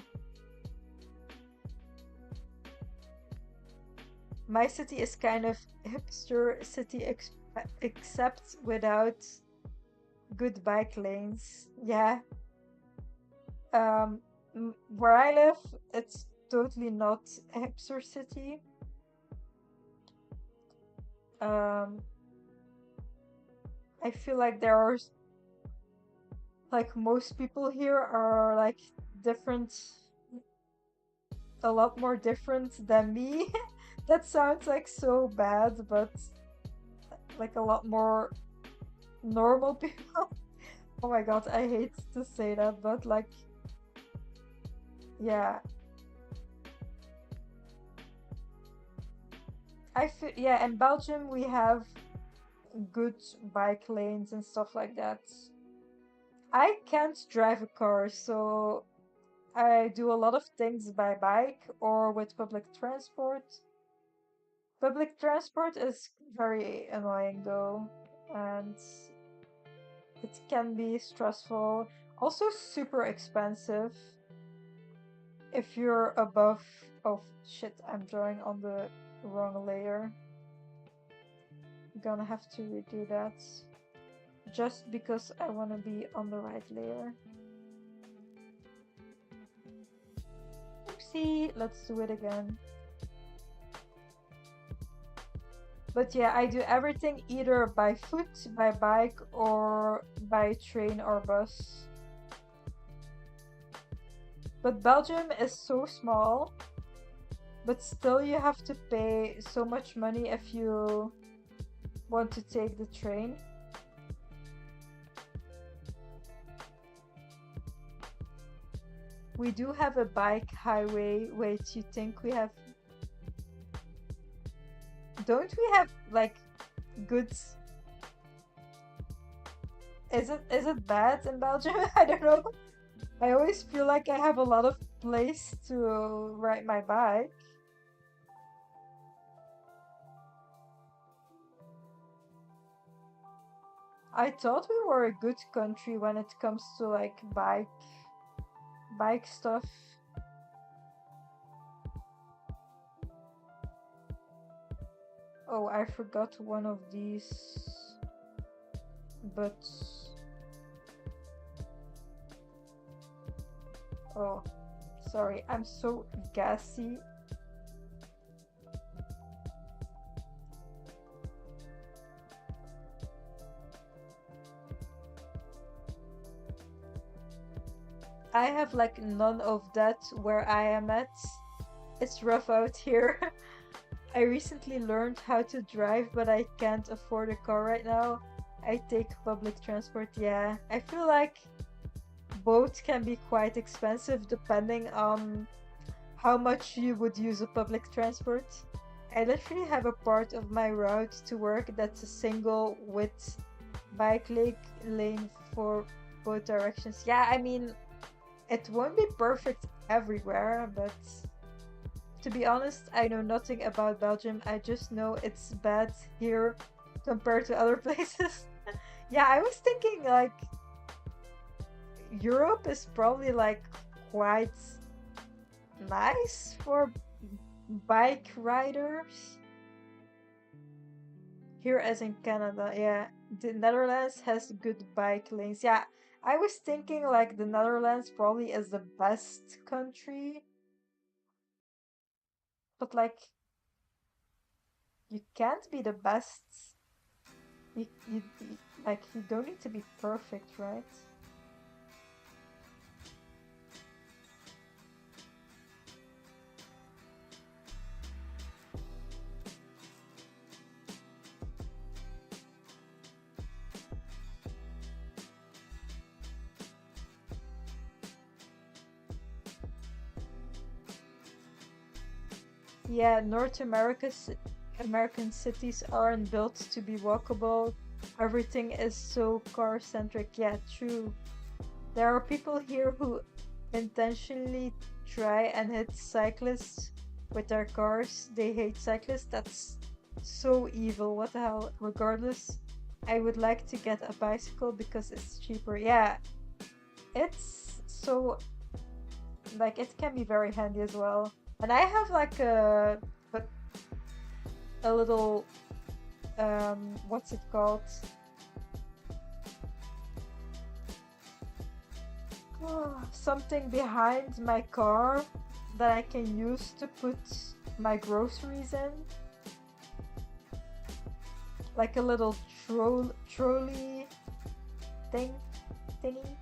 my city is kind of hipster city except without good bike lanes. Yeah. Um, where I live, it's totally not a hipster city. Um, I feel like there are like most people here are like different, a lot more different than me. That sounds like so bad, but like a lot more normal people. Oh my god, I hate to say that, but like, yeah, I feel, yeah, in Belgium we have good bike lanes and stuff like that. I can't drive a car, so I do a lot of things by bike or with public transport. Public transport is very annoying though, and it can be stressful. Also super expensive if you're above. Oh shit, I'm drawing on the wrong layer. I'm gonna have to redo that just because I want to be on the right layer. Oopsie, let's do it again. But yeah, I do everything either by foot, by bike, or by train or bus. But Belgium is so small, but still you have to pay so much money if you want to take the train. We do have a bike highway. Wait, you think we have... Don't we have like good... Is it bad in Belgium? I don't know. I always feel like I have a lot of place to ride my bike. I thought we were a good country when it comes to like bike stuff. Oh, I forgot one of these, but oh, sorry, I'm so gassy. I have like none of that where I am at. It's rough out here. I recently learned how to drive, but I can't afford a car right now. I take public transport. Yeah, I feel like both can be quite expensive depending on how much you would use a public transport. I literally have a part of my route to work that's a single width lane for both directions. Yeah, I mean, it won't be perfect everywhere, but to be honest, I know nothing about Belgium. I just know it's bad here compared to other places. Yeah, I was thinking like Europe is probably like quite nice for bike riders. Here as in Canada, yeah. The Netherlands has good bike lanes. Yeah, I was thinking like the Netherlands probably is the best country, but like you can't be the best. You Like, you don't need to be perfect, right? Yeah, American cities aren't built to be walkable. Everything is so car centric. Yeah, true. There are people here who intentionally try and hit cyclists with their cars. They hate cyclists. That's so evil. What the hell? Regardless, I would like to get a bicycle because it's cheaper. Yeah, it's so, like, it can be very handy as well. And I have like a, a little what's it called? Something behind my car that I can use to put my groceries in, like a little trolley thing thingy.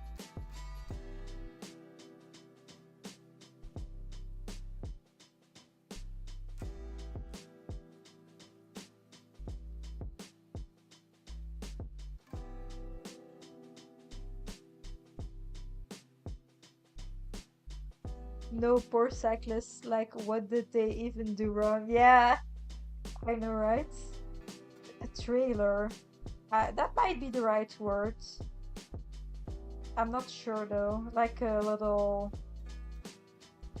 No, poor cyclists. Like, what did they even do wrong? Yeah, I know, right? A trailer. That might be the right word. I'm not sure though. Like a little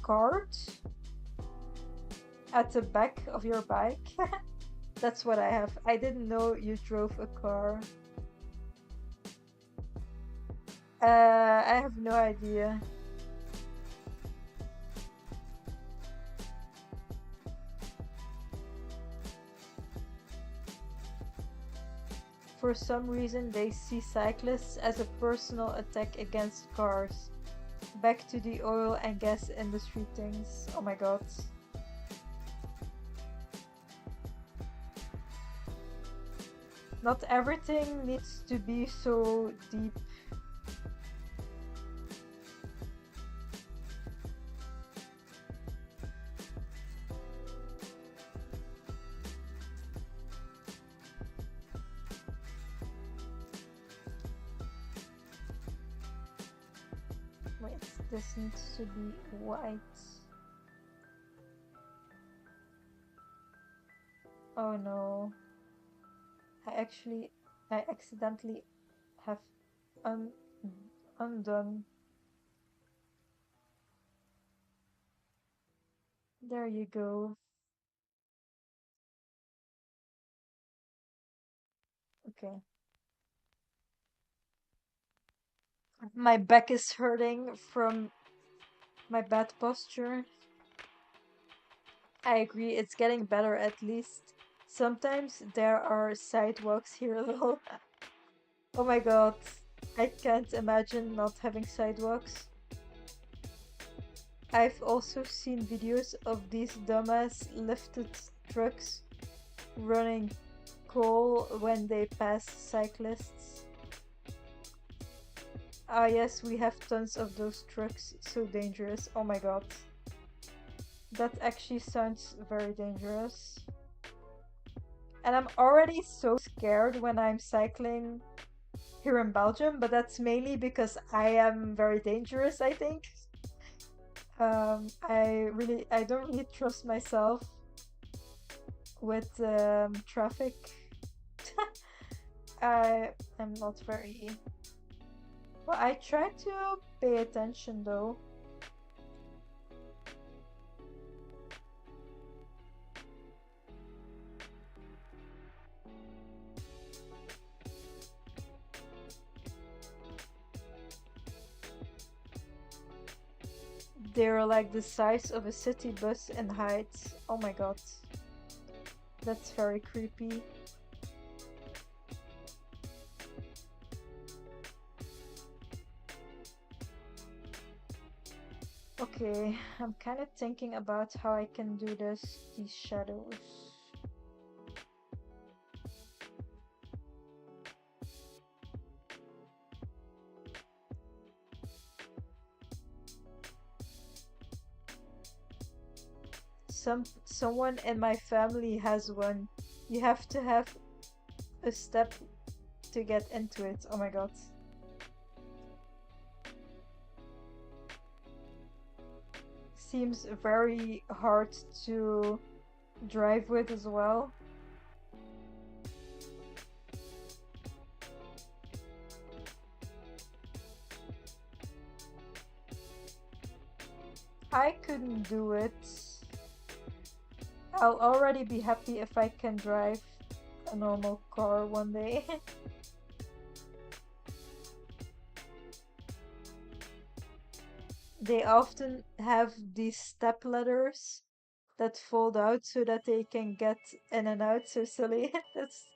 cart at the back of your bike. That's what I have. I didn't know you drove a car. I have no idea. For some reason, they see cyclists as a personal attack against cars. Back to the oil and gas industry things. Oh my god. Not everything needs to be so deep. Wait, this needs to be white. Oh no. I actually, I accidentally have un undone. There you go. Okay. My back is hurting from my bad posture. I agree, it's getting better at least. Sometimes there are sidewalks here though. Oh my god. I can't imagine not having sidewalks. I've also seen videos of these dumbass lifted trucks running coal when they pass cyclists. Ah, yes, we have tons of those trucks. So dangerous. Oh my god. That actually sounds very dangerous. And I'm already so scared when I'm cycling here in Belgium, but that's mainly because I am very dangerous, I think. I don't really trust myself with traffic. I am not very. Well, I try to pay attention though. They're like the size of a city bus in height. Oh my god. That's very creepy. Okay, I'm kind of thinking about how I can do these shadows. someone in my family has one. You have to have a step to get into it. Oh my god. Seems very hard to drive with as well. I couldn't do it. I'll already be happy if I can drive a normal car one day. They often have these step ladders that fold out so that they can get in and out. So silly. That's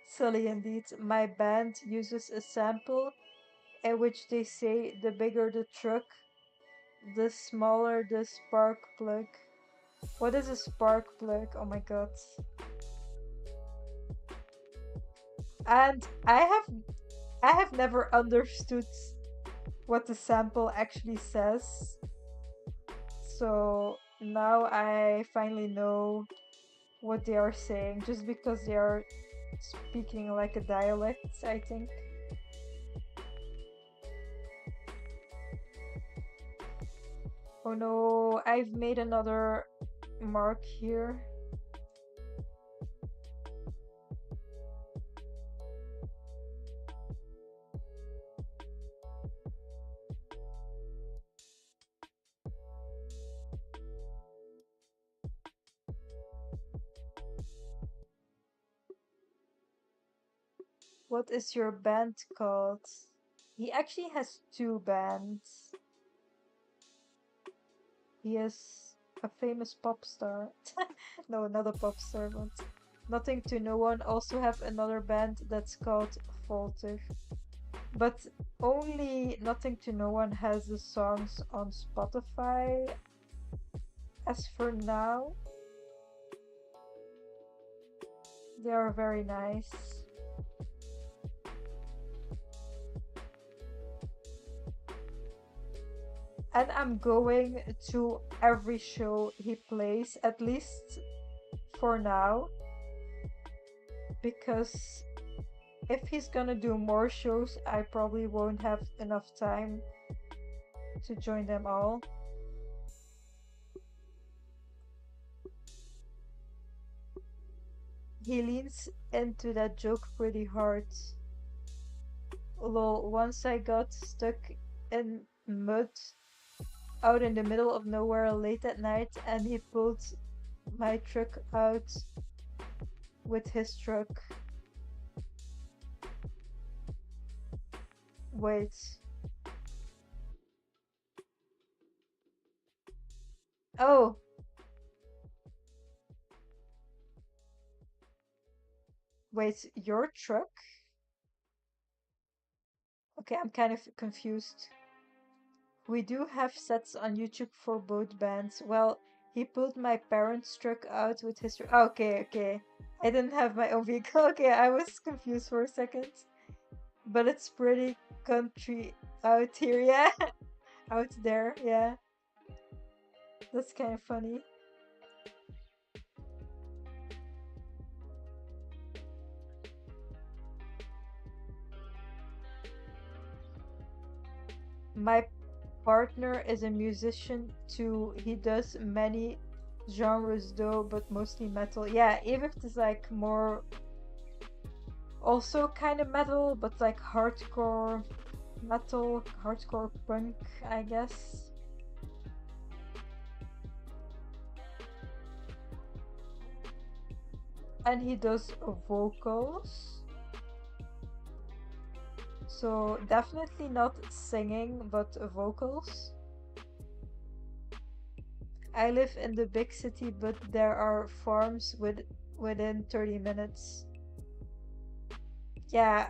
silly indeed. My band uses a sample in which they say the bigger the truck, the smaller the spark plug. What is a spark plug? Oh my god. And I have never understood what the sample actually says. So now I finally know what they are saying just because they are speaking like a dialect, I think. Oh no, I've made another mark here. What is your band called? He actually has two bands. He is a famous pop star. No, not a pop star, but Nothing to No One also have another band that's called Falter. But only Nothing to No One has the songs on Spotify as for now. They are very nice. And I'm going to every show he plays, at least for now, because if he's gonna do more shows, I probably won't have enough time to join them all. He leans into that joke pretty hard. Lol, once I got stuck in mud out in the middle of nowhere late at night and he pulled my truck out with his truck. Wait. Oh, wait, your truck? Okay, I'm kind of confused. We do have sets on YouTube for both bands. Well, he pulled my parents' truck out with his truck. Okay, okay. I didn't have my own vehicle. Okay, I was confused for a second. But it's pretty country out here, yeah. Out there, yeah. That's kind of funny. My partner is a musician too. He does many genres though, but mostly metal. Yeah, Evert is like more also kind of metal, but like hardcore metal, hardcore punk, I guess. And he does vocals. So definitely not singing, but vocals. I live in the big city, but there are farms within 30 minutes. Yeah,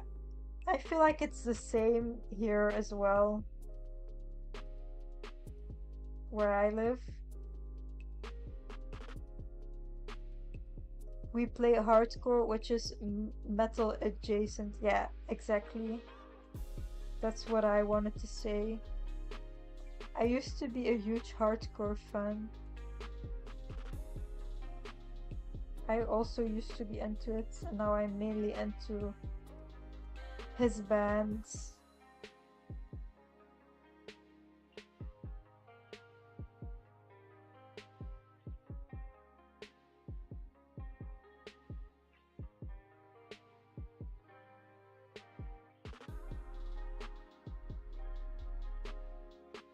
I feel like it's the same here as well, where I live. We play hardcore, which is metal adjacent. Yeah, exactly. That's what I wanted to say. I used to be a huge hardcore fan. I also used to be into it, and now I'm mainly into his bands.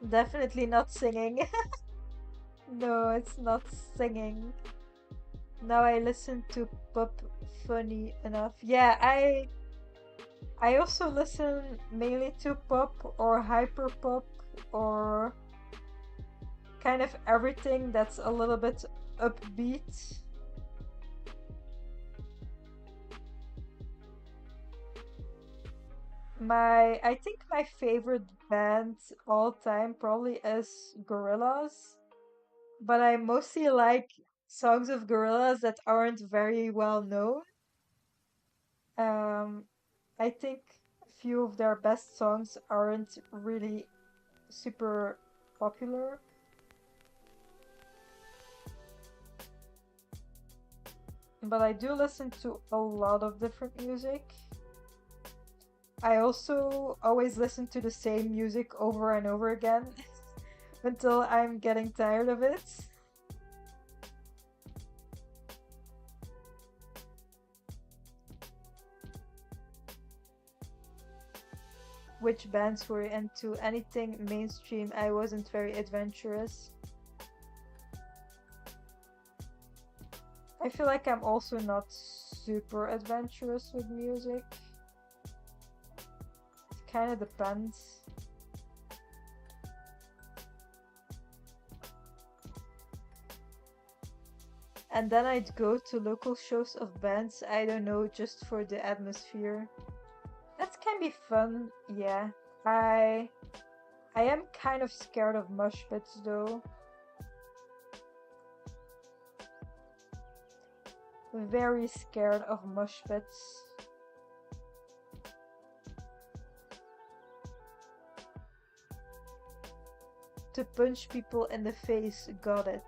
Definitely not singing. No, it's not singing. Now I listen to pop funny enough. Yeah, I also listen mainly to pop or hyper pop or kind of everything that's a little bit upbeat. I think my favorite band all time probably is Gorillaz, but I mostly like songs of Gorillaz that aren't very well known. Um, I think a few of their best songs aren't really super popular, but I do listen to a lot of different music. I also always listen to the same music over and over again until I'm getting tired of it. Which bands were into anything mainstream? I wasn't very adventurous. I feel like I'm also not super adventurous with music. It kind of depends. And then I'd go to local shows of bands, I don't know, just for the atmosphere. That can be fun, yeah. I I am kind of scared of mosh pits though. Very scared of mosh pits. To punch people in the face, got it.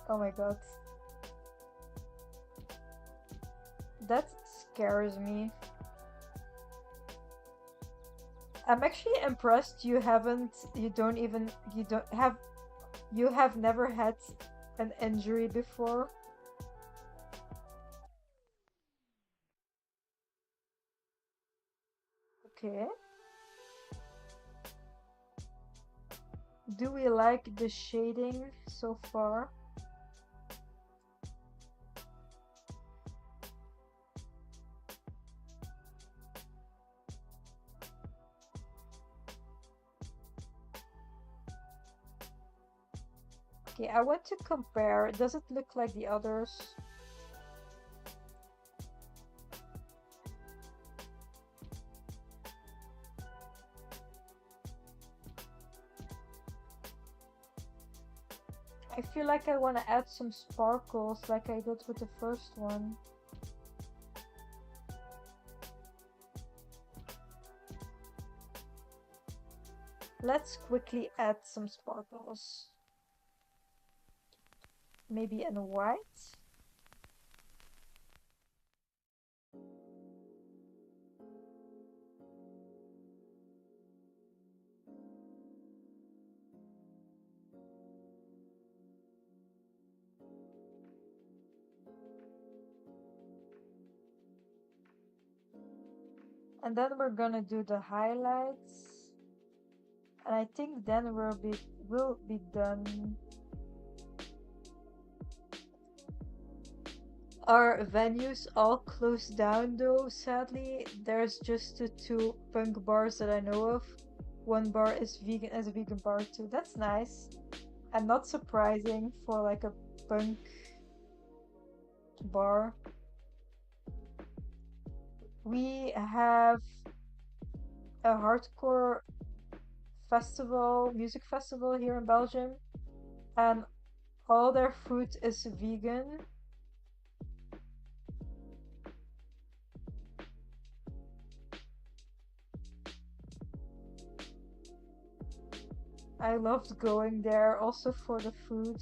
Oh my god. That scares me. I'm actually impressed you have never had an injury before. Okay. Do we like the shading so far? Okay, I want to compare. Does it look like the others? I feel like I want to add some sparkles like I did with the first one. Let's quickly add some sparkles. Maybe in white? And then we're gonna do the highlights. And I think then we'll be done. Our venues all closed down though, sadly. There's just the two punk bars that I know of. One bar is vegan as a vegan bar too. That's nice. And not surprising for like a punk bar. We have a hardcore festival, music festival here in Belgium, and all their food is vegan. I loved going there also for the food.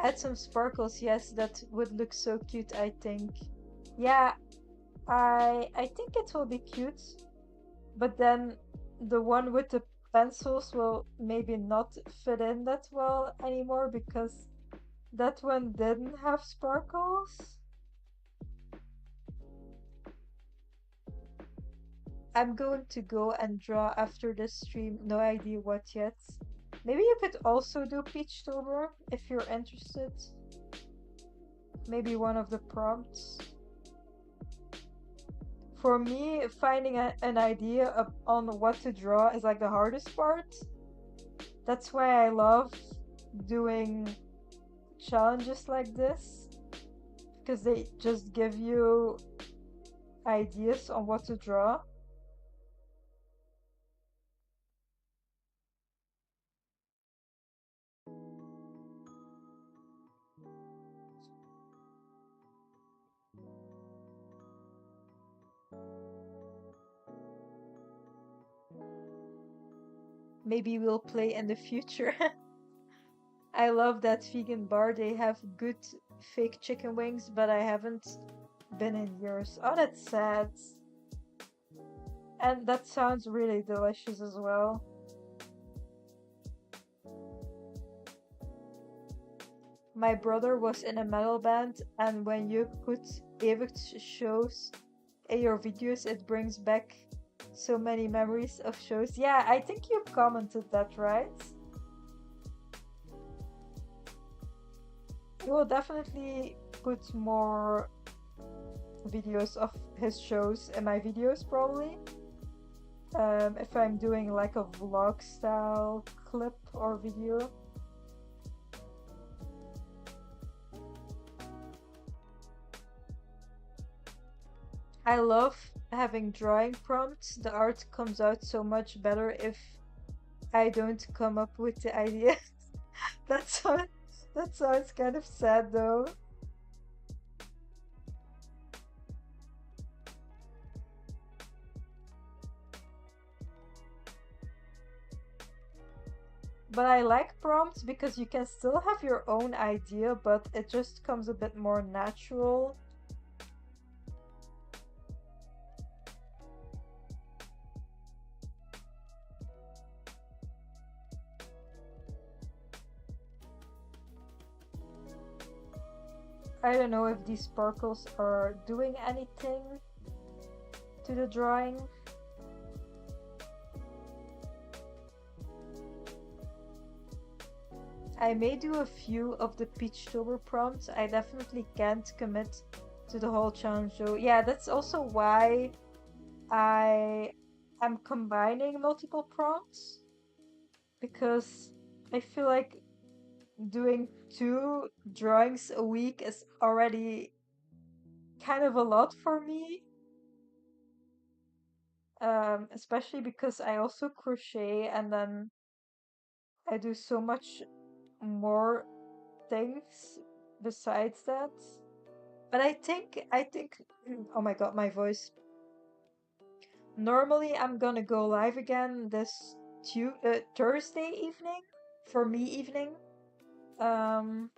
Add some sparkles, yes, that would look so cute, I think. Yeah, I think it will be cute, but then the one with the pencils will maybe not fit in that well anymore because that one didn't have sparkles. I'm going to go and draw after this stream, no idea what yet. Maybe you could also do Peachtober if you're interested. Maybe one of the prompts. For me, finding an idea on what to draw is like the hardest part. That's why I love doing challenges like this, because they just give you ideas on what to draw. Maybe we'll play in the future. I love that vegan bar. They have good fake chicken wings, but I haven't been in years. Oh, that's sad. And that sounds really delicious as well. My brother was in a metal band, and when you put Ewert's shows in your videos, it brings back so many memories of shows. Yeah, I think you commented that, right? I will definitely put more videos of his shows in my videos, probably. If I'm doing like a vlog style clip or video. I love having drawing prompts. The art comes out so much better if I don't come up with the ideas. that sounds kind of sad though. But I like prompts because you can still have your own idea, but it just comes a bit more natural. I don't know if these sparkles are doing anything to the drawing. I may do a few of the Peachtober prompts. I definitely can't commit to the whole challenge though. Yeah, that's also why I am combining multiple prompts, because I feel like doing 2 drawings a week is already kind of a lot for me. Especially because I also crochet and then I do so much more things besides that. But I think oh my god, my voice. Normally I'm gonna go live again this Thursday evening, for me evening, um,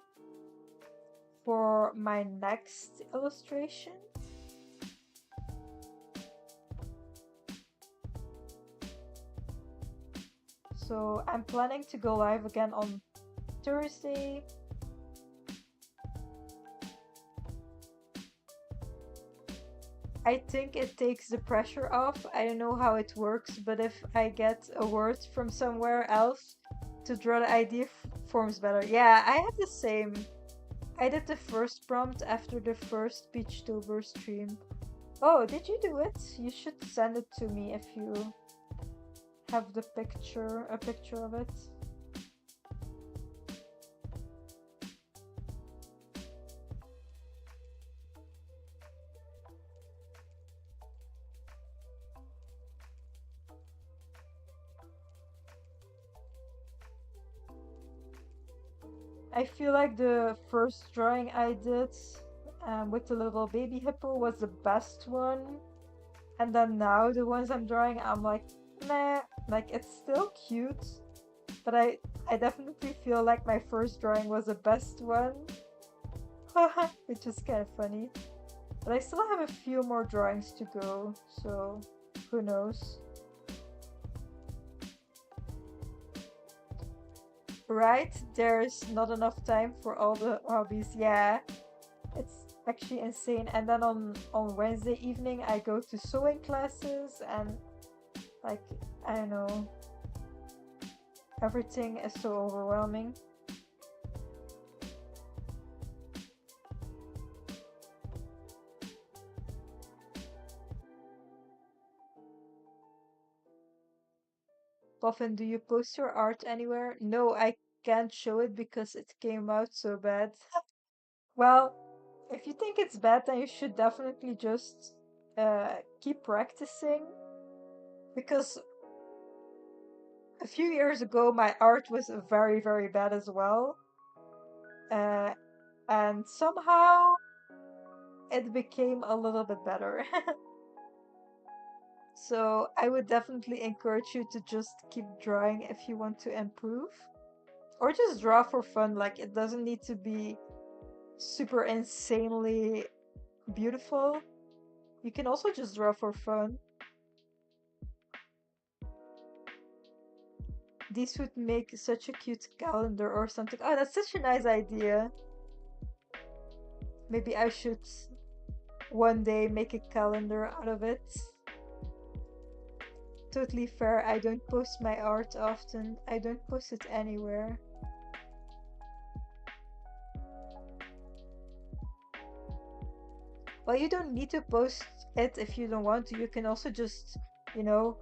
for my next illustration. So I'm planning to go live again on Thursday. I think it takes the pressure off. I don't know how it works, but if I get a word from somewhere else to draw the idea forms better. Yeah, I had the same. I did the first prompt after the first Peachtober stream. Oh, did you do it? You should send it to me if you have a picture of it. I feel like the first drawing I did with the little baby hippo was the best one. And then now the ones I'm drawing, I'm like, meh, like it's still cute, But I definitely feel like my first drawing was the best one, which is kind of funny. But I still have a few more drawings to go, so who knows? Right? There's not enough time for all the hobbies. Yeah, it's actually insane. And then on Wednesday evening, I go to sewing classes, and like I don't know, everything is so overwhelming. Puffin, do you post your art anywhere? No, I can't show it because it came out so bad. Well, if you think it's bad, then you should definitely just keep practicing because a few years ago my art was very, very bad as well. Uh, and somehow it became a little bit better. So I would definitely encourage you to just keep drawing if you want to improve. Or just draw for fun. Like, it doesn't need to be super insanely beautiful. You can also just draw for fun. These would make such a cute calendar or something. Oh, that's such a nice idea. Maybe I should one day make a calendar out of it. Totally fair. I don't post my art often. I don't post it anywhere. Well, you don't need to post it if you don't want to. You can also just, you know,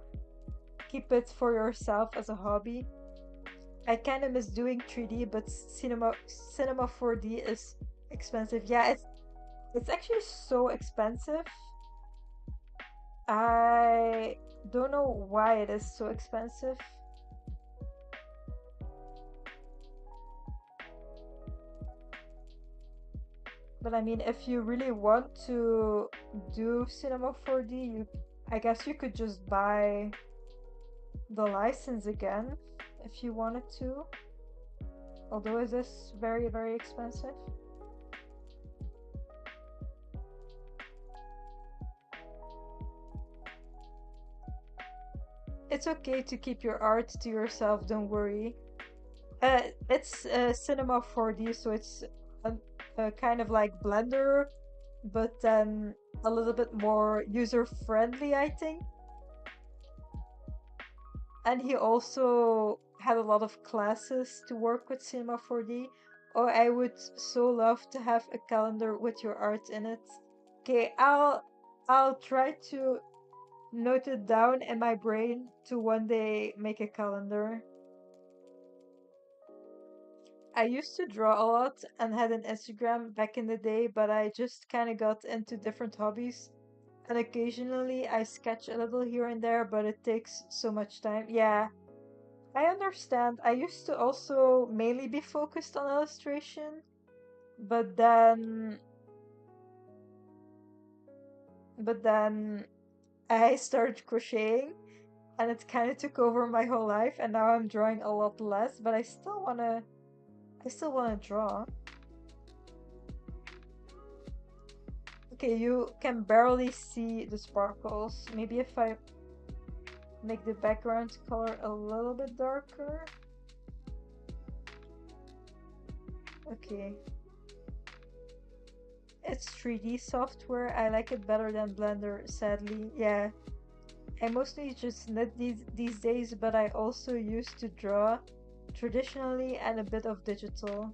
keep it for yourself as a hobby. I kind of miss doing 3D, but cinema 4D is expensive. Yeah, it's actually so expensive. I don't know why it is so expensive. But I mean, if you really want to do Cinema 4D, I guess you could just buy the license again if you wanted to. Although it is very, very expensive. It's okay to keep your art to yourself, don't worry. It's Cinema 4D, so it's kind of like Blender, but then a little bit more user friendly, I think. And he also had a lot of classes to work with Cinema 4D. Oh, I would so love to have a calendar with your art in it. Okay, I'll try to note it down in my brain to one day make a calendar. I used to draw a lot and had an Instagram back in the day, but I just kind of got into different hobbies. And occasionally I sketch a little here and there, but it takes so much time. Yeah, I understand. I used to also mainly be focused on illustration, but then I started crocheting and it kind of took over my whole life and now I'm drawing a lot less, but I still want to draw. Okay, you can barely see the sparkles. Maybe if I make the background color a little bit darker. Okay. It's 3D software. I like it better than Blender, sadly. Yeah. I mostly just knit these days, but I also used to draw traditionally and a bit of digital.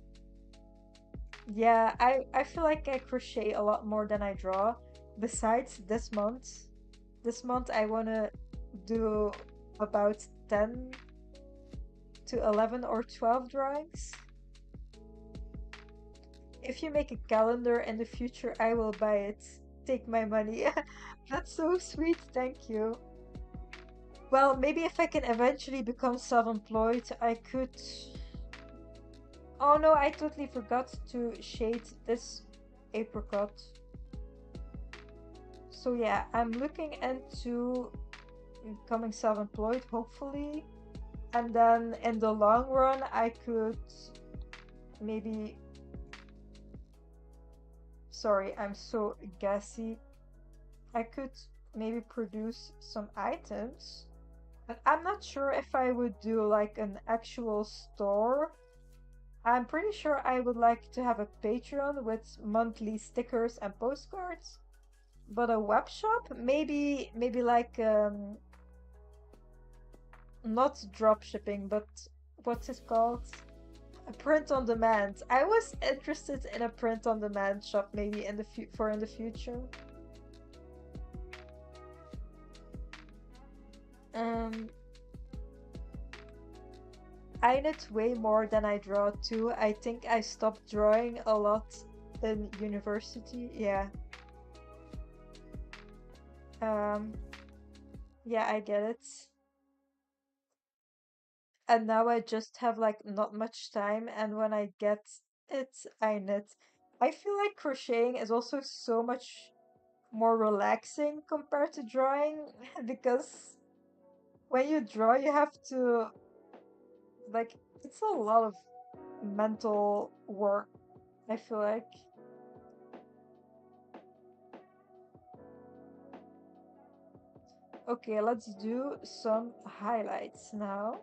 Yeah, I feel like I crochet a lot more than I draw. Besides this month I want to do about 10 to 11 or 12 drawings. If you make a calendar in the future, I will buy it. Take my money. That's so sweet, thank you. Well, maybe if I can eventually become self-employed, I could. Oh no, I totally forgot to shade this apricot. So yeah, I'm looking into becoming self-employed, hopefully. And then in the long run, I could maybe, sorry, I'm so gassy. I could maybe produce some items, but I'm not sure if I would do like an actual store. I'm pretty sure I would like to have a Patreon with monthly stickers and postcards, but a web shop, maybe like not drop shipping, but what's it called? A print on demand. I was interested in a print on demand shop maybe in the for in the future. Um, I knit way more than I draw too. I think I stopped drawing a lot in university. Yeah. Um, yeah, I get it. And now I just have like not much time, and when I get it, I knit. I feel like crocheting is also so much more relaxing compared to drawing because when you draw, you have to like it's a lot of mental work, I feel like. Okay, let's do some highlights now.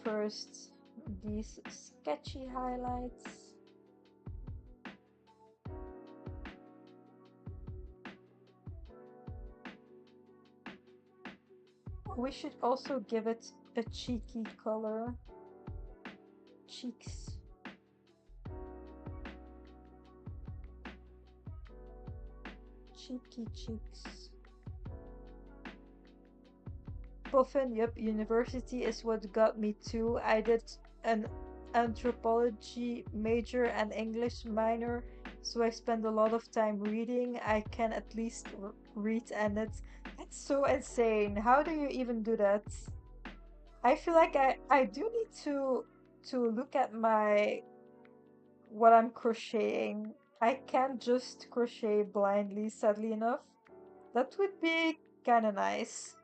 First, these sketchy highlights. We should also give it a cheeky color. Cheeks. Cheeky cheeks. Puffin, yep, university is what got me too. I did an anthropology major and English minor, so I spend a lot of time reading. I can at least read, and it's so insane. How do you even do that? I feel like I do need to look at my what I'm crocheting. I can't just crochet blindly, sadly enough. That would be kind of nice.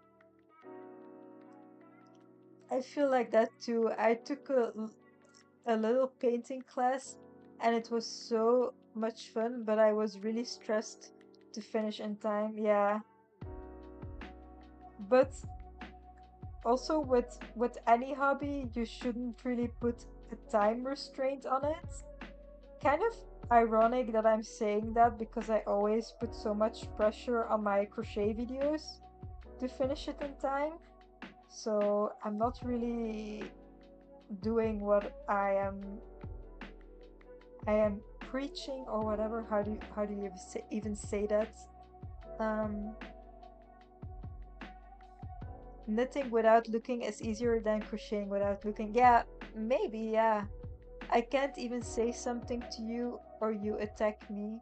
I feel like that too. I took a little painting class and it was so much fun, but I was really stressed to finish in time. Yeah. But also with any hobby, you shouldn't really put a time restraint on it. Kind of ironic that I'm saying that because I always put so much pressure on my crochet videos to finish it in time. So I'm not really doing what I am preaching or whatever. How do you even say that? Um, Knitting without looking is easier than crocheting without looking. Yeah, maybe. Yeah, I can't even say something to you or you attack me.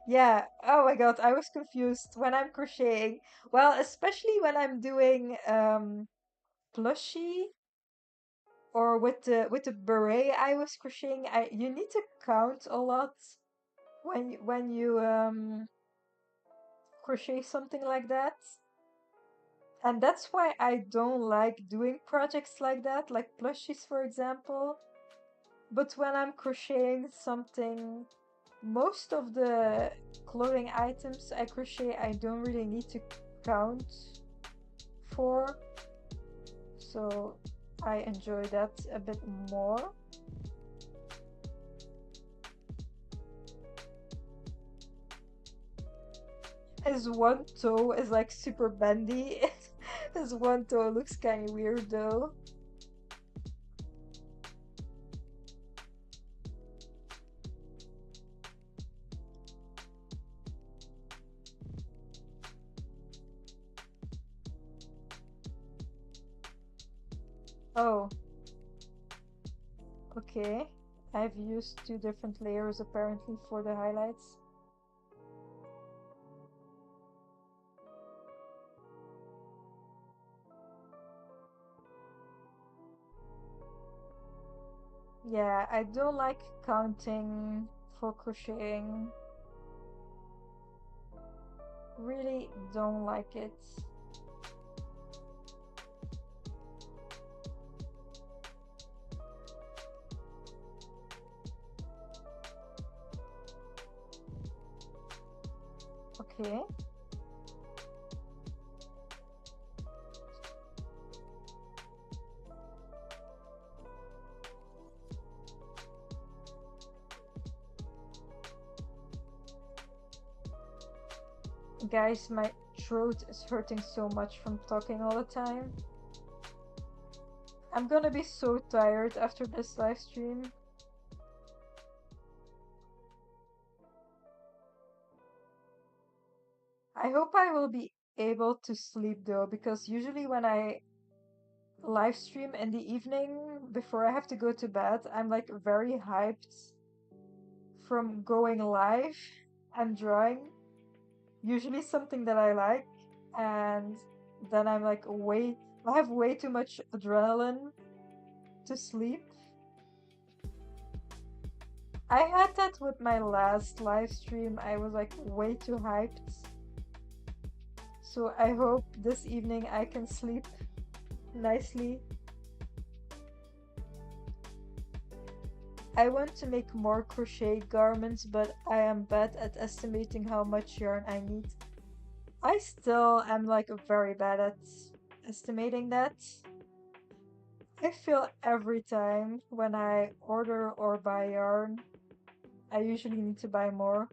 Yeah. Oh my God, I was confused when I'm crocheting. Well, especially when I'm doing plushie or with the beret I was crocheting. I You need to count a lot when you crochet something like that. And that's why I don't like doing projects like that, like plushies, for example. But when I'm crocheting something, most of the clothing items I crochet, I don't really need to count for. So I enjoy that a bit more. His one toe is like super bendy. His one toe looks kind of weird though. Oh, okay. I've used two different layers apparently for the highlights. Yeah, I don't like counting for crocheting. really don't like it. Okay. Guys, my throat is hurting so much from talking all the time. I'm gonna be so tired after this live stream. I hope I will be able to sleep though, because usually when I live stream in the evening before I have to go to bed, I'm like very hyped from going live and drawing. Usually something that I like, and then I'm like I have way too much adrenaline to sleep. I had that with my last live stream. I was like way too hyped. So I hope this evening I can sleep nicely. I want to make more crochet garments, but I am bad at estimating how much yarn I need. I still am like very bad at estimating that. I feel every time when I order or buy yarn, I usually need to buy more.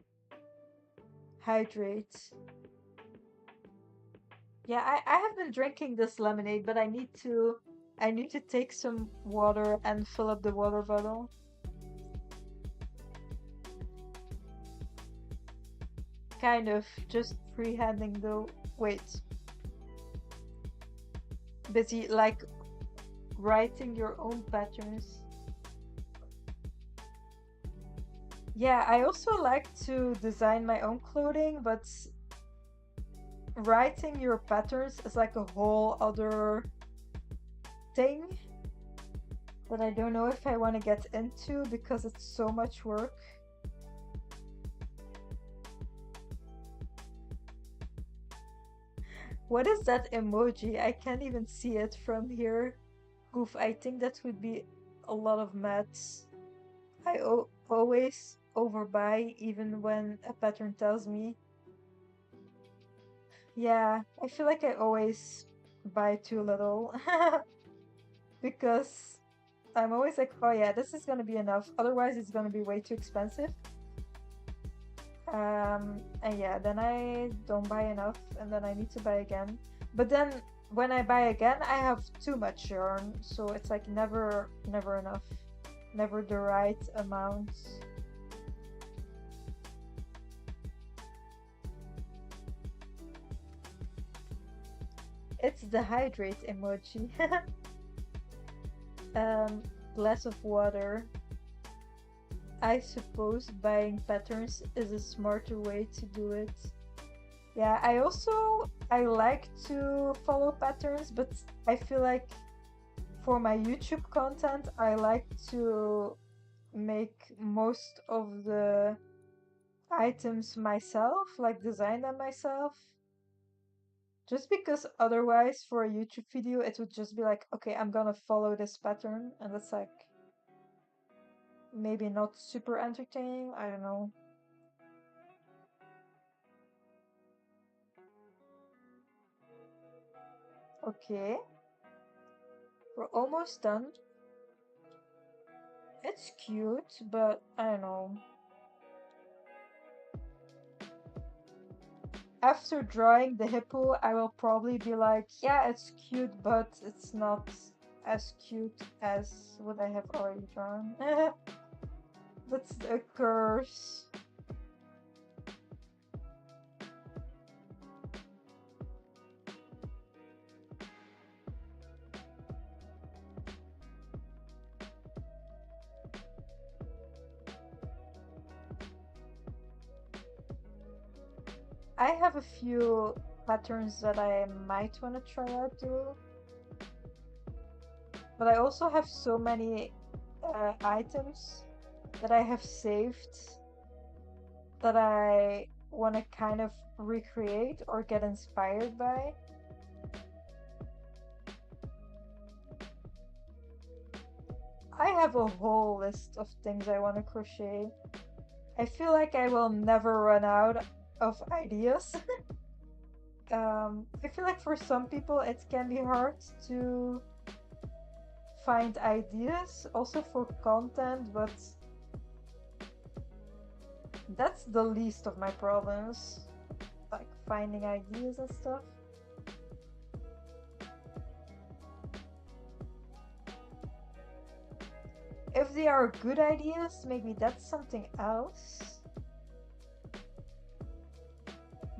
Hydrate. Yeah, I have been drinking this lemonade, but I need to take some water and fill up the water bottle. Kind of just freehanding though. Wait, busy like writing your own patterns. Yeah, I also like to design my own clothing, but writing your patterns is like a whole other thing that I don't know if I want to get into because it's so much work. What is that emoji? I can't even see it from here. Oof, I think that would be a lot of maths. Always overbuy even when a pattern tells me. Yeah, I feel like I always buy too little because I'm always like, oh yeah, this is gonna be enough. Otherwise, it's gonna be way too expensive. And yeah, then I don't buy enough, and then I need to buy again. But then when I buy again, I have too much yarn, so it's like never enough, never the right amount. It's the hydrate emoji. um, Glass of water. I suppose buying patterns is a smarter way to do it. Yeah, I like to follow patterns, but I feel like for my YouTube content, I like to make most of the items myself, like design them myself. Just because otherwise for a YouTube video it would just be like, okay, I'm gonna follow this pattern, and that's like maybe not super entertaining. I don't know. Okay, we're almost done. It's cute, but I don't know. After drawing the hippo, I will probably be like, yeah, it's cute, but it's not as cute as what I have already drawn. That's a curse. I have a few patterns that I might want to try out too. But I also have so many items that I have saved that I want to kind of recreate or get inspired by. I have a whole list of things I want to crochet. I feel like I will never run out of ideas. I feel like for some people it can be hard to find ideas also for content, but that's the least of my problems, like finding ideas and stuff. If they are good ideas, maybe that's something else.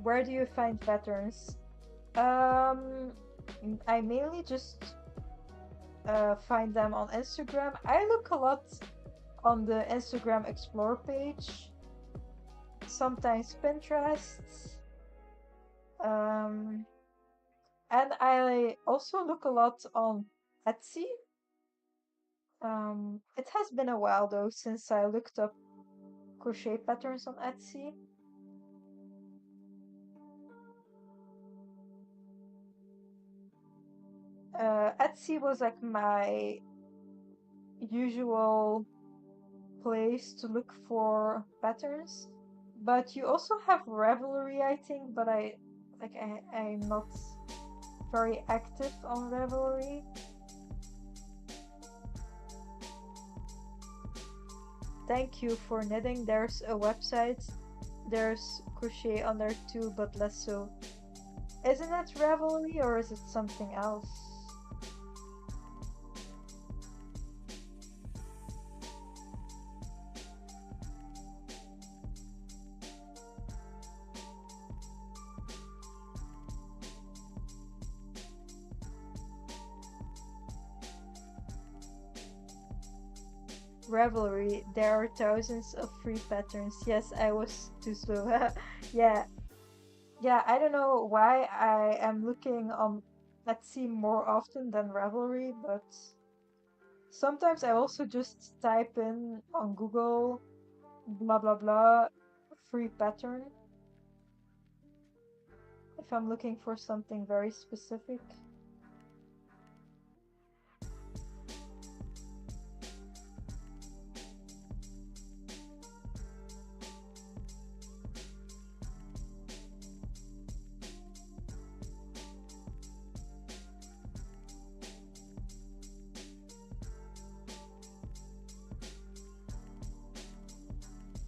Where do you find patterns? Um, I mainly just find them on Instagram. I look a lot on the Instagram Explore page, sometimes Pinterest, um, and I also look a lot on Etsy. It has been a while though since I looked up crochet patterns on Etsy. Etsy was like my usual place to look for patterns. But you also have Ravelry, I think, but I'm not very active on Ravelry. Thank you for knitting. There's a website. There's crochet on there too, but less so. Isn't it Ravelry or is it something else? Ravelry, there are thousands of free patterns. Yes, I was too slow. Yeah, yeah, I don't know why I am looking on Etsy more often than Ravelry, but sometimes I also just type in on Google blah blah blah free pattern if I'm looking for something very specific.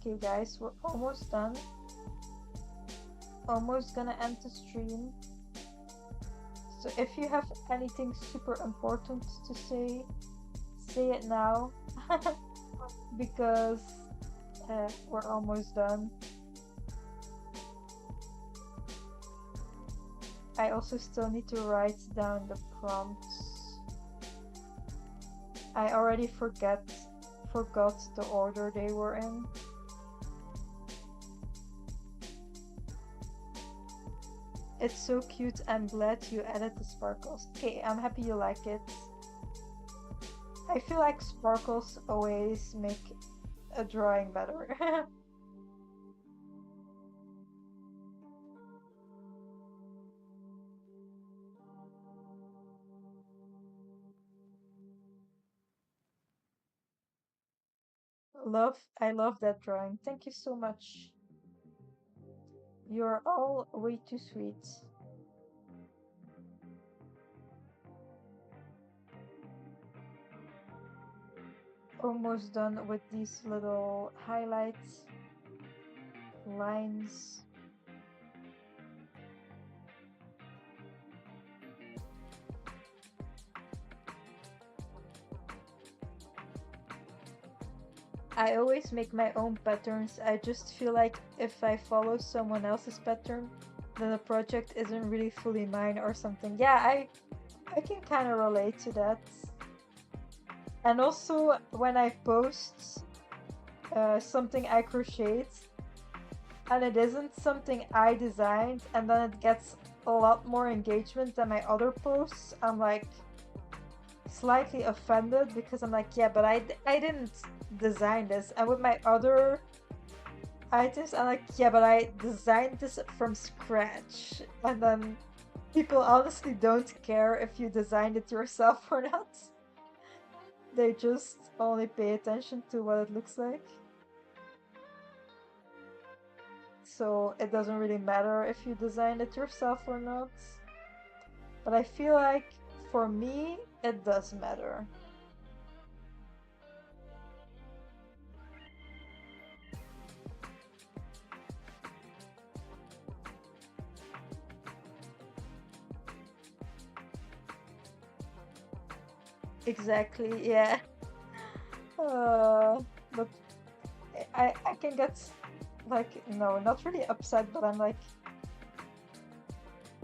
Okay, guys, we're almost done. Almost gonna end the stream. So if you have anything super important to say it now. Because we're almost done. I also still need to write down the prompts. I already forgot the order they were in. It's so cute. I'm glad you added the sparkles. Okay, I'm happy you like it. I feel like sparkles always make a drawing better. I love that drawing. Thank you so much. You're all way too sweet. Almost done with these little highlights, lines. I always make my own patterns. I just feel like if I follow someone else's pattern, then the project isn't really fully mine or something. Yeah, I can kind of relate to that. And also when I post something I crocheted and it isn't something I designed and then it gets a lot more engagement than my other posts, I'm like slightly offended because I'm like, yeah, but I didn't design this. And with my other items. I'm like, yeah, but I designed this from scratch. And then people honestly don't care if you designed it yourself or not. They just only pay attention to what it looks like. So it doesn't really matter if you designed it yourself or not. But I feel like for me, it does matter. Exactly, yeah. Uh, but I can get like, no, not really upset, but I'm like,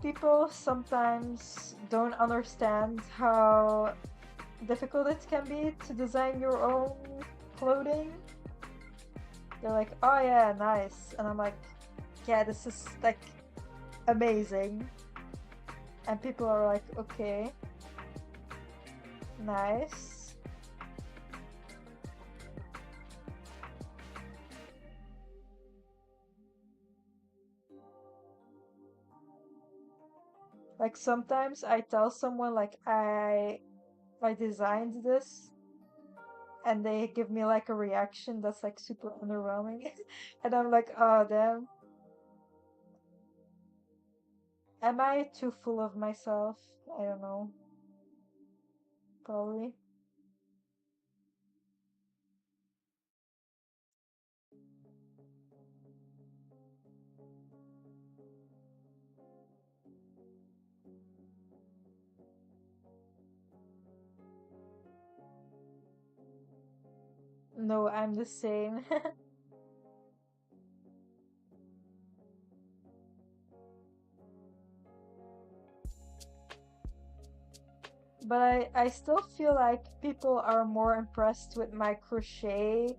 people sometimes don't understand how difficult it can be to design your own clothing. They're like, oh yeah, nice. And I'm like, yeah, this is like amazing. And people are like, okay, nice. Like sometimes I tell someone like I designed this and they give me like a reaction that's like super underwhelming. And I'm like, oh damn. Am I too full of myself? I don't know. Probably. No, I'm the same. But I still feel like people are more impressed with my crochet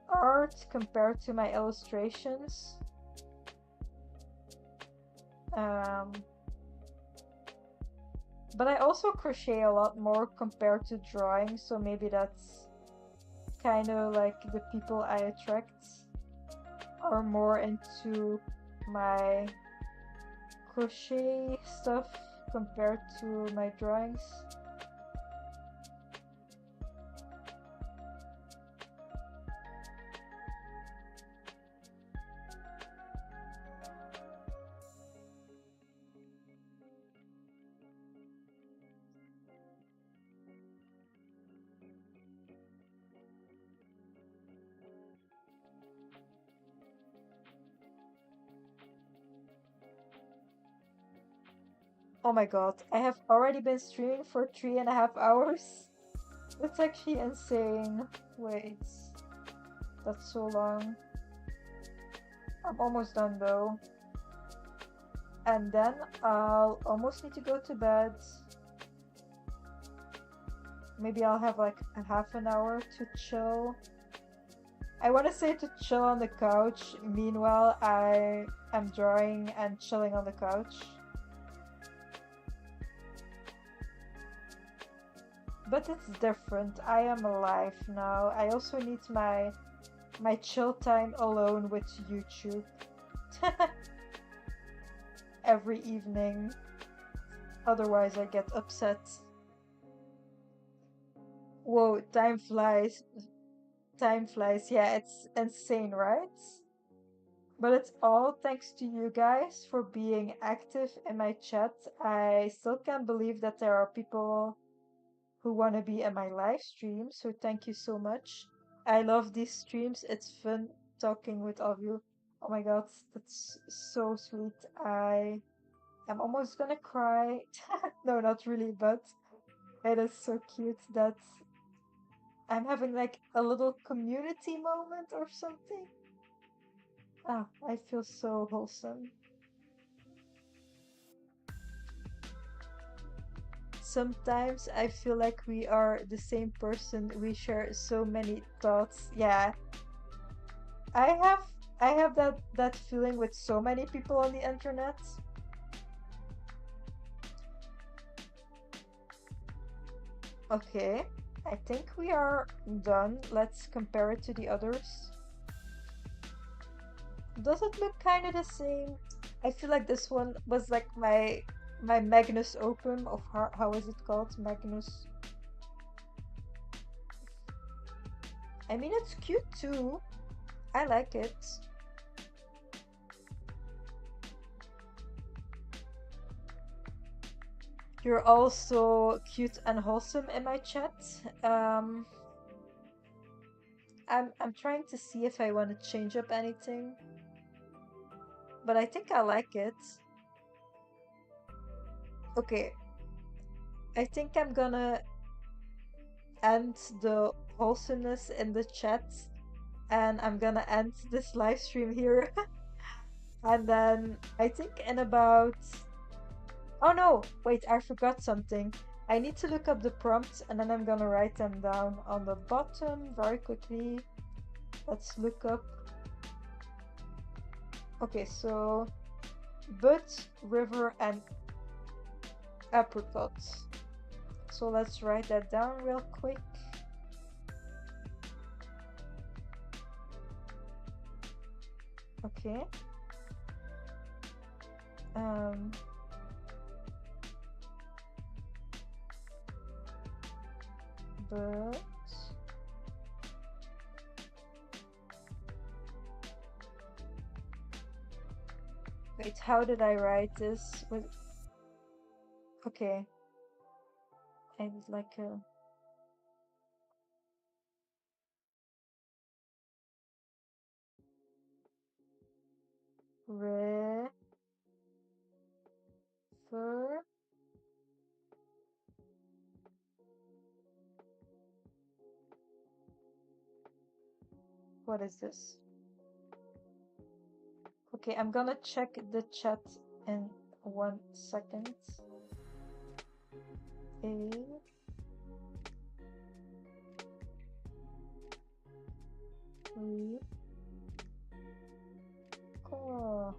art compared to my illustrations. Um, but I also crochet a lot more compared to drawing, so maybe that's kind of like the people I attract are more into my crochet stuff compared to my drawings. Oh my god, I have already been streaming for 3.5 hours. That's actually insane. Wait, that's so long. I'm almost done though. And then I'll almost need to go to bed. Maybe I'll have like a half an hour to chill. I want to say to chill on the couch. Meanwhile, I am drawing and chilling on the couch. But it's different. I am alive now. I also need my chill time alone with YouTube every evening. Otherwise, I get upset. Whoa, time flies. Time flies. Yeah, it's insane, right? But it's all thanks to you guys for being active in my chat. I still can't believe that there are people who want to be in my live stream, so thank you so much. I love these streams. It's fun talking with all of you. Oh my god, that's so sweet. I am almost gonna cry. No, not really, but it is so cute that I'm having like a little community moment or something. Ah, I feel so wholesome. Sometimes I feel like we are the same person. We share so many thoughts. Yeah, I have I have that feeling with so many people on the internet. Okay, I think we are done. Let's compare it to the others. Does it look kind of the same? I feel like this one was like my Magnus Opum of how is it called? Magnus. I mean, it's cute too. I like it. You're also cute and wholesome in my chat. Um, I'm trying to see if I want to change up anything, but I think I like it. Okay, I think I'm gonna end the wholesomeness in the chat, and I'm gonna end this live stream here. And then I think in about, oh no, wait, I forgot something. I need to look up the prompts and then I'm gonna write them down on the bottom very quickly. Let's look up. Okay, so butt, river, and apricot. So let's write that down real quick. Okay. Um, but wait, how did I write this? With okay, I would like a river. What is this? Okay, I'm gonna check the chat in 1 second. A we got.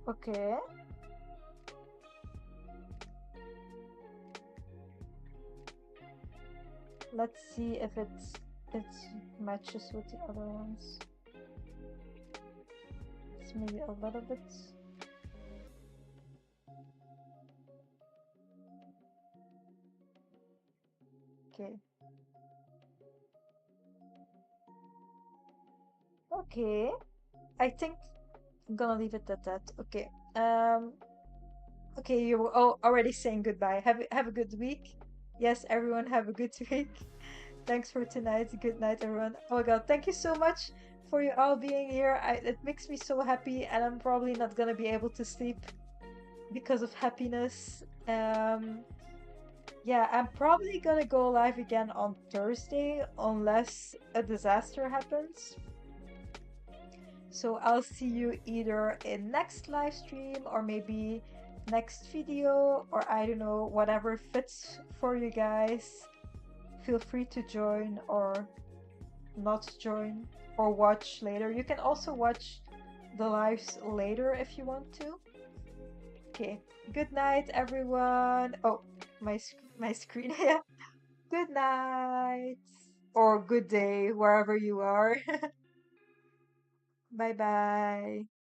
Okay. Let's see if it matches with the other ones. It's maybe a little bit. Okay. Okay. I think I'm gonna leave it at that. Okay. Okay, you were already saying goodbye. Have a good week. Yes, everyone have a good week. Thanks for tonight. Good night, everyone. Oh my god, thank you so much for you all being here. It makes me so happy, and I'm probably not gonna be able to sleep because of happiness. Yeah, I'm probably gonna go live again on Thursday unless a disaster happens. So I'll see you either in next live stream or maybe next video, or I don't know, whatever fits for you guys. Feel free to join or not join or watch later. You can also watch the lives later if you want to. Okay. Good night, everyone. Oh, my screen. Yeah. Good night or good day wherever you are. Bye bye.